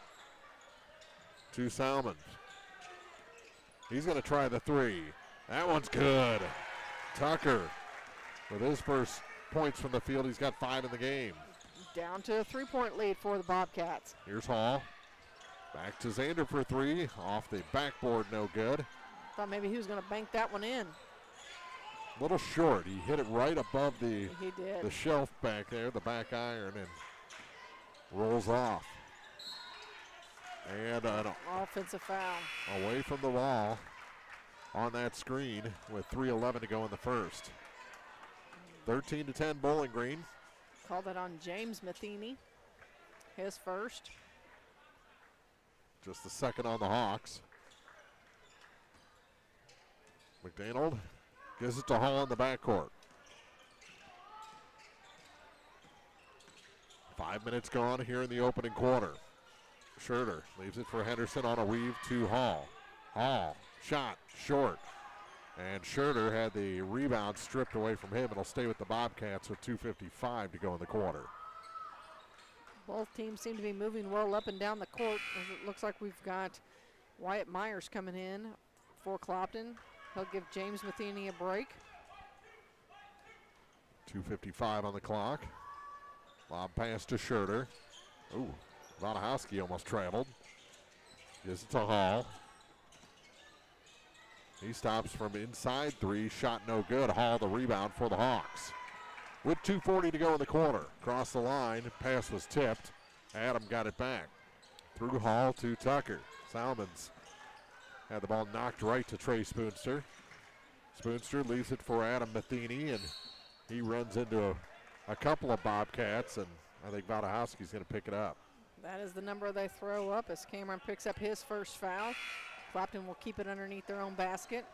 Speaker 2: To Salmons. He's going to try the 3. That one's good. Tucker with his first points from the field. He's got 5 in the game.
Speaker 3: Down to a 3-point lead for the Bobcats.
Speaker 2: Here's Hall. Back to Zander for 3. Off the backboard, no good.
Speaker 3: Thought maybe he was going to bank that one in.
Speaker 2: A little short. He hit it right above the shelf back there, the back iron, and rolls off. And an
Speaker 3: offensive foul.
Speaker 2: Away from the wall on that screen with 3:11 to go in the first. 13-10 Bowling Green.
Speaker 3: Call that on James Matheny. His first.
Speaker 2: Just the second on the Hawks. McDonald gives it to Hall in the backcourt. 5 minutes gone here in the opening quarter. Schroeder leaves it for Henderson on a weave to Hall. Hall, shot, short. And Schroeder had the rebound stripped away from him. It'll stay with the Bobcats with 2:55 to go in the quarter.
Speaker 3: Both teams seem to be moving well up and down the court. As it looks like we've got Wyatt Myers coming in for Clopton. He'll give James Matheny a break.
Speaker 2: 2:55 on the clock. Lob pass to Schroeder. Ooh, Vanahowski almost traveled. Gives it to Hall. He stops from inside three. Shot no good. Hall the rebound for the Hawks. With 2:40 to go in the quarter. Across the line. Pass was tipped. Adam got it back. Through Hall to Tucker. Salmons had the ball knocked right to Trey Spoonster. Spoonster leaves it for Adam Matheny, and he runs into a couple of Bobcats, and I think Vanahowski's going to pick it up.
Speaker 3: That is the number they throw up as Cameron picks up his first foul. Clopton will keep it underneath their own basket.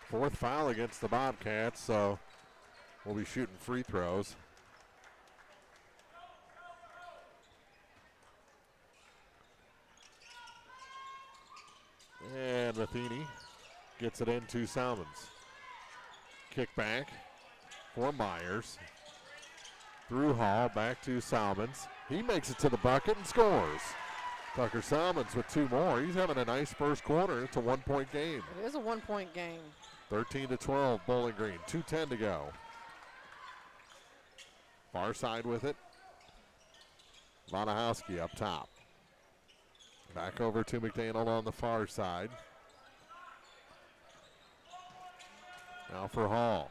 Speaker 2: Fourth foul against the Bobcats, so we'll be shooting free throws. And Matheny gets it into Salmons. Kick back for Myers. Through Hall, back to Salmons. He makes it to the bucket and scores. Tucker Salmons with two more. He's having a nice first quarter. It's a 1-point game.
Speaker 3: It is a 1-point game.
Speaker 2: 13-12 Bowling Green. 2:10 to go. Far side with it. Vanahowski up top. Back over to McDaniel on the far side. Now for Hall.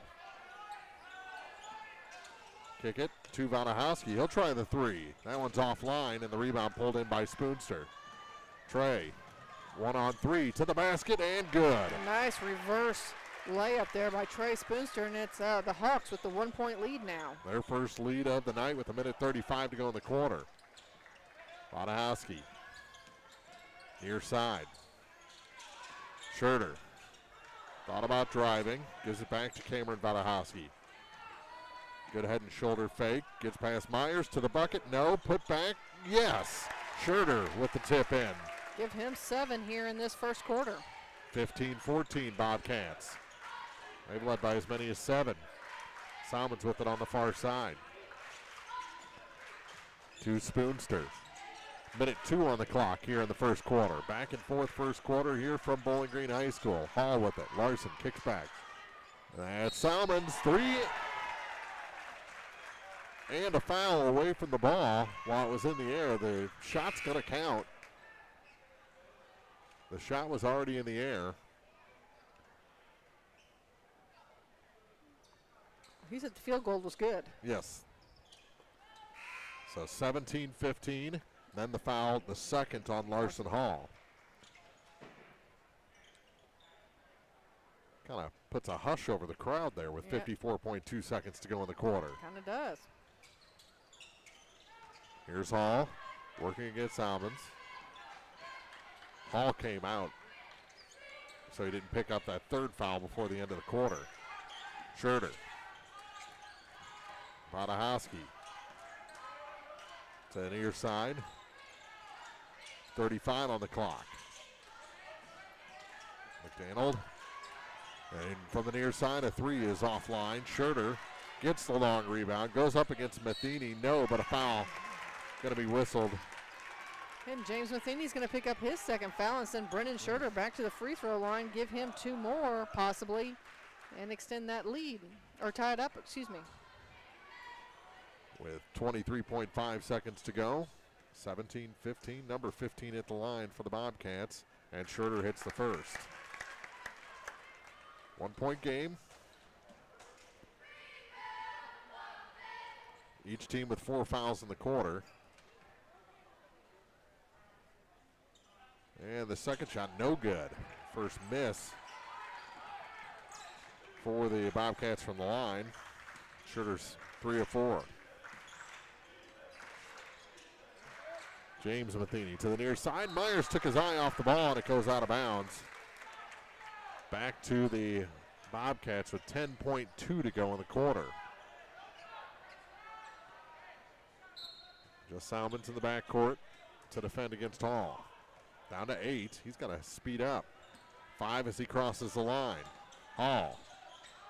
Speaker 2: Kick it to Vanahowski. He'll try the three. That one's offline, and the rebound pulled in by Spoonster. Trey, 1-on-3 to the basket, and good.
Speaker 3: A nice reverse layup there by Trey Spoonster, and it's the Hawks with the 1-point lead now.
Speaker 2: Their first lead of the night with 1:35 to go in the quarter. Vanahowski, near side. Schroeder thought about driving, gives it back to Cameron Vanahowski. Good head and shoulder fake, gets past Myers to the bucket, no, put back, yes. Schroeder with the tip in.
Speaker 3: Give him 7 here in this first quarter.
Speaker 2: 15-14 Bobcats. They've led by as many as 7. Salmons with it on the far side. To Spoonster. 1:02 on the clock here in the first quarter. Back and forth first quarter here from Bowling Green High School. Hall with it. Larson kicks back. That's Salmons, 3. And a foul away from the ball while it was in the air. The shot's going to count. The shot was already in the air.
Speaker 3: He said the field goal was good.
Speaker 2: Yes. So 17-15. Then the foul, the second on Larson Hall. Kind of puts a hush over the crowd there with 54.2 seconds to go in the quarter.
Speaker 3: Kind of does.
Speaker 2: Here's Hall working against Salmons. Hall came out, so he didn't pick up that third foul before the end of the quarter. Schroeder. Vanahowski to the near side. 35 on the clock. McDaniel. And from the near side, a 3 is offline. Schroeder gets the long rebound, goes up against Matheny. No, but a foul going to be whistled.
Speaker 3: And James Matheny's going to pick up his second foul and send Brendan Schroeder back to the free throw line, give him 2 more possibly, and extend that lead, or tie it up, excuse me.
Speaker 2: With 23.5 seconds to go, 17-15, number 15 at the line for the Bobcats, and Schroeder hits the first. 1-point game, Each team with 4 fouls in the quarter. And the second shot, no good. First miss for the Bobcats from the line. Schroeder's 3 of 4. James Matheny to the near side. Myers took his eye off the ball and it goes out of bounds. Back to the Bobcats with 10.2 to go in the quarter. Just Salmons in the backcourt to defend against Hall. Down to 8. He's got to speed up. 5 as he crosses the line. Hall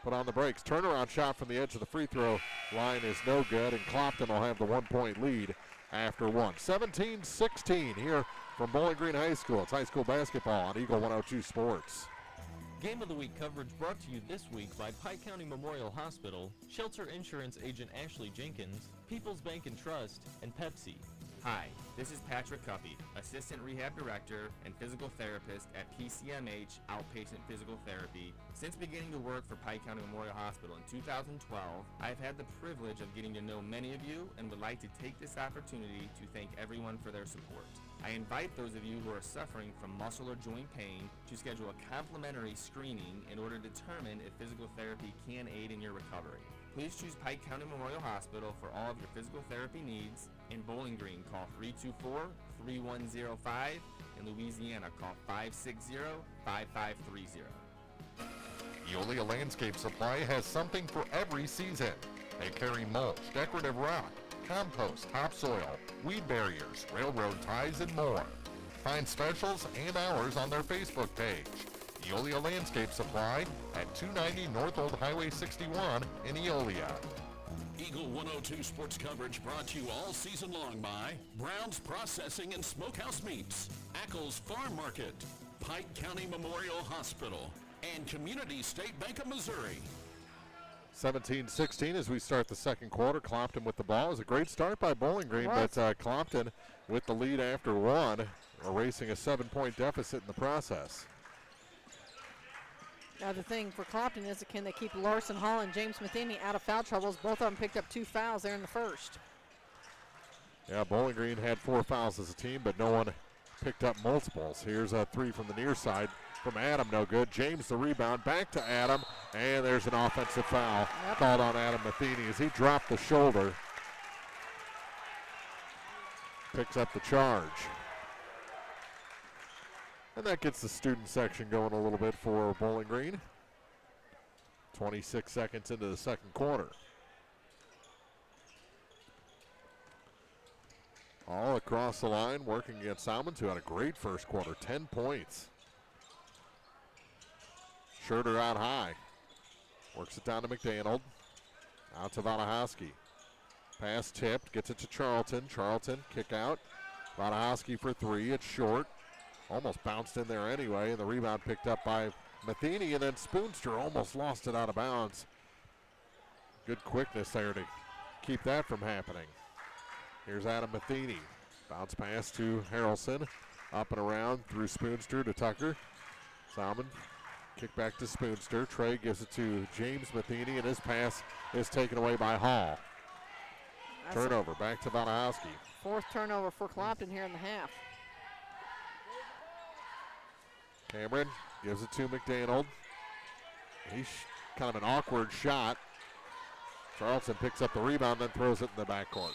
Speaker 2: put on the brakes. Turnaround shot from the edge of the free throw line is no good, and Clopton will have the 1-point lead after 1. 17-16 here from Bowling Green High School. It's high school basketball on Eagle 102 Sports.
Speaker 4: Game of the Week coverage brought to you this week by Pike County Memorial Hospital, Shelter Insurance Agent Ashley Jenkins, People's Bank and Trust, and Pepsi.
Speaker 21: Hi, this is Patrick Cuppy, Assistant Rehab Director and Physical Therapist at PCMH Outpatient Physical Therapy. Since beginning to work for Pike County Memorial Hospital in 2012, I've had the privilege of getting to know many of you and would like to take this opportunity to thank everyone for their support. I invite those of you who are suffering from muscle or joint pain to schedule a complimentary screening in order to determine if physical therapy can aid in your recovery. Please choose Pike County Memorial Hospital for all of your physical therapy needs. In Bowling Green, call 324-3105. In Louisiana, call 560-5530.
Speaker 2: Eolia Landscape Supply has something for every season. They carry mulch, decorative rock, compost, topsoil, weed barriers, railroad ties, and more. Find specials and hours on their Facebook page. Eolia Landscape Supply at 290 North Old Highway 61 in Eolia.
Speaker 9: Eagle 102 sports coverage brought to you all season long by Brown's Processing and Smokehouse Meats, Ackles Farm Market, Pike County Memorial Hospital, and Community State Bank of Missouri.
Speaker 2: 17-16 as we start the second quarter. Clopton with the ball. It was a great start by Bowling Green, but Clopton with the lead after 1, erasing a 7-point deficit in the process.
Speaker 3: Now the thing for Clopton is, can they keep Larson Hall and James Matheny out of foul troubles? Both of them picked up 2 fouls there in the first.
Speaker 2: Yeah, Bowling Green had 4 fouls as a team, but no one picked up multiples. Here's a 3 from the near side from Adam, no good. James the rebound, back to Adam, and there's an offensive foul called on Adam Matheny as he dropped the shoulder. Picks up the charge. And that gets the student section going a little bit for Bowling Green. 26 seconds into the second quarter. All across the line, working against Salmons, who had a great first quarter, 10 points. Schroeder out high. Works it down to McDaniel. Out to Valahowski. Pass tipped, gets it to Charlton. Charlton, kick out. Valahowski for 3, it's short. Almost bounced in there anyway, and the rebound picked up by Matheny, and then Spoonster almost lost it out of bounds. Good quickness there to keep that from happening. Here's Adam Matheny. Bounce pass to Harrelson. Up and around through Spoonster to Tucker. Salmon, kick back to Spoonster. Trey gives it to James Matheny, and his pass is taken away by Hall. Turnover, back to Valahowski.
Speaker 3: 4th turnover for Clopton here in the half.
Speaker 2: Cameron gives it to McDaniel. He's kind of an awkward shot. Charlton picks up the rebound, then throws it in the backcourt.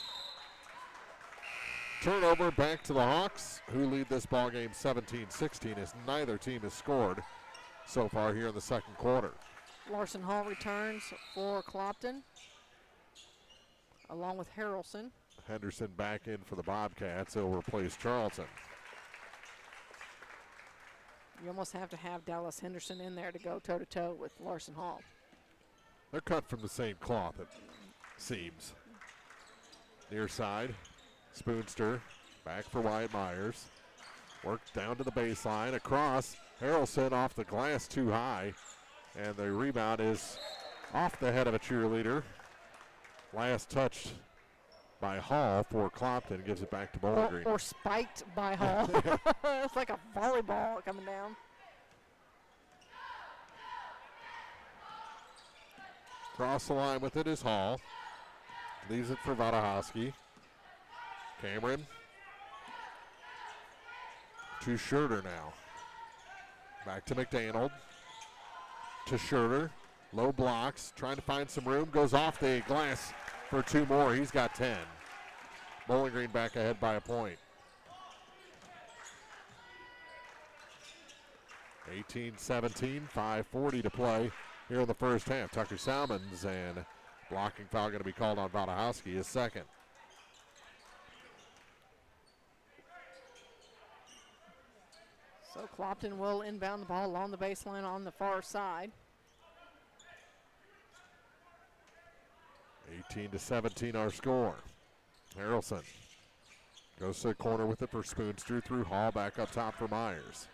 Speaker 2: Turnover back to the Hawks, who lead this ball game 17-16 as neither team has scored so far here in the second quarter.
Speaker 3: Larson Hall returns for Clopton, along with Harrelson.
Speaker 2: Henderson back in for the Bobcats. He'll replace Charlton.
Speaker 3: You almost have to have Dallas Henderson in there to go toe-to-toe with Larson Hall.
Speaker 2: They're cut from the same cloth, it seems. Near side, Spoonster, back for Wyatt Myers. Worked down to the baseline, across. Harrelson off the glass too high, and the rebound is off the head of a cheerleader. Last touch by Hall for Clopton, gives it back to Bowling Green.
Speaker 3: Or spiked by Hall. It's like a volleyball coming down.
Speaker 2: Cross the line with it is Hall. Leaves it for Wadahowski. Cameron. To Schurter now. Back to McDaniel. To Schurter. Low blocks. Trying to find some room. Goes off the glass for 2 more. He's got 10. Bowling Green back ahead by a point. 18-17, 5:40 to play here in the first half. Tucker Salmons, and blocking foul going to be called on Wadahowski, his second.
Speaker 3: So Clopton will inbound the ball along the baseline on the far side.
Speaker 2: 18-17 our score. Harrelson goes to the corner with it for Spoonster, through Hall, back up top for Myers.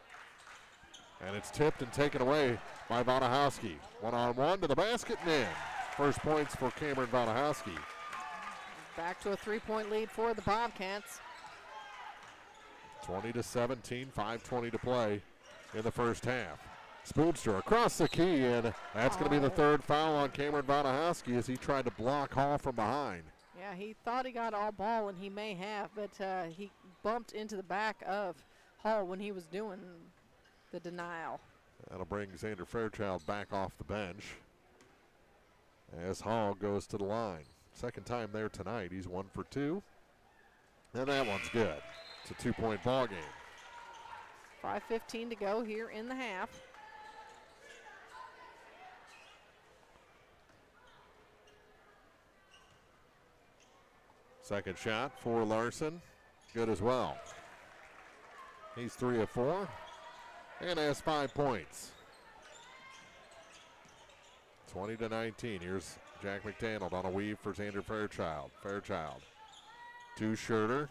Speaker 2: And it's tipped and taken away by Wadahowski. 1-on-1 to the basket and in. First points for Cameron Wadahowski.
Speaker 3: Back to a 3-point lead for the Bobcats.
Speaker 2: 20-17, 5:20 to play in the first half. Spoonster across the key, and that's going to be the third foul on Cameron Wadahowski as he tried to block Hall from behind.
Speaker 3: Yeah, he thought he got all ball, and he may have, but he bumped into the back of Hall when he was doing the denial.
Speaker 2: That'll bring Xander Fairchild back off the bench as Hall goes to the line. Second time there tonight. He's 1 for 2. And that one's good. It's a 2-point ball game.
Speaker 3: 5:15 to go here in the half.
Speaker 2: Second shot for Larson. Good as well. He's 3 of 4 and has 5 points. 20-19. Here's Jack McDaniel on a weave for Xander Fairchild. Fairchild to Schurter.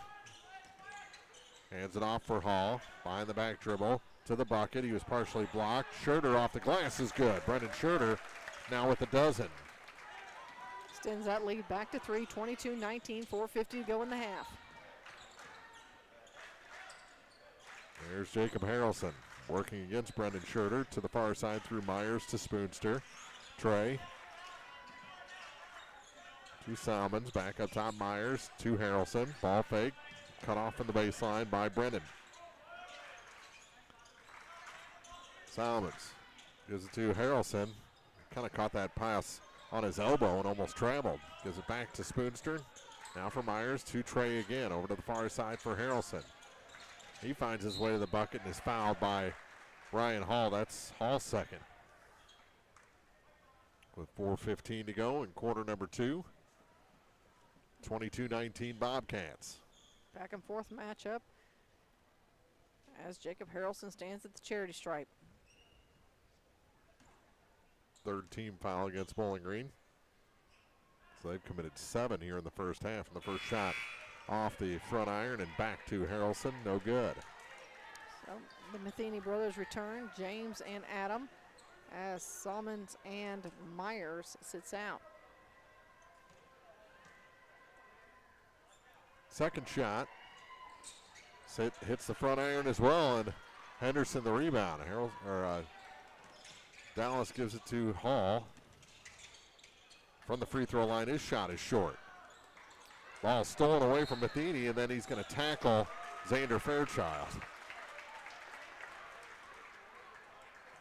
Speaker 2: Hands it off for Hall. Behind the back dribble to the bucket. He was partially blocked. Schurter off the glass is good. Brendan Schurter now with a dozen.
Speaker 3: Extends that lead back to 3, 22-19, 4:50 to go in the half.
Speaker 2: There's Jacob Harrelson working against Brendan Schurter to the far side through Myers to Spoonster. Trey to Salmons, back up top Myers to Harrelson. Ball fake, cut off from the baseline by Brendan. Salmons gives it to Harrelson. Kind of caught that pass on his elbow and almost traveled. Gives it back to Spoonster. Now for Myers to Trey again, over to the far side for Harrelson. He finds his way to the bucket and is fouled by Ryan Hall. That's Hall's second. With 4:15 to go in quarter number 2. 22-19 Bobcats.
Speaker 3: Back and forth matchup as Jacob Harrelson stands at the charity stripe.
Speaker 2: Third team foul against Bowling Green. So they've committed 7 here in the first half. And the first shot off the front iron and back to Harrelson, no good.
Speaker 3: So the Matheny brothers return, James and Adam, as Salmons and Myers sits out.
Speaker 2: Second shot hits the front iron as well, and Henderson the rebound. Dallas gives it to Hall. From the free throw line, his shot is short. Ball stolen away from Matheny, and then he's going to tackle Xander Fairchild.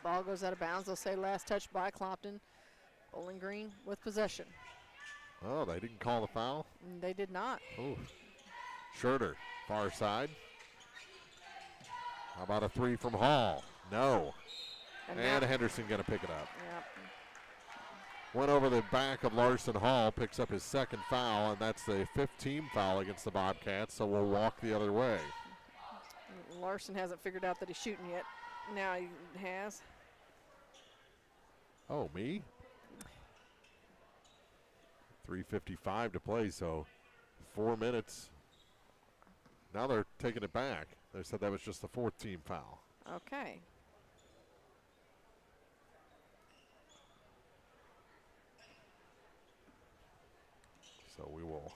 Speaker 3: Ball goes out of bounds. They'll say last touch by Clopton. Bowling Green with possession.
Speaker 2: Oh, they didn't call the foul?
Speaker 3: They did not.
Speaker 2: Ooh. Schurter, far side. How about a 3 from Hall? No. And Henderson going to pick it up.
Speaker 3: Yep.
Speaker 2: Went over the back of Larson Hall, picks up his second foul, and that's the 5th team foul against the Bobcats, so we'll walk the other way.
Speaker 3: Larson hasn't figured out that he's shooting yet. Now he has.
Speaker 2: Oh, me? 3:55 to play, so 4 minutes. Now they're taking it back. They said that was just the 4th team foul.
Speaker 3: Okay.
Speaker 2: So we will.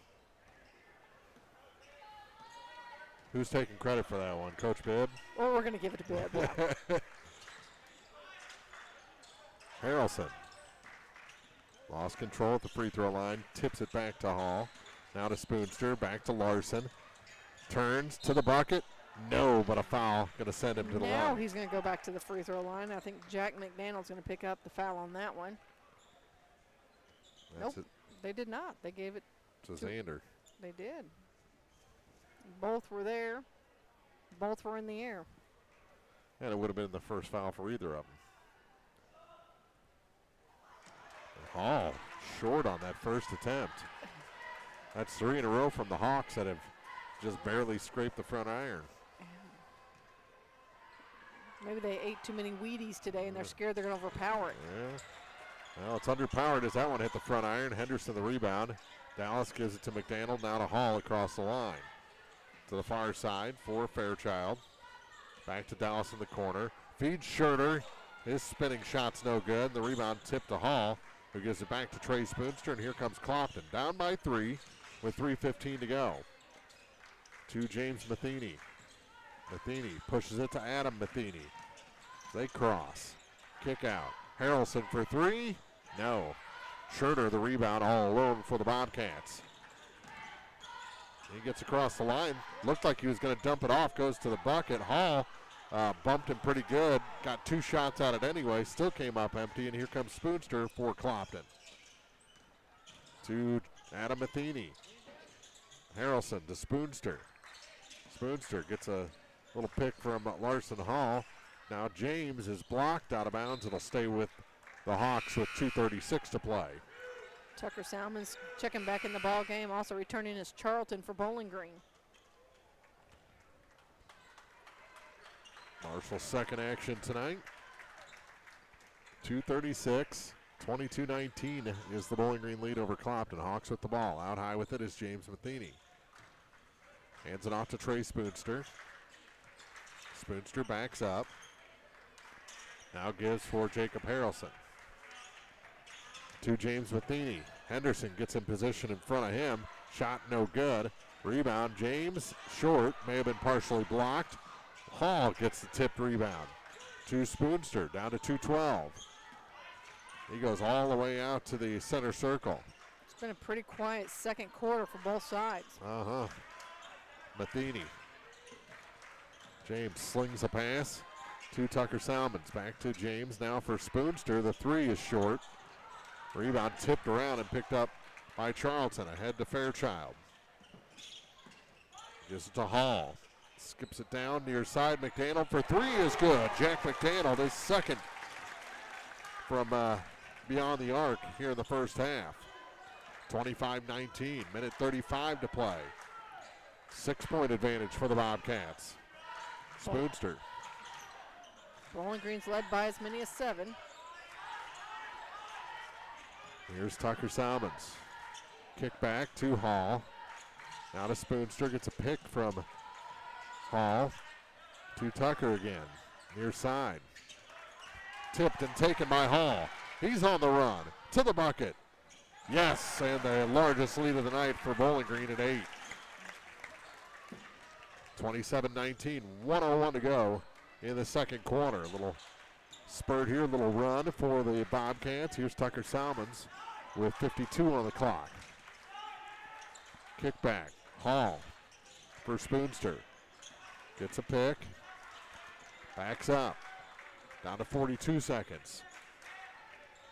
Speaker 2: Who's taking credit for that one? Coach Bibb?
Speaker 3: Well, we're going to give it to Bibb. Yeah.
Speaker 2: Harrelson. Lost control at the free throw line. Tips it back to Hall. Now to Spoonster. Back to Larson. Turns to the bucket. No, but a foul. Going to send him to the line.
Speaker 3: Now he's going to go back to the free throw line. I think Jack McDaniel's going to pick up the foul on that one.
Speaker 2: That's
Speaker 3: nope, they did not. They gave it
Speaker 2: to Xander.
Speaker 3: They did. Both were there. Both were in the air.
Speaker 2: And it would have been the first foul for either of them. Hall short on that first attempt. That's 3 in a row from the Hawks that have just barely scraped the front iron.
Speaker 3: Maybe they ate too many Wheaties today and they're scared they're going to overpower it.
Speaker 2: Yeah. Well, it's underpowered as that one hit the front iron. Henderson the rebound. Dallas gives it to McDaniel. Now to Hall across the line. To the far side for Fairchild. Back to Dallas in the corner. Feeds Schurter. His spinning shot's no good. The rebound tipped to Hall, who gives it back to Trey Spoonster, and here comes Clopton. Down by 3 with 3:15 to go. To James Matheny. Matheny pushes it to Adam Matheny. They cross. Kick out. Harrelson for 3. No. Schurter the rebound all alone for the Bobcats. He gets across the line. Looked like he was going to dump it off. Goes to the bucket. Hall bumped him pretty good. Got 2 shots at it anyway. Still came up empty. And here comes Spoonster for Clopton. To Adam Matheny. Harrelson to Spoonster. Spoonster gets a little pick from Larson Hall. Now James is blocked out of bounds. It'll stay with the Hawks with 2:36 to play.
Speaker 3: Tucker Salmons checking back in the ball game. Also returning is Charlton for Bowling Green.
Speaker 2: Marshall's second action tonight. 2:36, 22-19 is the Bowling Green lead over Clopton. Hawks with the ball. Out high with it is James Matheny. Hands it off to Trey Spoonster. Spoonster backs up. Now gives for Jacob Harrelson. To James Matheny. Henderson gets in position in front of him. Shot no good. Rebound, James short. May have been partially blocked. Hall gets the tipped rebound. To Spoonster, down to 2:12. He goes all the way out to the center circle.
Speaker 3: It's been a pretty quiet second quarter for both sides.
Speaker 2: Matheny. James slings a pass to Tucker Salmons. Back to James now for Spoonster. The 3 is short. Rebound tipped around and picked up by Charlton. Ahead to Fairchild. Gives it to Hall. Skips it down near side. McDaniel for 3 is good. Jack McDaniel, his second from beyond the arc here in the first half. 25-19, minute 35 to play. 6-point advantage for the Bobcats. Spoonster.
Speaker 3: Bowling Green's led by as many as 7.
Speaker 2: Here's Tucker Salmons. Kick back to Hall. Now to Spoonster. Gets a pick from Hall. To Tucker again. Near side. Tipped and taken by Hall. He's on the run. To the bucket. Yes, and the largest lead of the night for Bowling Green at 8. 27-19, 1:01 to go in the second quarter. A little spurt here, a little run for the Bobcats. Here's Tucker Salmons with 52 on the clock. Kick back. Hall for Spoonster. Gets a pick. Backs up. Down to 42 seconds.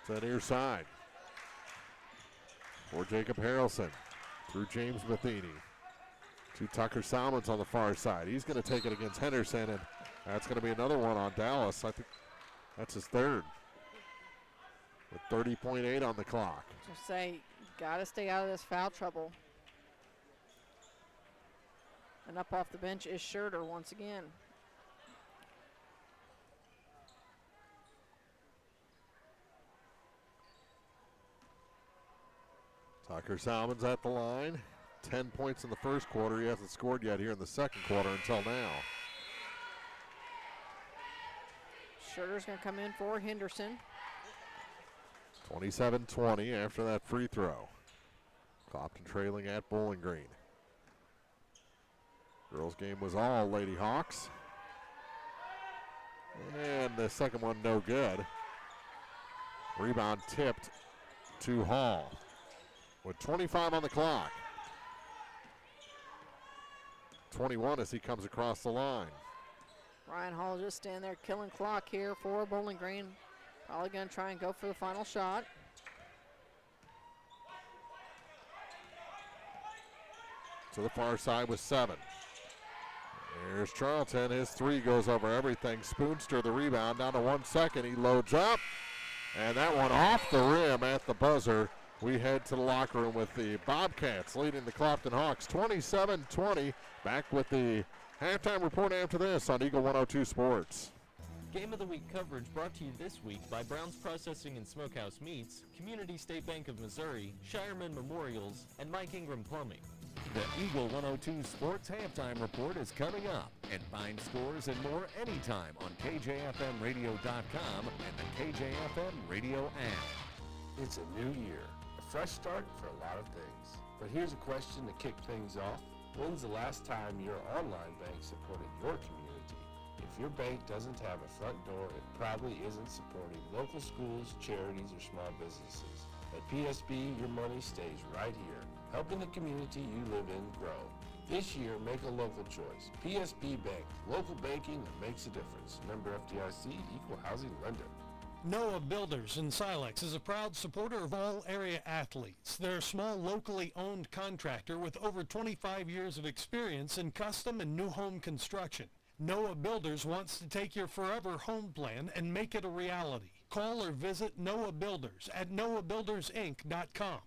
Speaker 2: To the near side. For Jacob Harrelson. Through James Matheny. To Tucker Salmons on the far side. He's going to take it against Henderson, and that's going to be another one on Dallas. I think that's his third. With 30.8 on the clock.
Speaker 3: Just say, got to stay out of this foul trouble. And up off the bench is Schurter once again.
Speaker 2: Tucker Salmons at the line. 10 points in the first quarter. He hasn't scored yet here in the second quarter until now.
Speaker 3: Schurter's going to come in for Henderson.
Speaker 2: 27-20 after that free throw. Clopton trailing at Bowling Green. Girls game was all Lady Hawks. And the second one no good. Rebound tipped to Hall with 25 on the clock. 21 as he comes across the line.
Speaker 3: Ryan Hall just standing there killing clock here for Bowling Green. Probably going to try and go for the final shot.
Speaker 2: To the far side with 7. Here's Charlton. His 3 goes over everything. Spoonster the rebound down to 1 second. He loads up. And that one off the rim at the buzzer. We head to the locker room with the Bobcats leading the Clopton Hawks 27-20. Back with the halftime report after this on Eagle 102 Sports.
Speaker 4: Game of the Week coverage brought to you this week by Brown's Processing and Smokehouse Meats, Community State Bank of Missouri, Shireman Memorials, and Mike Ingram Plumbing.
Speaker 1: The Eagle 102 Sports Halftime Report is coming up, and find scores and more anytime on KJFMradio.com and the KJFM Radio app.
Speaker 8: It's a new year, a fresh start for a lot of things. But here's a question to kick things off. When's the last time your online bank supported your community? If your bank doesn't have a front door, it probably isn't supporting local schools, charities, or small businesses. At PSB, your money stays right here, helping the community you live in grow. This year, make a local choice. PSB Bank, local banking that makes a difference. Member FDIC, equal housing lender.
Speaker 17: Noah Builders in Silex is a proud supporter of all area athletes. They're a small, locally owned contractor with over 25 years of experience in custom and new home construction. Noah Builders wants to take your forever home plan and make it a reality. Call or visit Noah Builders at noahbuildersinc.com.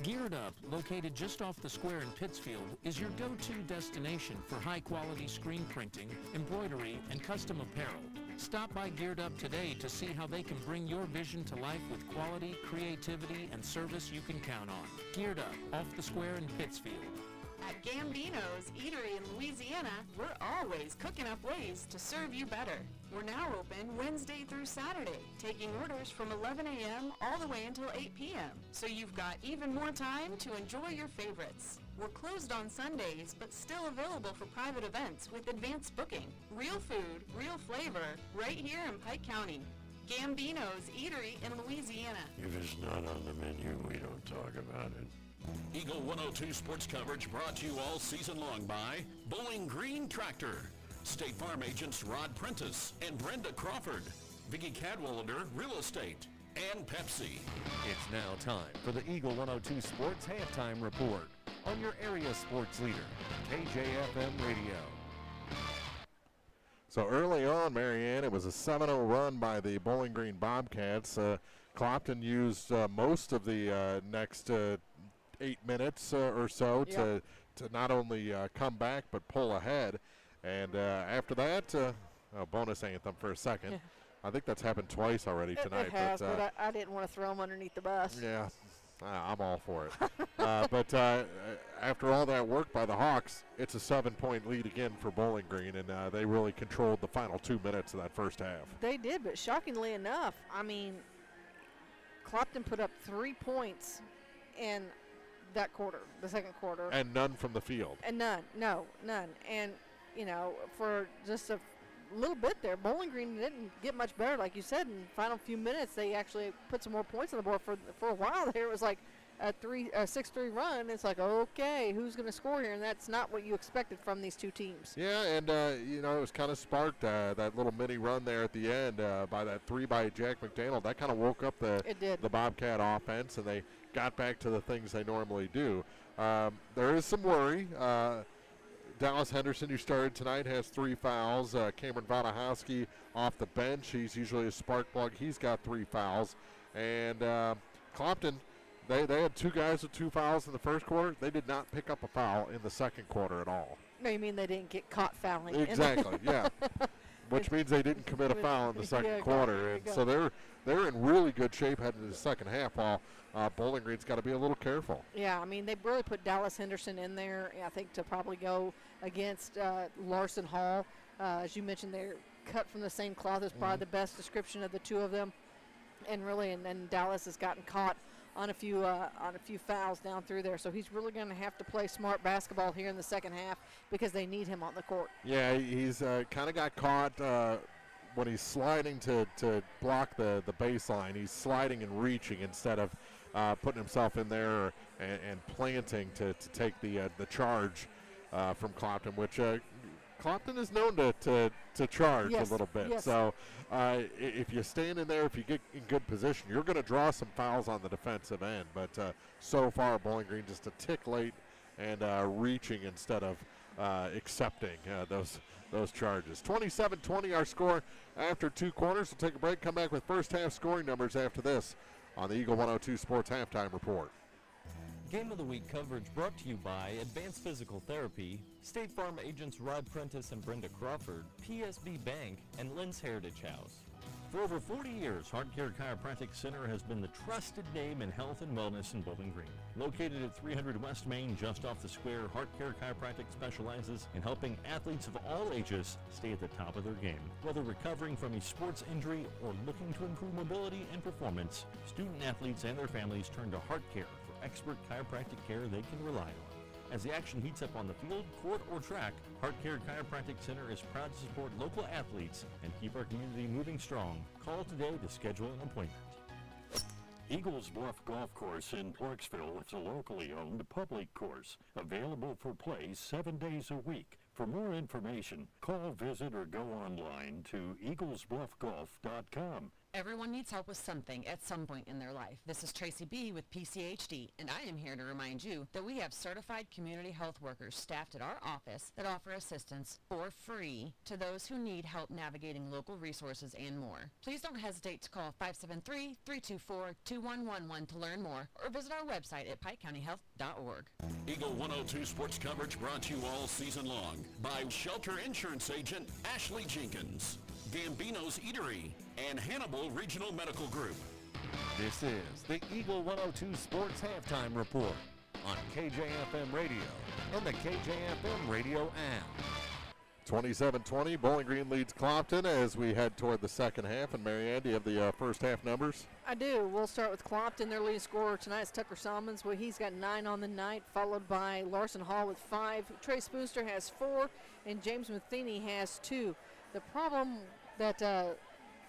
Speaker 19: Geared Up, located just off the square in Pittsfield, is your go-to destination for high-quality screen printing, embroidery, and custom apparel. Stop by Geared Up today to see how they can bring your vision to life with quality, creativity, and service you can count on. Geared Up, off the square in Pittsfield.
Speaker 22: At Gambino's Eatery in Louisiana, we're always cooking up ways to serve you better. We're now open Wednesday through Saturday, taking orders from 11 a.m. all the way until 8 p.m. So you've got even more time to enjoy your favorites. We're closed on Sundays, but still available for private events with advanced booking. Real food, real flavor, right here in Pike County. Gambino's Eatery in Louisiana.
Speaker 16: If it's not on the menu, we don't talk about it.
Speaker 9: Eagle 102 sports coverage brought to you all season long by Bowling Green Tractor, State Farm agents Rod Prentice and Brenda Crawford, Vicki Cadwalader Real Estate, and Pepsi.
Speaker 1: It's now time for the Eagle 102 Sports Halftime Report on your area sports leader, KJFM Radio.
Speaker 2: So early on, Marianne, it was a 7-0 run by the Bowling Green Bobcats. Clopton used most of the next 8 minutes or so to not only come back but pull ahead. And after that, bonus anthem for a second.
Speaker 3: Yeah.
Speaker 2: I think that's happened twice already tonight.
Speaker 3: It has, but I didn't want to throw him underneath the bus.
Speaker 2: Yeah, I'm all for it. But after all that work by the Hawks, it's a 7-point lead again for Bowling Green, and they really controlled the final 2 minutes of that first half.
Speaker 3: They did, but shockingly enough, I mean, Clopton put up 3 points in that quarter, the second quarter.
Speaker 2: And none from the field.
Speaker 3: And none. And, you know, for just a little bit there, Bowling Green didn't get much better, like you said. In the final few minutes, they actually put some more points on the board. For a while there, it was like a 6-3 run. It's like, okay, who's going to score here? And that's not what you expected from these two teams.
Speaker 2: Yeah, and, you know, it was kind of sparked that little mini run there at the end by that 3 by Jack McDaniel. That kind of woke up the Bobcat offense, and they got back to the things they normally do. There is some worry. Dallas Henderson, who started tonight, has 3 fouls. Cameron Wadahowski off the bench. He's usually a spark plug. He's got 3 fouls. And Clopton, they had 2 guys with 2 fouls in the first quarter. They did not pick up a foul in the second quarter at all.
Speaker 3: No, you mean they didn't get caught fouling.
Speaker 2: Exactly, yeah. Which means they didn't commit a foul in the second quarter. And so they're in really good shape heading into the second half, while Bowling Green's got to be a little careful.
Speaker 3: Yeah, I mean, they really put Dallas Henderson in there, I think, to probably go against Larson Hall. As you mentioned, they're cut from the same cloth. Is probably the best description of the two of them. And really, and then Dallas has gotten caught on a few fouls down through there. So he's really going to have to play smart basketball here in the second half because they need him on the court.
Speaker 2: Yeah, he's kind of got caught when he's sliding to block the baseline. He's sliding and reaching instead of putting himself in there and planting to take the charge from Clopton, which Clopton is known to charge a little bit.
Speaker 3: Yes.
Speaker 2: So if you stand in there, if you get in good position, you're going to draw some fouls on the defensive end. But so far, Bowling Green just a tick late and reaching instead of accepting those charges. 27-20 our score after 2 quarters. We'll take a break, come back with first half scoring numbers after this on the Eagle 102 Sports Halftime Report.
Speaker 4: Game of the Week coverage brought to you by Advanced Physical Therapy, State Farm agents Rod Prentice and Brenda Crawford, PSB Bank, and Lynn's Heritage House.
Speaker 1: For over 40 years, Heart Care Chiropractic Center has been the trusted name in health and wellness in Bowling Green. Located at 300 West Main, just off the square, Heart Care Chiropractic specializes in helping athletes of all ages stay at the top of their game. Whether recovering from a sports injury or looking to improve mobility and performance, student athletes and their families turn to Heart Care for expert chiropractic care they can rely on. As the action heats up on the field, court, or track, Heart Care Chiropractic Center is proud to support local athletes and keep our community moving strong. Call today to schedule an appointment.
Speaker 5: Eagles Bluff Golf Course in Clarksville is a locally owned public course, available for play 7 days a week. For more information, call, visit, or go online to eaglesbluffgolf.com.
Speaker 18: Everyone needs help with something at some point in their life. This is Tracy B. with PCHD, and I am here to remind you that we have certified community health workers staffed at our office that offer assistance for free to those who need help navigating local resources and more. Please don't hesitate to call 573-324-2111 to learn more, or visit our website at pikecountyhealth.org.
Speaker 9: Eagle 102 sports coverage brought to you all season long by Shelter Insurance Agent Ashley Jenkins, Gambino's Eatery, and Hannibal Regional Medical Group.
Speaker 1: This is the Eagle 102 Sports Halftime Report on KJFM Radio and the KJFM Radio app.
Speaker 2: 27-20, Bowling Green leads Clopton as we head toward the second half. And Marianne, do you have the first half numbers?
Speaker 3: I do. We'll start with Clopton. Their leading scorer tonight is Tucker Salmons. Well, he's got 9 on the night, followed by Larson Hall with 5. Trey Spoonster has 4, and James Matheny has 2. The problem that the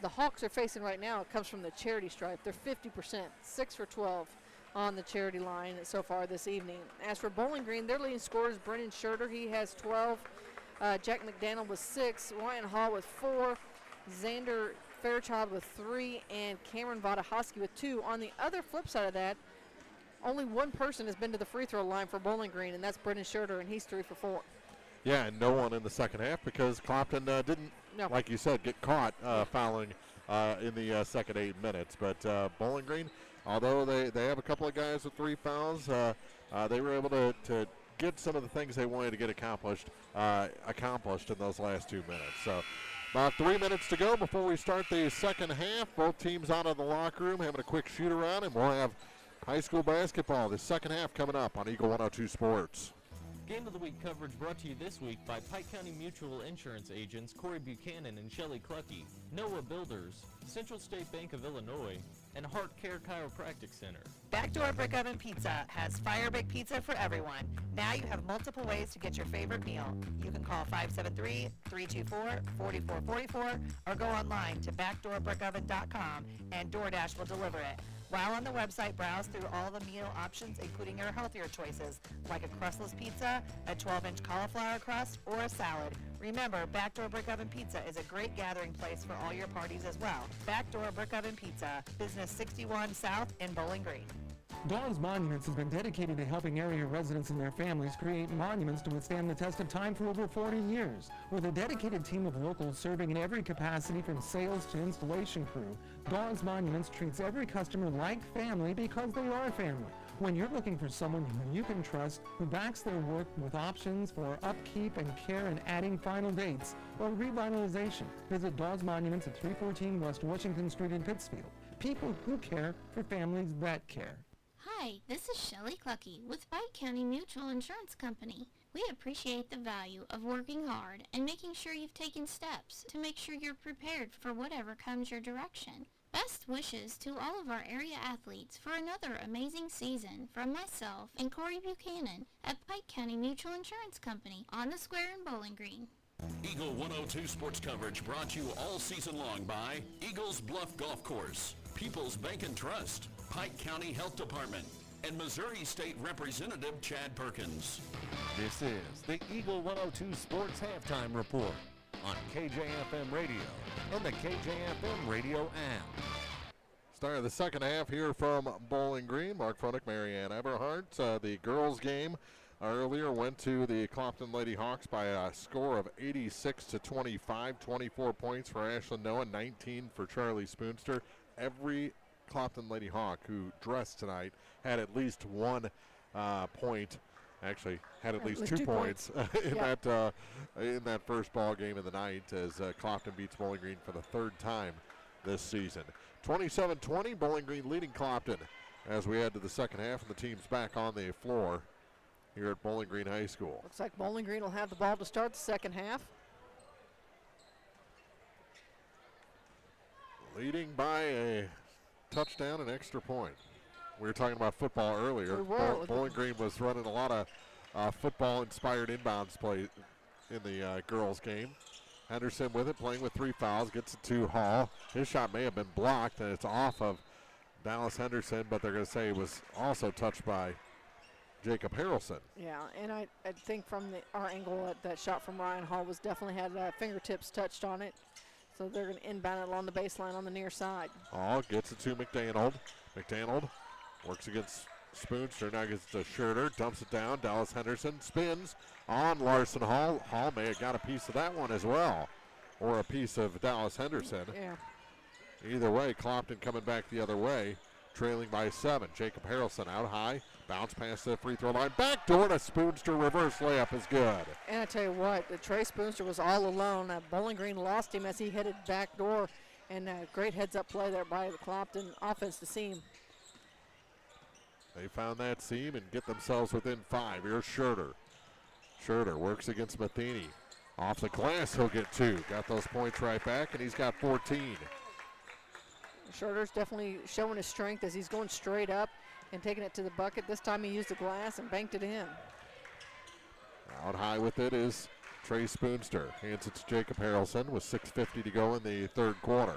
Speaker 3: Hawks are facing right now comes from the charity stripe. They're 50%, 6 for 12 on the charity line so far this evening. As for Bowling Green, their leading scorer is Brennan Scherter. He has 12. Jack McDaniel with 6. Ryan Hall with 4. Xander Fairchild with 3. And Cameron Vodahosky with 2. On the other flip side of that, only one person has been to the free throw line for Bowling Green, and that's Brennan Scherter, and he's 3 for 4.
Speaker 2: Yeah, and no one in the second half because Clopton didn't, like you said, get caught fouling in the second 8 minutes. But Bowling Green, although they have a couple of guys with 3 fouls, they were able to get some of the things they wanted to get accomplished in those last 2 minutes. So about 3 minutes to go before we start the second half. Both teams out of the locker room having a quick shoot around, and we'll have high school basketball, the second half coming up on Eagle 102 Sports.
Speaker 4: Game of the Week coverage brought to you this week by Pike County Mutual Insurance agents Corey Buchanan and Shelley Clucky, Noah Builders, Central State Bank of Illinois, and Heart Care Chiropractic Center.
Speaker 23: Backdoor Brick Oven Pizza has fire baked pizza for everyone. Now you have multiple ways to get your favorite meal. You can call 573-324-4444 or go online to backdoorbrickoven.com and DoorDash will deliver it. While on the website, browse through all the meal options, including your healthier choices, like a crustless pizza, a 12-inch cauliflower crust, or a salad. Remember, Backdoor Brick Oven Pizza is a great gathering place for all your parties as well. Backdoor Brick Oven Pizza, Business 61 South in Bowling Green.
Speaker 24: Dawn's Monuments has been dedicated to helping area residents and their families create monuments to withstand the test of time for over 40 years. With a dedicated team of locals serving in every capacity from sales to installation crew, Dawn's Monuments treats every customer like family because they are family. When you're looking for someone who you can trust, who backs their work with options for upkeep and care and adding final dates or revitalization, visit Dawn's Monuments at 314 West Washington Street in Pittsfield. People who care for families that care.
Speaker 25: Hi, this is Shelley Clucky with Pike County Mutual Insurance Company. We appreciate the value of working hard and making sure you've taken steps to make sure you're prepared for whatever comes your direction. Best wishes to all of our area athletes for another amazing season from myself and Corey Buchanan at Pike County Mutual Insurance Company on the Square in Bowling Green.
Speaker 9: Eagle 102 sports coverage brought to you all season long by Eagles Bluff Golf Course, People's Bank and Trust, Pike County Health Department, and Missouri State Representative Chad Perkins.
Speaker 1: This is the Eagle 102 Sports Halftime Report on KJFM Radio and the KJFM Radio app.
Speaker 2: Start of the second half here from Bowling Green. Mark Fronick, Marianne Eberhardt. The girls' game earlier went to the Clopton Lady Hawks by a score of 86-25. 24 points for Ashlyn Noah, 19 for Charlie Spoonster. Every Clopton Lady Hawk who dressed tonight had at least 1 point. Actually, had at least 2 points in that first ball game of the night as Clopton beats Bowling Green for the 3rd time this season. 27-20, Bowling Green leading Clopton as we head to the second half, and the team's back on the floor here at Bowling Green High School.
Speaker 3: Looks like Bowling Green will have the ball to start the second half.
Speaker 2: Leading by a touchdown and extra point. We were talking about football earlier. Bowling Green was running a lot of football-inspired inbounds play in the girls' game. Henderson with it, playing with 3 fouls, gets it to Hall. His shot may have been blocked, and it's off of Dallas Henderson, but they're going to say it was also touched by Jacob Harrelson.
Speaker 3: Yeah, and I think from our angle, that shot from Ryan Hall was definitely had fingertips touched on it. So they're going to inbound it along the baseline on the near side.
Speaker 2: Hall gets it to McDaniel. McDaniel works against Spoonster, now gets it to Scherter, dumps it down. Dallas Henderson spins on Larson Hall. Hall may have got a piece of that one as well, or a piece of Dallas Henderson.
Speaker 3: Yeah.
Speaker 2: Either way, Clopton coming back the other way, trailing by 7. Jacob Harrelson out high, bounce past the free throw line, backdoor to Spoonster, reverse layup is good.
Speaker 3: And I tell you what, Trey Spoonster was all alone. Bowling Green lost him as he headed backdoor, and great heads-up play there by the Clopton offense to see him.
Speaker 2: They found that seam and get themselves within 5. Here's Scherter. Scherter works against Matheny. Off the glass, he'll get 2. Got those points right back, and he's got 14.
Speaker 3: Scherter's definitely showing his strength as he's going straight up and taking it to the bucket. This time he used the glass and banked it in.
Speaker 2: Out high with it is Trey Spoonster. Hands it to Jacob Harrelson with 6:50 to go in the 3rd quarter.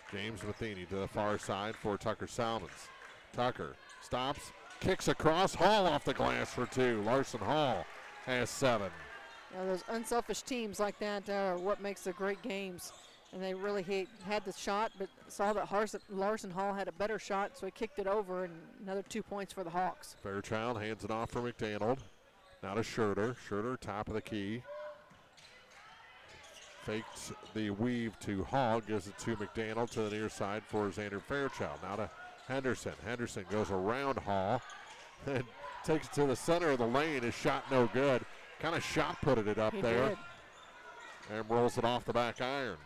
Speaker 2: James Matheny to the far side for Tucker Salmons. Tucker stops, kicks across. Hall off the glass for 2. Larson Hall has 7.
Speaker 3: Those unselfish teams like that are what makes the great games. And they really had the shot, but saw that Larson Hall had a better shot, so he kicked it over, and another 2 points for the Hawks.
Speaker 2: Fairchild hands it off for McDaniel. Now to Scherter. Scherter, top of the key. Fakes the weave to Hall, gives it to McDaniel to the near side for Xander Fairchild. Now to Henderson. Henderson goes around Hall and takes it to the center of the lane. His shot no good. Kind of shot putted it up there.
Speaker 3: Did.
Speaker 2: And rolls it off the back iron.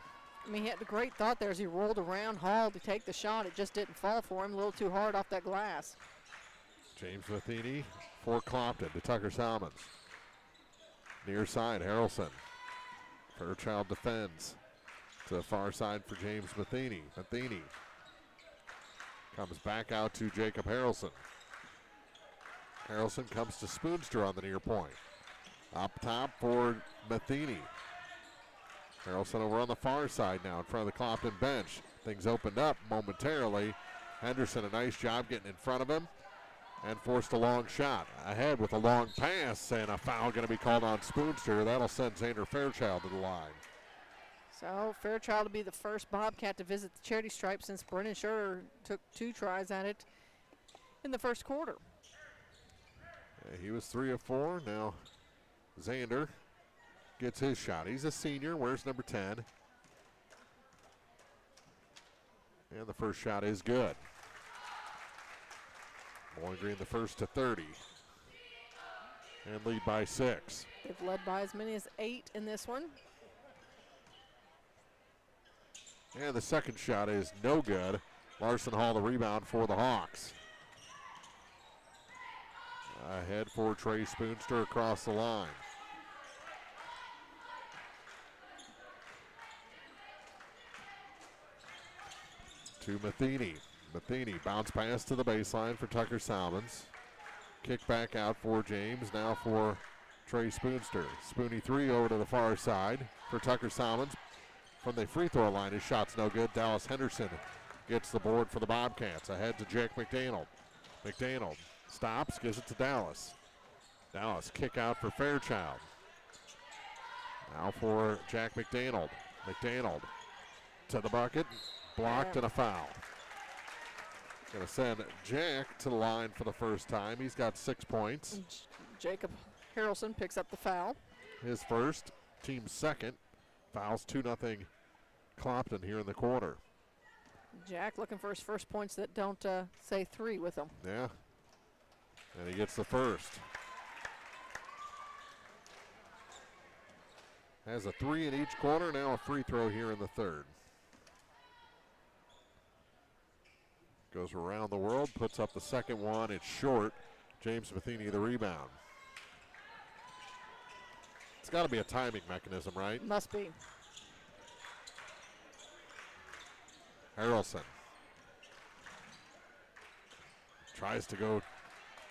Speaker 3: I mean, he had a great thought there as he rolled around Hall to take the shot. It just didn't fall for him. A little too hard off that glass.
Speaker 2: James Matheny for Clopton to Tucker Salmons. Near side, Harrelson. Fairchild defends to the far side for James Matheny. Matheny comes back out to Jacob Harrelson. Harrelson comes to Spoonster on the near point. Up top for Matheny. Harrelson over on the far side now in front of the Clopton bench. Things opened up momentarily. Henderson, a nice job getting in front of him and forced a long shot. Ahead with a long pass, and a foul going to be called on Spoonster. That'll send Xander Fairchild to the line.
Speaker 3: So Fairchild will be the first Bobcat to visit the charity stripe since Brennan Scherter took 2 tries at it in the first quarter.
Speaker 2: Yeah, he was 3 of 4. Now Xander gets his shot. He's a senior, wears number 10. And the first shot is good. Bowling Green the first to 30. And lead by 6.
Speaker 3: They've led by as many as 8 in this one.
Speaker 2: And the second shot is no good. Larson Hall the rebound for the Hawks. Ahead for Trey Spoonster across the line. To Matheny. Matheny bounce pass to the baseline for Tucker Salmons. Kick back out for James, now for Trey Spoonster. Spoonie 3 over to the far side for Tucker Salmons. From the free throw line, his shot's no good. Dallas Henderson gets the board for the Bobcats. Ahead to Jake McDaniel. McDaniel stops, gives it to Dallas. Dallas kick out for Fairchild. Now for Jack McDaniel. McDaniel to the bucket, blocked and a foul. Going to send Jack to the line for the first time. He's got 6 points.
Speaker 3: Jacob Harrelson picks up the foul.
Speaker 2: His first, team's second. Fouls 2-0 Clopton here in the quarter.
Speaker 3: Jack looking for his first points that don't say 3 with him.
Speaker 2: Yeah. And he gets the first. Has a 3 in each quarter, now a free throw here in the third. Goes around the world, puts up the second one. It's short. James Matheny the rebound. It's got to be a timing mechanism, right?
Speaker 3: Must be.
Speaker 2: Harrelson tries to go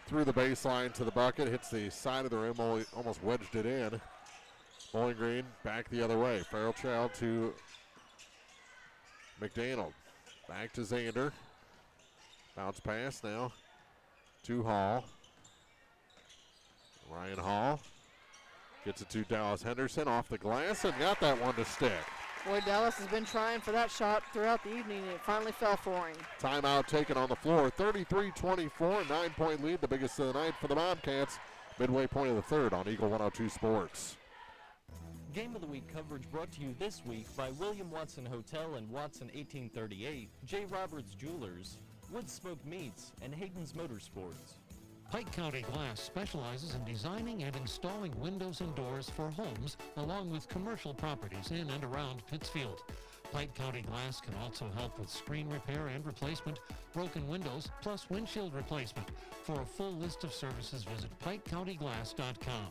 Speaker 2: through the baseline to the bucket, hits the side of the rim, almost wedged it in. Bowling Green back the other way. Fairchild to McDaniel. Back to Zander. Bounce pass now to Hall. Ryan Hall gets it to Dallas Henderson off the glass and got that one to stick.
Speaker 3: Boy, Dallas has been trying for that shot throughout the evening, and it finally fell for him.
Speaker 2: Timeout taken on the floor. 33-24, 9-point lead, the biggest of the night for the Bobcats. Midway point of the third on Eagle 102 Sports.
Speaker 4: Game of the Week coverage brought to you this week by William Watson Hotel and Watson 1838, J. Roberts Jewelers, Wood Smoke Meats, and Hayden's Motorsports.
Speaker 6: Pike County Glass specializes in designing and installing windows and doors for homes along with commercial properties in and around Pittsfield. Pike County Glass can also help with screen repair and replacement, broken windows, plus windshield replacement. For a full list of services, visit PikeCountyGlass.com.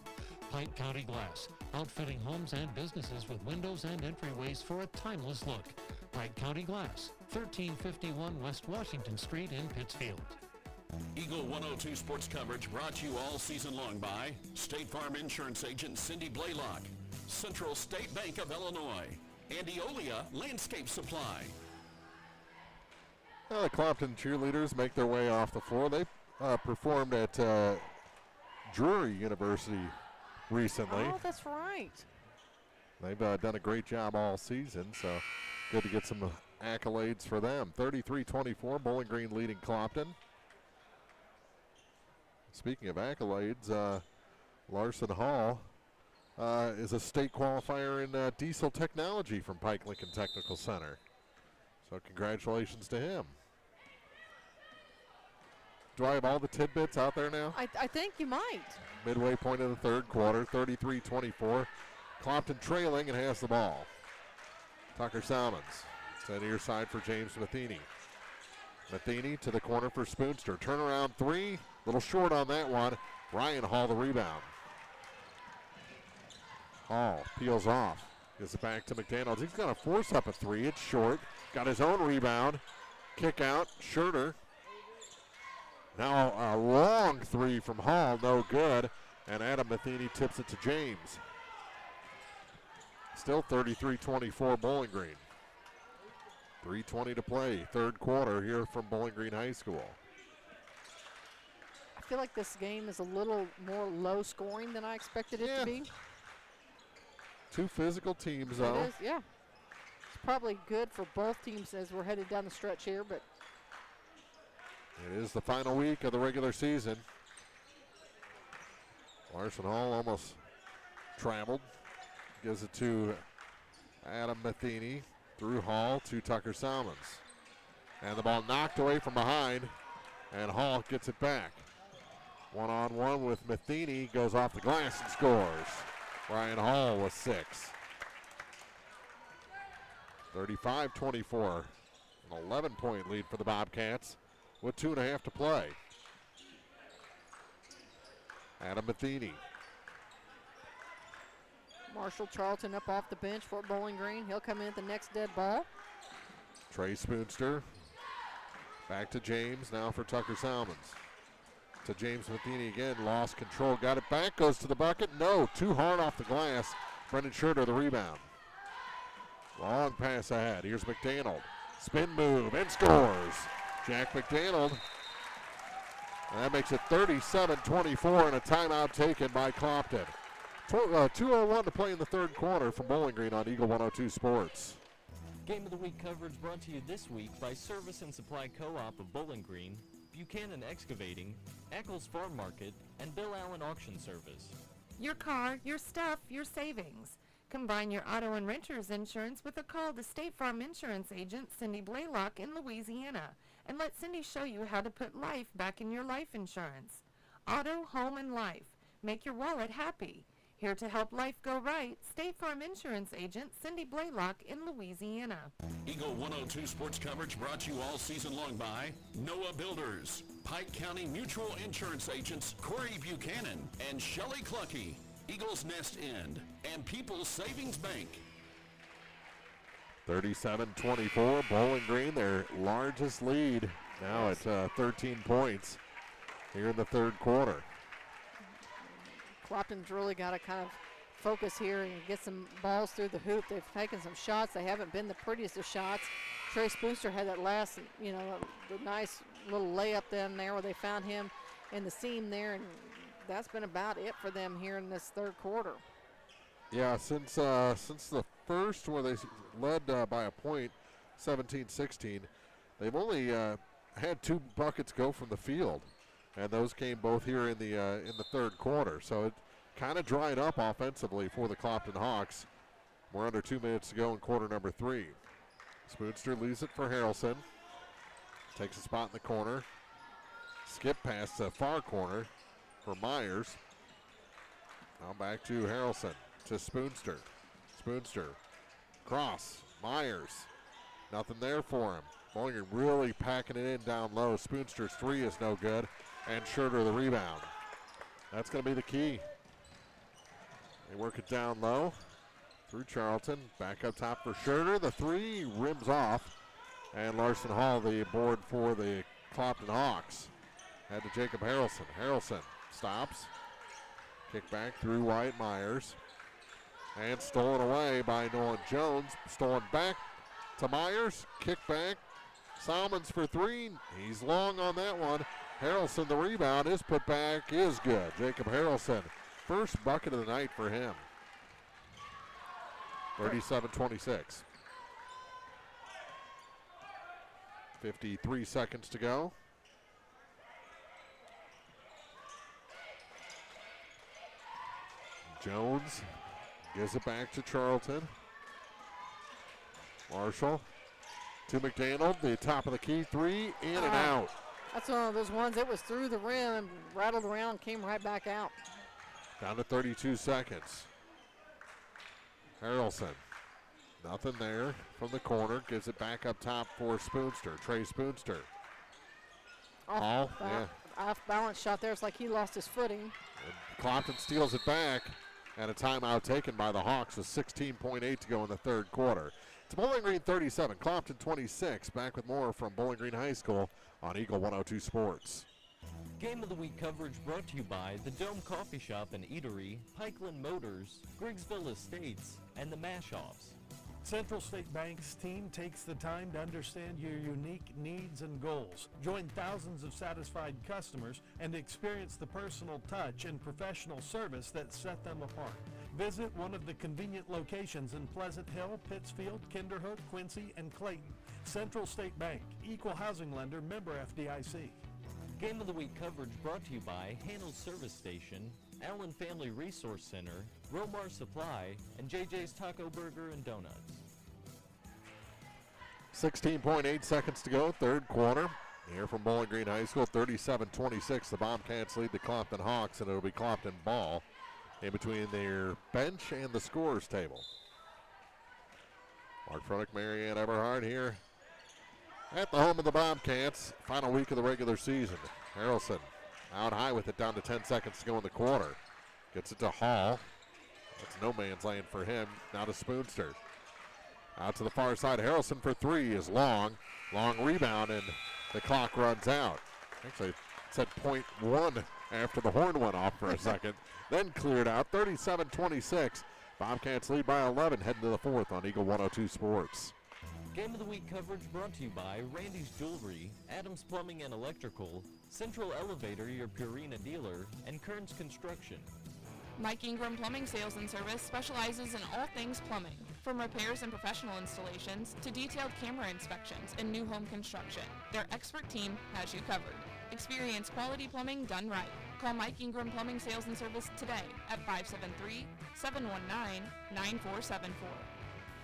Speaker 6: Pike County Glass, outfitting homes and businesses with windows and entryways for a timeless look. Pike County Glass, 1351 West Washington Street in Pittsfield.
Speaker 9: Eagle 102 sports coverage brought to you all season long by State Farm Insurance Agent Cindy Blaylock, Central State Bank of Illinois, and Eolia Landscape Supply.
Speaker 2: Well, the Clopton cheerleaders make their way off the floor. They performed at Drury University recently.
Speaker 3: Oh, that's right.
Speaker 2: They've done a great job all season, so good to get some accolades for them. 33-24, Bowling Green leading Clopton. Speaking of accolades, Larson Hall is a state qualifier in diesel technology from Pike Lincoln Technical Center. So congratulations to him. Do I have all the tidbits out there now?
Speaker 3: I think you might.
Speaker 2: Midway point of the third quarter, 33-24. Clopton trailing and has the ball. Tucker Salmons. It's that near side for James Matheny. Matheny to the corner for Spoonster. Turnaround three. Little short on that one. Ryan Hall the rebound. Hall peels off. Gives it back to McDaniels. He's going to force up a three. It's short. Got his own rebound. Kick out. Schurter. Now a long three from Hall. No good. And Adam Matheny tips it to James. Still 33-24 Bowling Green. 3:20 to play. Third quarter here from Bowling Green High School.
Speaker 3: I feel like this game is a little more low scoring than I expected it to be.
Speaker 2: Two physical teams, though.
Speaker 3: It is, yeah. It's probably good for both teams as we're headed down the stretch here, but
Speaker 2: it is the final week of the regular season. Larson Hall almost traveled. Gives it to Adam Matheny. Through Hall to Tucker Salmons. And the ball knocked away from behind, and Hall gets it back. One-on-one with Matheny, goes off the glass and scores. Ryan Hall with 6. 35-24, an 11-point lead for the Bobcats with 2.5 to play. Adam Matheny.
Speaker 3: Marshall Charlton up off the bench for Bowling Green. He'll come in at the next dead ball.
Speaker 2: Trey Spoonster. Back to James, now for Tucker Salmons. To James Matheny again, lost control, got it back, goes to the bucket. No, too hard off the glass. Brendan Schurter the rebound. Long pass ahead. Here's McDaniel. Spin move and scores. Jack McDonald. And that makes it 37-24 and a timeout taken by Clopton. 2:01 to play in the third quarter from Bowling Green on Eagle 102 Sports.
Speaker 4: Game of the Week coverage brought to you this week by Service and Supply Co-op of Bowling Green, Buchanan Excavating, Eccles Farm Market, and Bill Allen Auction Service.
Speaker 7: Your car, your stuff, your savings. Combine your auto and renter's insurance with a call to State Farm Insurance Agent Cindy Blaylock in Louisiana, and let Cindy show you how to put life back in your life insurance. Auto, home, and life. Make your wallet happy. Here to help life go right, State Farm Insurance Agent Cindy Blaylock in Louisiana.
Speaker 9: Eagle 102 sports coverage brought to you all season long by Noah Builders, Pike County Mutual Insurance Agents Corey Buchanan and Shelley Clucky, Eagles Nest End, and People's Savings Bank.
Speaker 2: 37-24, Bowling Green, their largest lead, now at 13 points here in the third quarter.
Speaker 3: Clopton's really got to kind of focus here and get some balls through the hoop. They've taken some shots. They haven't been the prettiest of shots. Trey Spooster had that last, the nice little layup down there where they found him in the seam there, and that's been about it for them here in this third quarter.
Speaker 2: Yeah, since the first where they led by a point, 17-16, they've only had 2 buckets go from the field, and those came both here in the third quarter. So it kind of dried up offensively for the Clopton Hawks. We're under 2 minutes to go in quarter number 3. Spoonster leaves it for Harrelson. Takes a spot in the corner. Skip pass to far corner for Myers. Now back to Harrelson, to Spoonster. Spoonster, cross, Myers. Nothing there for him. Bowling Green really packing it in down low. Spoonster's 3 is no good, and Schurter the rebound. That's going to be the key. They work it down low through Charlton. Back up top for Schurter. The 3 rims off, and Larson Hall the board for the Clopton Hawks. Head to Jacob Harrelson. Harrelson stops. Kick back through Wyatt Myers. And stolen away by Nolan Jones. Stolen back to Myers. Kick back. Salmons for 3. He's long on that one. Harrelson the rebound. His putback is good. Jacob Harrelson, first bucket of the night for him. 37-26. 53 seconds to go. Jones gives it back to Charlton. Marshall to McDaniel, the top of the key, 3 in and out.
Speaker 3: That's one of those ones that was through the rim and rattled around, came right back out.
Speaker 2: Down to 32 seconds. Harrelson, nothing there from the corner, gives it back up top for Spoonster, Trey Spoonster. Off
Speaker 3: balance shot there, it's like he lost his footing.
Speaker 2: And Clopton steals it back, and a timeout taken by the Hawks with 16.8 to go in the third quarter. It's Bowling Green 37, Clopton 26. Back with more from Bowling Green High School on Eagle 102 Sports.
Speaker 4: Game of the Week coverage brought to you by the Dome Coffee Shop and Eatery, Pikeland Motors, Griggsville Estates, and the Mash-Offs.
Speaker 17: Central State Bank's team takes the time to understand your unique needs and goals. Join thousands of satisfied customers and experience the personal touch and professional service that set them apart. Visit one of the convenient locations in Pleasant Hill, Pittsfield, Kinderhook, Quincy, and Clayton. Central State Bank, equal housing lender, member FDIC.
Speaker 4: Game of the Week coverage brought to you by Handel's Service Station, Allen Family Resource Center, Romar Supply, and JJ's Taco Burger and Donuts.
Speaker 2: 16.8 seconds to go, third quarter. Here from Bowling Green High School, 37-26. The Bobcats lead the Clopton Hawks, and it'll be Clopton ball in between their bench and the scorer's table. Mark Fronick, Marianne Everhard here at the home of the Bobcats. Final week of the regular season. Harrelson out high with it, down to 10 seconds to go in the quarter. Gets it to Hall. That's no man's land for him. Now to Spoonster. Out to the far side. Harrelson for 3 is long. Long rebound, and the clock runs out. Actually, it said .1 after the horn went off for a second. Then cleared out. 37-26. Bobcats lead by 11, heading to the fourth on Eagle 102 Sports.
Speaker 4: Game of the Week coverage brought to you by Randy's Jewelry, Adams Plumbing and Electrical, Central Elevator, your Purina dealer, and Kearns Construction.
Speaker 22: Mike Ingram Plumbing Sales and Service specializes in all things plumbing, from repairs and professional installations to detailed camera inspections and new home construction. Their expert team has you covered. Experience quality plumbing done right. Call Mike Ingram Plumbing Sales and Service today at 573-719-9474.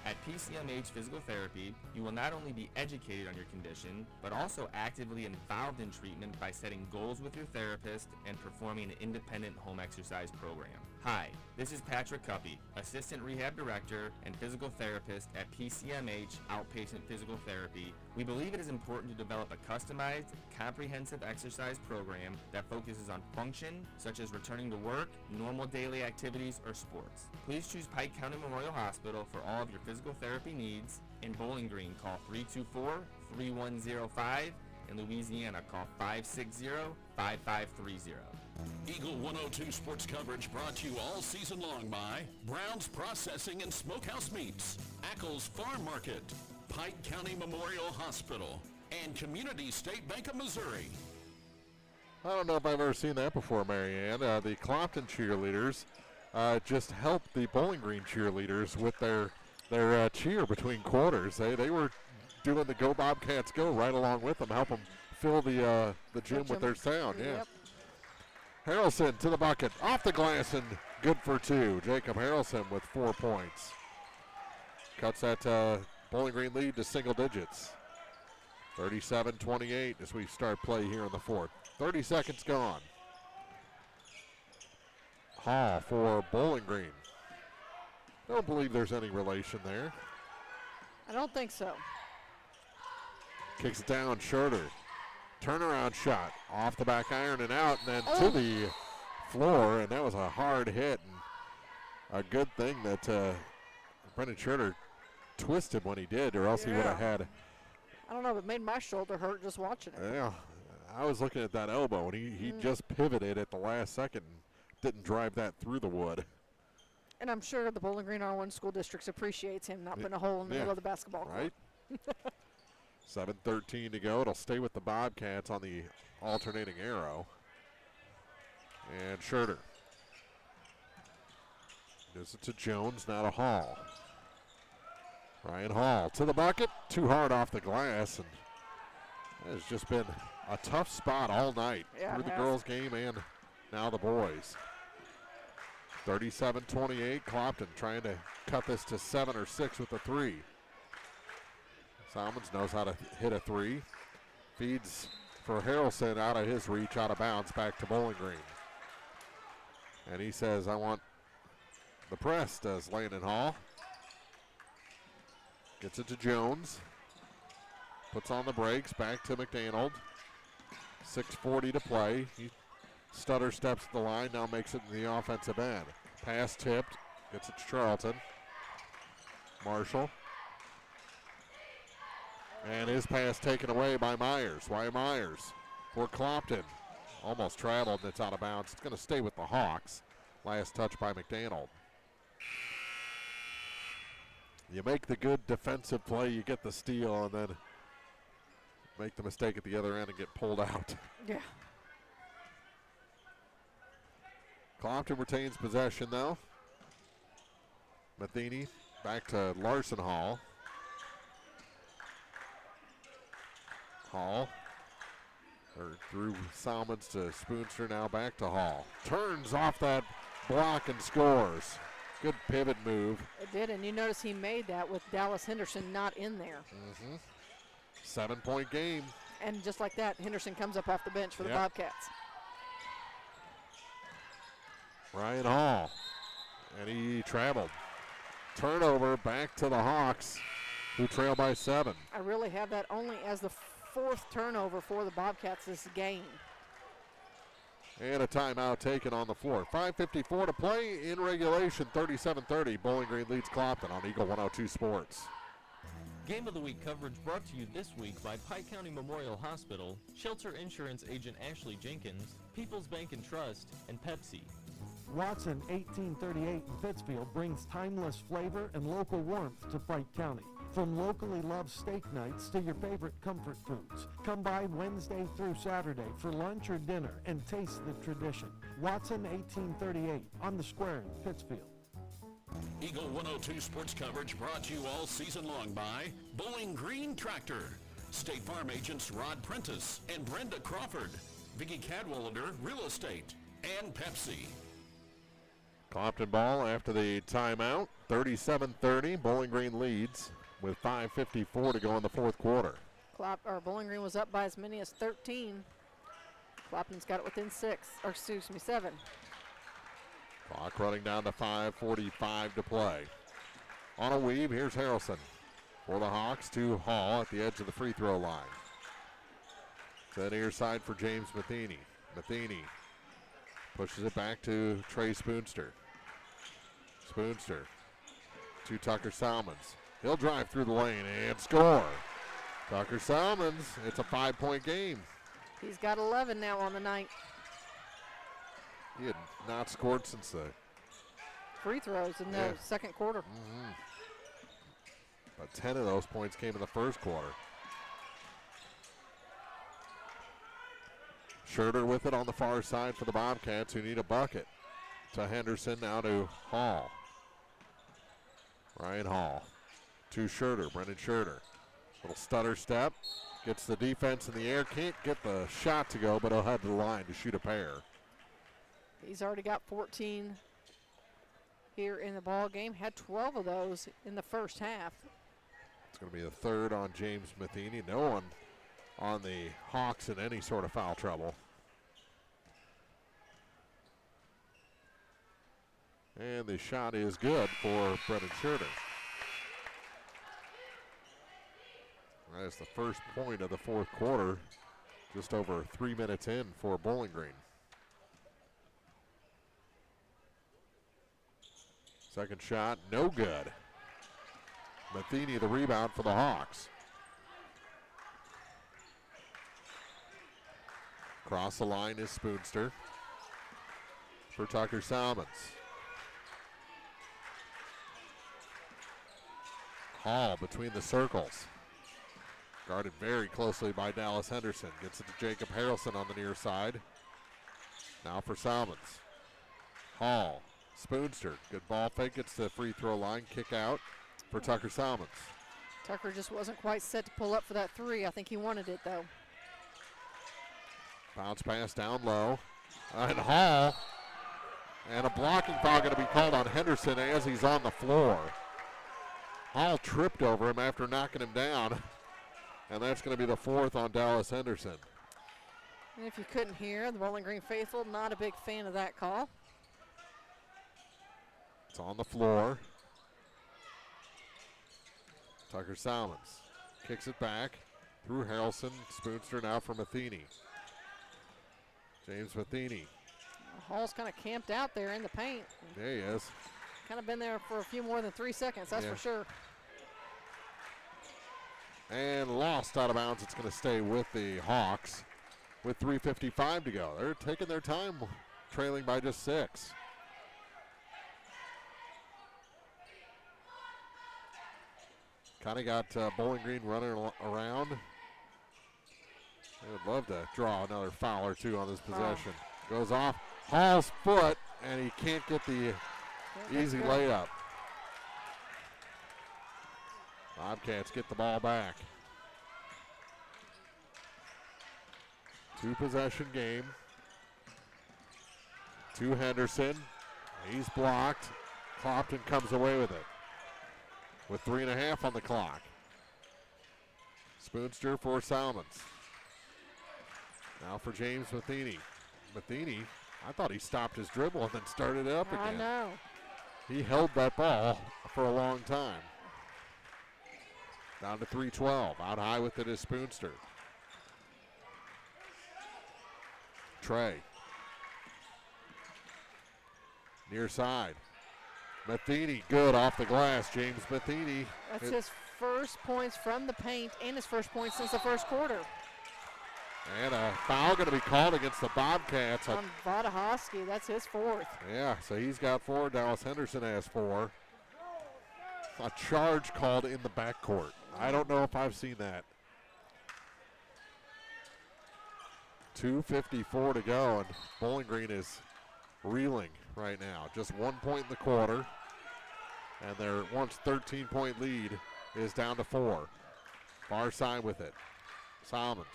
Speaker 21: At PCMH Physical Therapy, you will not only be educated on your condition, but also actively involved in treatment by setting goals with your therapist and performing an independent home exercise program. Hi, this is Patrick Cuppy, Assistant Rehab Director and Physical Therapist at PCMH Outpatient Physical Therapy. We believe it is important to develop a customized, comprehensive exercise program that focuses on function, such as returning to work, normal daily activities, or sports. Please choose Pike County Memorial Hospital for all of your physical therapy needs. In Bowling Green, call 324-3105. In Louisiana, call 560-5530.
Speaker 9: Eagle 102 sports coverage brought to you all season long by Brown's Processing and Smokehouse Meats, Ackles Farm Market, Pike County Memorial Hospital, and Community State Bank of Missouri.
Speaker 2: I don't know if I've ever seen that before, Marianne. The Clopton cheerleaders just helped the Bowling Green cheerleaders with their cheer between quarters. They were doing the Go Bobcats Go right along with them, help them fill the gym with their sound. Yeah.
Speaker 3: Yep.
Speaker 2: Harrelson to the bucket, off the glass, and good for two. Jacob Harrelson with 4 points. Cuts that Bowling Green lead to single digits. 37-28 as we start play here in the fourth. 30 seconds gone. Hall for Bowling Green. Don't believe there's any relation there.
Speaker 3: I don't think so.
Speaker 2: Kicks it down, Schurter. Turnaround shot off the back iron and out, and then to the floor, and that was a hard hit. And a good thing that Brendan Schurter twisted when he did, or else he would have had.
Speaker 3: I don't know, it made my shoulder hurt just watching it.
Speaker 2: Yeah, I was looking at that elbow, and he just pivoted at the last second and didn't drive that through the wood.
Speaker 3: And I'm sure the Bowling Green R1 school districts appreciates him not putting a hole in the middle of the basketball court.
Speaker 2: Right. 7:13 to go. It'll stay with the Bobcats on the alternating arrow. And Schurter. Gives it to Jones, now to Hall. Ryan Hall to the bucket. Too hard off the glass. And it has just been a tough spot all night. Through the girls' game and now the boys. 37-28. Clopton trying to cut this to 7 or 6 with a three. Salmons knows how to hit a three. Feeds for Harrelson out of his reach, out of bounds, back to Bowling Green. And he says, I want the press, does Landon Hall. Gets it to Jones. Puts on the brakes, back to McDaniel. 6:40 to play. He stutter steps to the line, now makes it in the offensive end. Pass tipped, gets it to Charlton. Marshall. And his pass taken away by Myers. Wyatt Myers for Clopton. Almost traveled, and it's out of bounds. It's going to stay with the Hawks. Last touch by McDaniel. You make the good defensive play, you get the steal, and then make the mistake at the other end and get pulled out.
Speaker 3: Yeah.
Speaker 2: Clopton retains possession, though. Matheny back to Larson Hall. Hall, or through Salmons to Spoonster, now back to Hall. Turns off that block and scores. Good pivot move.
Speaker 3: It did, and you notice he made that with Dallas Henderson not in there.
Speaker 2: 7-point game.
Speaker 3: And just like that, Henderson comes up off the bench for the Bobcats.
Speaker 2: Ryan Hall, and he traveled. Turnover back to the Hawks, who trail by 7.
Speaker 3: I really have that only as the 4th turnover for the Bobcats this game.
Speaker 2: And a timeout taken on the floor. 5:54 to play in regulation, 37-30. Bowling Green leads Clopton on Eagle 102 Sports.
Speaker 4: Game of the Week coverage brought to you this week by Pike County Memorial Hospital, Shelter Insurance Agent Ashley Jenkins, People's Bank and Trust, and Pepsi.
Speaker 24: Watson 1838 in Pittsfield brings timeless flavor and local warmth to Pike County.
Speaker 17: From locally loved steak nights to your favorite comfort foods. Come by Wednesday through Saturday for lunch or dinner and taste the tradition. Watson 1838 on the square in Pittsfield.
Speaker 9: Eagle 102 sports coverage brought to you all season long by Bowling Green Tractor, State Farm agents Rod Prentice and Brenda Crawford, Vicki Cadwalader Real Estate, and Pepsi.
Speaker 2: Clopton ball after the timeout, 37-30. Bowling Green leads with 5:54 to go in the fourth quarter.
Speaker 3: Bowling Green was up by as many as 13. Clopton's got it within 7.
Speaker 2: Clock running down to 5:45 to play. On a weave, here's Harrelson for the Hawks to Hall at the edge of the free throw line. To the near side for James Matheny. Matheny pushes it back to Trey Spoonster. Spoonster to Tucker Salmons. He'll drive through the lane and score. Tucker Salmons, it's a 5-point game.
Speaker 3: He's got 11 now on the night.
Speaker 2: He had not scored since the
Speaker 3: free throws in the second quarter.
Speaker 2: But 10 of those points came in the first quarter. Schurter with it on the far side for the Bobcats, who need a bucket. To Henderson, now to Hall. Ryan Hall to Schurter, Brendan Schurter. Little stutter step, gets the defense in the air, can't get the shot to go, but he'll head to the line to shoot a pair.
Speaker 3: He's already got 14 here in the ball game, had 12 of those in the first half.
Speaker 2: It's going to be the third on James Matheny. No one on the Hawks in any sort of foul trouble. And the shot is good for Brendan Schurter. That's the first point of the fourth quarter, just over 3 minutes in for Bowling Green. Second shot, no good. Matheny the rebound for the Hawks. Across the line is Spoonster for Tucker Salmons. Hall between the circles. Guarded very closely by Dallas Henderson. Gets it to Jacob Harrelson on the near side. Now for Salmons. Hall, Spoonster, good ball fake, gets to the free throw line, kick out for Tucker Salmons.
Speaker 3: Tucker just wasn't quite set to pull up for that three. I think he wanted it though.
Speaker 2: Bounce pass down low. And Hall. And a blocking foul going to be called on Henderson as he's on the floor. Hall tripped over him after knocking him down. And that's going to be the fourth on Dallas Henderson.
Speaker 3: And if you couldn't hear, the Bowling Green faithful, not a big fan of that call.
Speaker 2: It's on the floor. Tucker Salmons kicks it back through Harrelson. Spoonster now for Matheny. James Matheny.
Speaker 3: Hall's kind of camped out there in the paint.
Speaker 2: There he is.
Speaker 3: Kind of been there for a few more than 3 seconds, that's for sure.
Speaker 2: And lost out of bounds. It's going to stay with the Hawks with 3:55 to go. They're taking their time, trailing by just 6. Kind of got Bowling Green running around. They would love to draw another foul or two on this possession. Goes off Hall's foot, and he can't get the easy layup. Bobcats get the ball back. 2-possession game. To Henderson. He's blocked. Clopton comes away with it. With 3.5 on the clock. Spoonster for Salmons. Now for James Matheny. Matheny, I thought he stopped his dribble and then started it up again.
Speaker 3: I know.
Speaker 2: He held that ball for a long time. Down to 3:12. Out high with it is Spoonster. Trey. Near side. Matheny good off the glass. James Matheny.
Speaker 3: That's his first points from the paint and his first points since the first quarter.
Speaker 2: And a foul going to be called against the Bobcats.
Speaker 3: On Vodahosky, that's his 4th.
Speaker 2: Yeah, so he's got 4. Dallas Henderson has 4. a charge called in the backcourt. I don't know if I've seen that. 2:54 to go, and Bowling Green is reeling right now. Just 1 point in the quarter, and their once 13-point lead is down to 4. Far side with it. Salmons.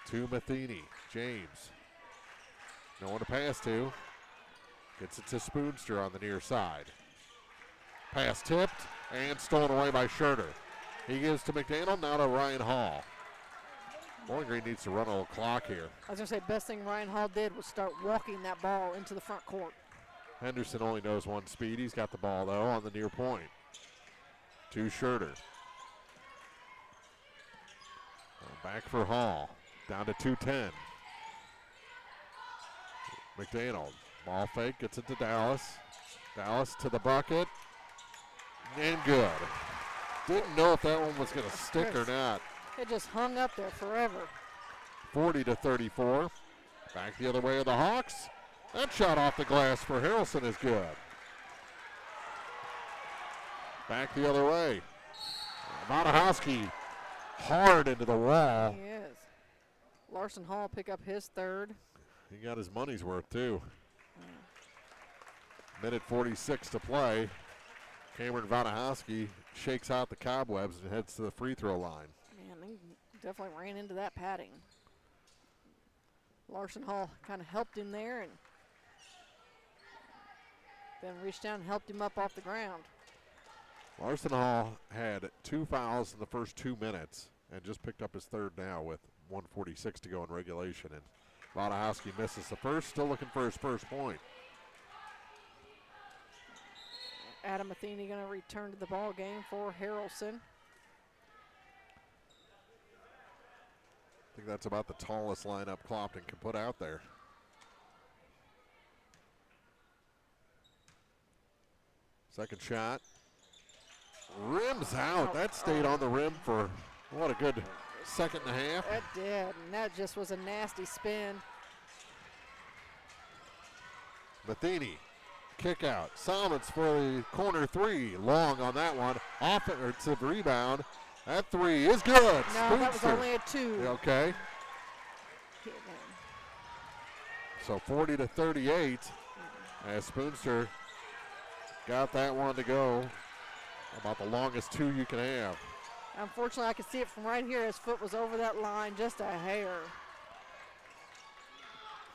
Speaker 2: To Matheny. James. No one to pass to. Gets it to Spoonster on the near side. Pass tipped and stolen away by Scherter. He gives to McDaniel, now to Ryan Hall. Bowling Green needs to run a little clock here.
Speaker 3: I was going to say, best thing Ryan Hall did was start walking that ball into the front court.
Speaker 2: Henderson only knows one speed. He's got the ball, though, on the near point. To Scherter. Back for Hall. Down to 2:10. McDaniel. Ball fake, gets it to Dallas. Dallas to the bucket. And good. Didn't know if that one was going to stick or not.
Speaker 3: It just hung up there forever.
Speaker 2: 40-34. Back the other way of the Hawks. That shot off the glass for Harrelson is good. Back the other way. Vatahowski hard into the wall.
Speaker 3: He is. Larson Hall pick up his third.
Speaker 2: He got his money's worth, too. Minute 46 to play. Cameron Vatahowski shakes out the cobwebs and heads to the free throw line.
Speaker 3: Man, they definitely ran into that padding. Larson Hall kind of helped him there and then reached down and helped him up off the ground.
Speaker 2: Larson Hall had 2 fouls in the first 2 minutes and just picked up his third now with 1:46 to go in regulation. And Vatahowski misses the first, still looking for his first point.
Speaker 3: Adam Matheny going to return to the ball game for Harrelson.
Speaker 2: I think that's about the tallest lineup Clopton can put out there. Second shot. Rims out. That stayed on the rim for what a good second and a half.
Speaker 3: That did, and that just was a nasty spin.
Speaker 2: Matheny, kick out. Salmons for the corner three. Long on that one. Offensive rebound. That three is good.
Speaker 3: No,
Speaker 2: Spoonster.
Speaker 3: that was only a 2.
Speaker 2: Okay. So 40-38 as Spoonster got that one to go. About the longest 2 you can have.
Speaker 3: Unfortunately, I could see it from right here. His foot was over that line, just a hair.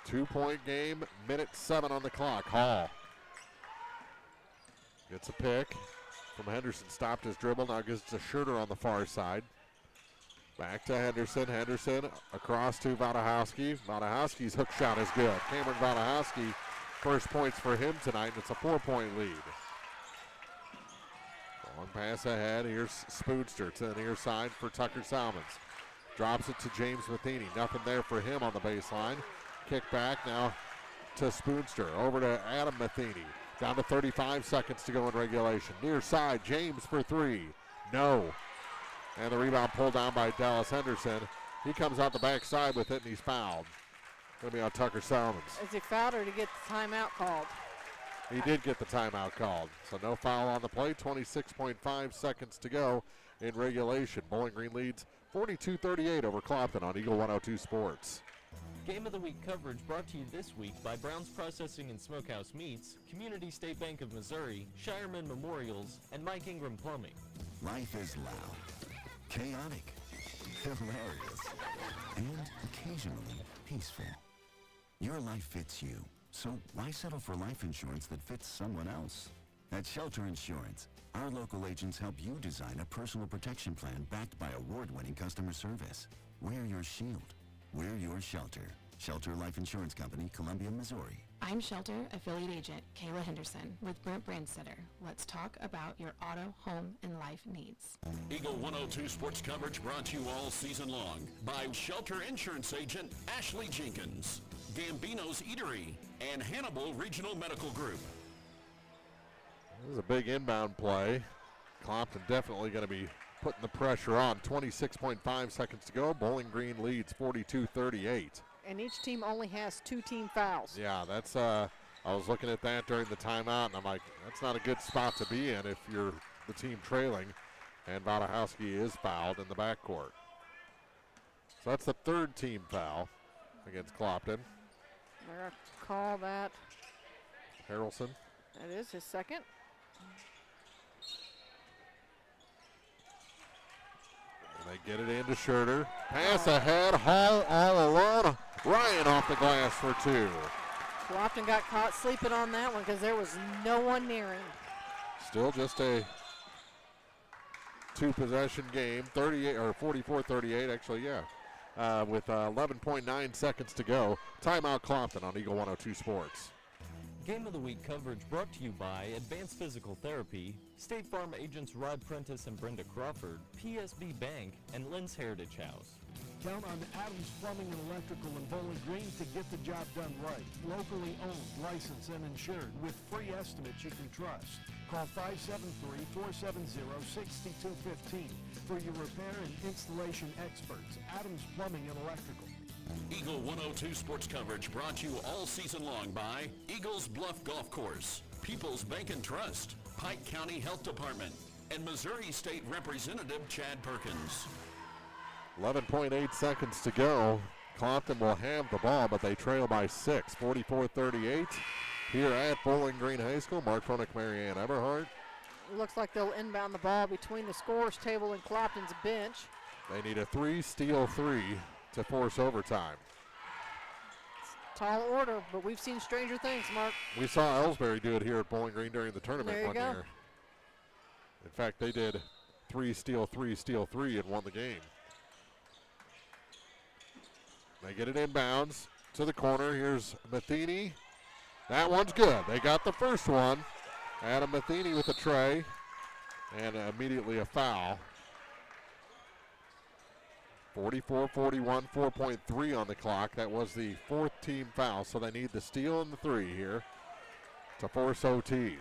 Speaker 2: 2-point game, minute 7 on the clock. Hall gets a pick from Henderson. Stopped his dribble. Now gives it to Scherter on the far side. Back to Henderson. Henderson across to Vatahowski. Vatahowski's hook shot is good. Cameron Vatahowski, first points for him tonight, and it's a 4-point lead. Long pass ahead. Here's Spoonster to the near side for Tucker Salmons. Drops it to James Matheny. Nothing there for him on the baseline. Kick back now to Spoonster. Over to Adam Matheny. Down to 35 seconds to go in regulation. Near side, James for 3. No. And the rebound pulled down by Dallas Henderson. He comes out the backside with it, and he's fouled. Going to be on Tucker Salmons.
Speaker 3: Is he fouled or to get the timeout called?
Speaker 2: He did get the timeout called. So no foul on the play. 26.5 seconds to go in regulation. Bowling Green leads 42-38 over Clopton on Eagle 102 Sports.
Speaker 4: Game of the Week coverage brought to you this week by Brown's Processing and Smokehouse Meats, Community State Bank of Missouri, Shireman Memorials, and Mike Ingram Plumbing.
Speaker 10: Life is loud, chaotic, hilarious, and occasionally peaceful. Your life fits you, so why settle for life insurance that fits someone else? At Shelter Insurance, our local agents help you design a personal protection plan backed by award-winning customer service. Wear your shield. We're your shelter. Shelter Life Insurance Company, Columbia, Missouri.
Speaker 22: I'm Shelter Affiliate Agent Kayla Henderson with Brent Brandstetter. Let's talk about your auto, home, and life needs.
Speaker 9: Eagle 102 sports coverage brought to you all season long by Shelter Insurance Agent Ashley Jenkins, Gambino's Eatery, and Hannibal Regional Medical Group.
Speaker 2: This is a big inbound play. Clopton definitely going to be putting the pressure on. 26.5 seconds to go. Bowling Green leads 42-38.
Speaker 3: And each team only has 2 team fouls.
Speaker 2: Yeah, that's I was looking at that during the timeout, and I'm like, that's not a good spot to be in if you're the team trailing. And Wadahowski is fouled in the backcourt. So that's the third team foul against Clopton.
Speaker 3: They're going to call that.
Speaker 2: Harrelson.
Speaker 3: That is his second.
Speaker 2: And they get it into Schurter. Pass ahead, Hall all alone. Ryan off the glass for two.
Speaker 3: Clopton got caught sleeping on that one because there was no one near him.
Speaker 2: Still just a two-possession game, 38 or 44-38, actually, yeah. With 11.9 seconds to go. Timeout Clopton on Eagle 102 Sports.
Speaker 4: Game of the Week coverage brought to you by Advanced Physical Therapy, State Farm agents Rod Prentice and Brenda Crawford, PSB Bank, and Lynn's Heritage House.
Speaker 17: Count on Adams Plumbing and Electrical in Bowling Green to get the job done right. Locally owned, licensed, and insured with free estimates you can trust. Call 573-470-6215 for your repair and installation experts. Adams Plumbing and Electrical.
Speaker 9: Eagle 102 sports coverage brought to you all season long by Eagles Bluff Golf Course, People's Bank and Trust, Pike County Health Department, and Missouri State Representative Chad Perkins.
Speaker 2: 11.8 seconds to go. Clopton will have the ball, but they trail by 6, 44-38. Here at Bowling Green High School, Mark Fronick, Marianne Eberhardt.
Speaker 3: It looks like they'll inbound the ball between the scorer's table and Clopton's bench.
Speaker 2: They need a 3, steal 3 to force overtime.
Speaker 3: Tall order, but we've seen stranger things, Mark.
Speaker 2: We saw Ellsbury do it here at Bowling Green during the tournament
Speaker 3: There you
Speaker 2: one
Speaker 3: go.
Speaker 2: year. In fact, they did 3, steal 3, steal 3 and won the game. They get it inbounds to the corner. Here's Matheny. That one's good. They got the first one. Adam Matheny with a tray and immediately a foul. 44-41, 4.3 on the clock. That was the fourth team foul, so they need the steal and the 3 here to force OT.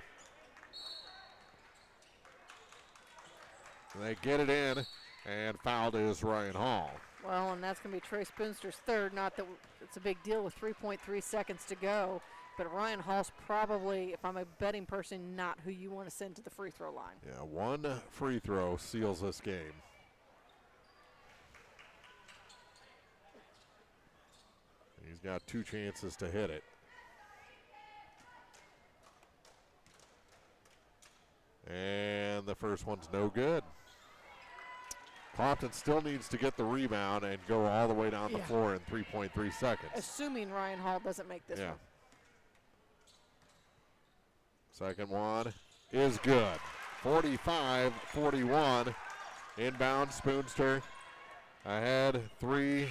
Speaker 2: They get it in, and fouled is Ryan Hall.
Speaker 3: Well, and that's going to be Trey Spoonster's third. Not that it's a big deal with 3.3 seconds to go, but Ryan Hall's probably, if I'm a betting person, not who you want to send to the free throw line.
Speaker 2: Yeah, one free throw seals this game. He's got 2 chances to hit it. And the first one's no good. Clopton still needs to get the rebound and go all the way down the floor in 3.3 seconds.
Speaker 3: Assuming Ryan Hall doesn't make this one.
Speaker 2: Second one is good. 45-41. Inbound, Spoonster ahead. 3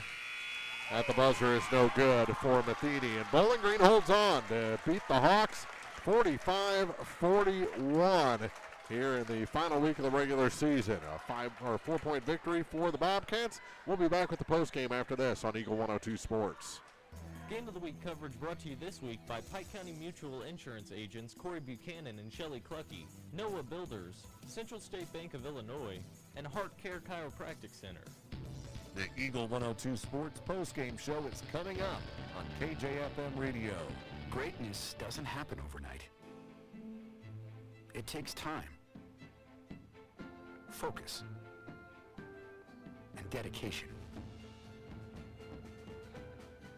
Speaker 2: at the buzzer is no good for Matheny. And Bowling Green holds on to beat the Hawks 45-41 here in the final week of the regular season. A 4-point victory for the Bobcats. We'll be back with the postgame after this on Eagle 102 Sports.
Speaker 4: Game of the Week coverage brought to you this week by Pike County Mutual Insurance agents Corey Buchanan and Shelley Clucky, Noah Builders, Central State Bank of Illinois, and Heart Care Chiropractic Center.
Speaker 1: The Eagle 102 Sports postgame show is coming up on KJFM Radio.
Speaker 10: Greatness doesn't happen overnight. It takes time, focus, and dedication.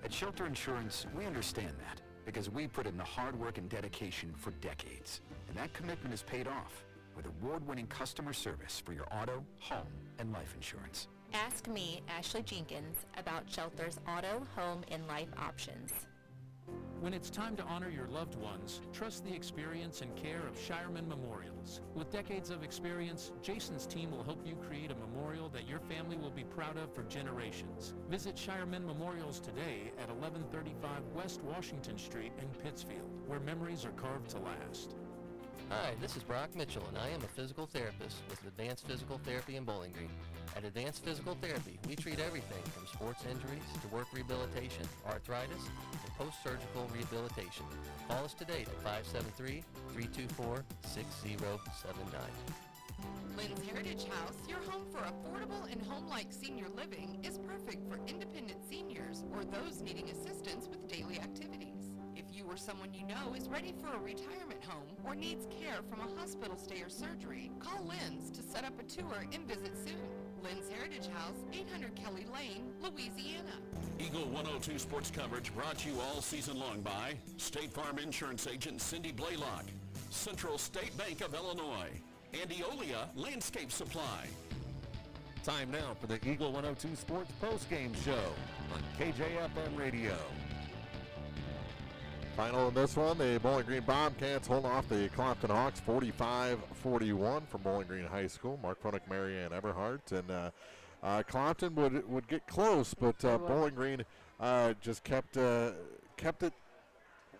Speaker 10: At Shelter Insurance, we understand that because we put in the hard work and dedication for decades. And that commitment is paid off with award-winning customer service for your auto, home, and life insurance.
Speaker 11: Ask me, Ashley Jenkins, about Shelter's auto, home, and life options.
Speaker 19: When it's time to honor your loved ones, trust the experience and care of Shireman Memorials. With decades of experience, Jason's team will help you create a memorial that your family will be proud of for generations. Visit Shireman Memorials today at 1135 West Washington Street in Pittsfield, where memories are carved to last.
Speaker 12: Hi, this is Brock Mitchell, and I am a physical therapist with Advanced Physical Therapy in Bowling Green. At Advanced Physical Therapy, we treat everything from sports injuries to work rehabilitation, arthritis, and post-surgical rehabilitation. Call us today at 573-324-6079.
Speaker 7: Lynn's Heritage House, your home for affordable and home-like senior living, is perfect for independent seniors or those needing assistance with daily activities. If you you or someone you know is ready for a retirement home or needs care from a hospital stay or surgery, call Lynn's to set up a tour and visit soon. Lynn's Heritage House, 800 Kelly Lane, Louisiana.
Speaker 9: Eagle 102 sports coverage brought to you all season long by State Farm Insurance Agent Cindy Blaylock, Central State Bank of Illinois, and Eolia Landscape Supply.
Speaker 1: Time now for the Eagle 102 Sports Postgame Show on KJFM Radio.
Speaker 2: Final in this one, the Bowling Green Bobcats hold off the Clopton Hawks 45-41 from Bowling Green High School. Mark Funick, Marianne Eberhardt, and Clopton would get close, but Bowling Green just kept it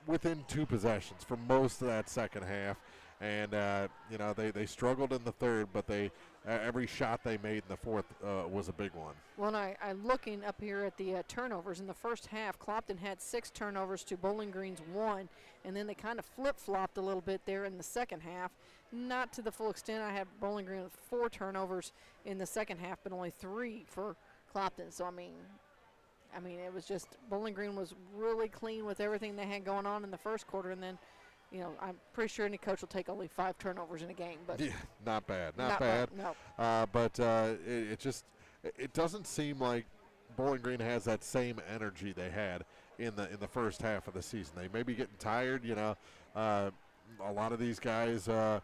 Speaker 2: within 2 possessions for most of that second half. And, they struggled in the third, but every shot they made in the fourth was a big one.
Speaker 3: Well, I'm looking up here at the turnovers. In the first half, Clopton had 6 turnovers to Bowling Green's 1, and then they kind of flip-flopped a little bit there in the second half. Not to the full extent. I had Bowling Green with 4 turnovers in the second half, but only 3 for Clopton. So, I mean, it was just Bowling Green was really clean with everything they had going on in the first quarter, and then I'm pretty sure any coach will take only 5 turnovers in a game. But
Speaker 2: yeah, not bad. Not bad.
Speaker 3: No.
Speaker 2: But it doesn't seem like Bowling Green has that same energy they had in the first half of the season. They may be getting tired. A lot of these guys are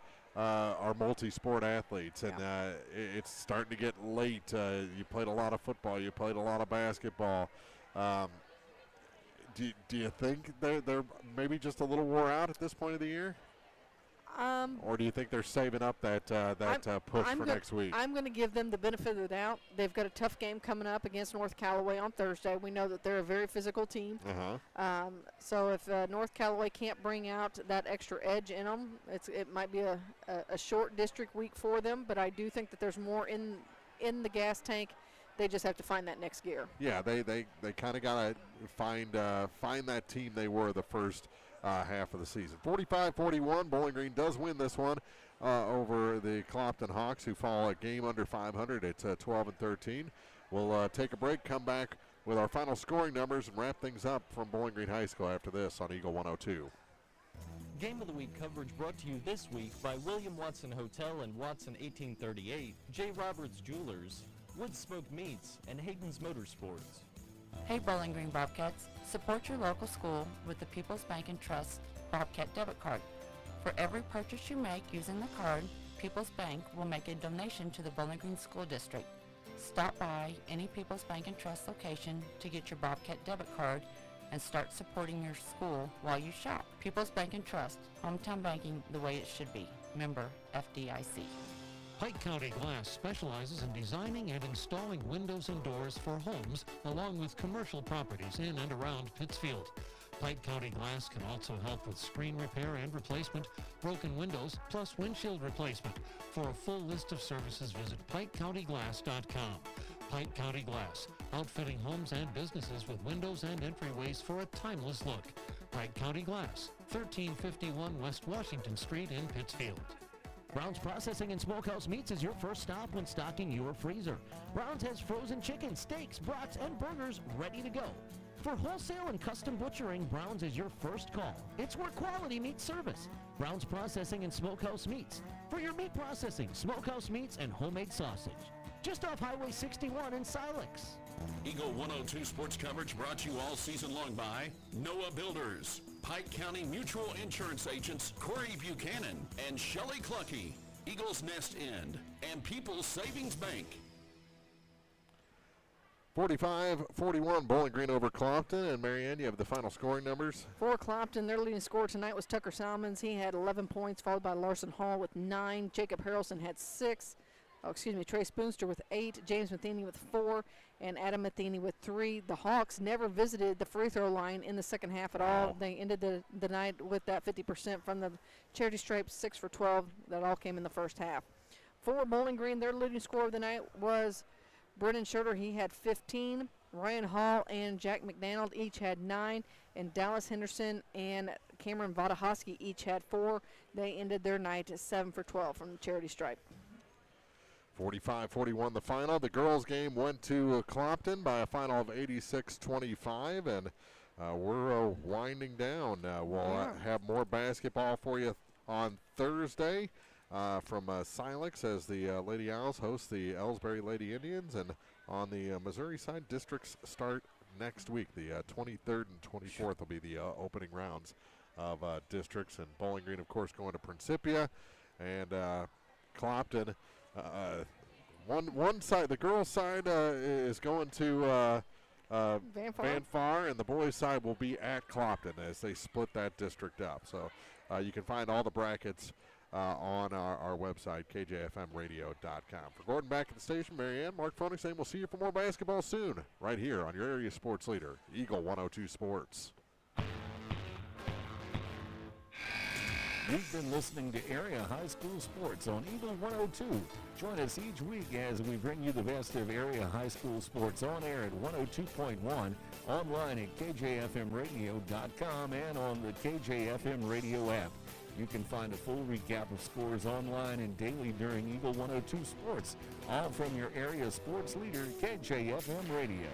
Speaker 2: multi-sport athletes, and it's starting to get late. You played a lot of football. You played a lot of basketball. Do you think they're maybe just a little wore out at this point of the year? Or do you think they're saving up that push for next week?
Speaker 3: I'm going to give them the benefit of the doubt. They've got a tough game coming up against North Callaway on Thursday. We know that they're a very physical team. So if North Callaway can't bring out that extra edge in them, it might be a short district week for them. But I do think that there's more in the gas tank. They just have to find that next gear.
Speaker 2: Yeah, they kind of got to find that team they were the first half of the season. 45-41, Bowling Green does win this one over the Clopton Hawks, who fall a game under 500 at 12-13. We'll take a break, come back with our final scoring numbers, and wrap things up from Bowling Green High School after this on Eagle 102.
Speaker 4: Game of the Week coverage brought to you this week by William Watson Hotel and Watson 1838, J. Roberts Jewelers, Wood Smoke Meats, and Hayden's Motorsports.
Speaker 8: Hey Bowling Green Bobcats, support your local school with the People's Bank and Trust Bobcat debit card. For every purchase you make using the card, People's Bank will make a donation to the Bowling Green School District. Stop by any People's Bank and Trust location to get your Bobcat debit card and start supporting your school while you shop. People's Bank and Trust, hometown banking the way it should be. Member FDIC.
Speaker 6: Pike County Glass specializes in designing and installing windows and doors for homes along with commercial properties in and around Pittsfield. Pike County Glass can also help with screen repair and replacement, broken windows, plus windshield replacement. For a full list of services, visit PikeCountyGlass.com. Pike County Glass, outfitting homes and businesses with windows and entryways for a timeless look. Pike County Glass, 1351 West Washington Street in Pittsfield. Brown's Processing and Smokehouse Meats is your first stop when stocking your freezer. Brown's has frozen chicken, steaks, brats, and burgers ready to go. For wholesale and custom butchering, Brown's is your first call. It's where quality meets service. Brown's Processing and Smokehouse Meats. For your meat processing, smokehouse meats, and homemade sausage. Just off Highway 61 in Silex.
Speaker 9: Eagle 102 sports coverage brought to you all season long by Noah Builders, Pike County Mutual Insurance Agents Corey Buchanan and Shelley Clucky, Eagles Nest End, and People's Savings Bank.
Speaker 2: 45-41, Bowling Green over Clopton. And Marianne, you have the final scoring numbers.
Speaker 3: For Clopton, their leading scorer tonight was Tucker Salmons. He had 11 points, followed by Larson Hall with 9. Jacob Harrelson had 6. Trey Spoonster with 8, James Matheny with 4, and Adam Matheny with 3. The Hawks never visited the free throw line in the second half at all. They ended the night with that 50% from the charity stripe, 6 for 12. That all came in the first half. For Bowling Green, their leading scorer of the night was Brennan Schroeder. He had 15. Ryan Hall and Jack McDonald each had 9, and Dallas Henderson and Cameron Vodahosky each had 4. They ended their night at 7 for 12 from the charity stripe.
Speaker 2: 45-41 the final. The girls game went to Clopton by a final of 86-25, and we're winding down. We'll have more basketball for you on Thursday from Silex as the Lady Owls host the Ellsbury Lady Indians. And on the Missouri side, districts start next week. The 23rd and 24th will be the opening rounds of districts. And Bowling Green, of course, going to Principia. And Clopton, one side, the girls' side is going to Van Far, and the boys' side will be at Clopton as they split that district up. So you can find all the brackets on our website, kjfmradio.com. For Gordon back at the station, Marianne, Mark Froning saying we'll see you for more basketball soon, right here on your area sports leader, Eagle 102 Sports.
Speaker 1: You've been listening to Area High School Sports on Eagle 102. Join us each week as we bring you the best of area high school sports on air at 102.1, online at kjfmradio.com, and on the KJFM radio app. You can find a full recap of scores online and daily during Eagle 102 Sports, all from your area sports leader, KJFM Radio.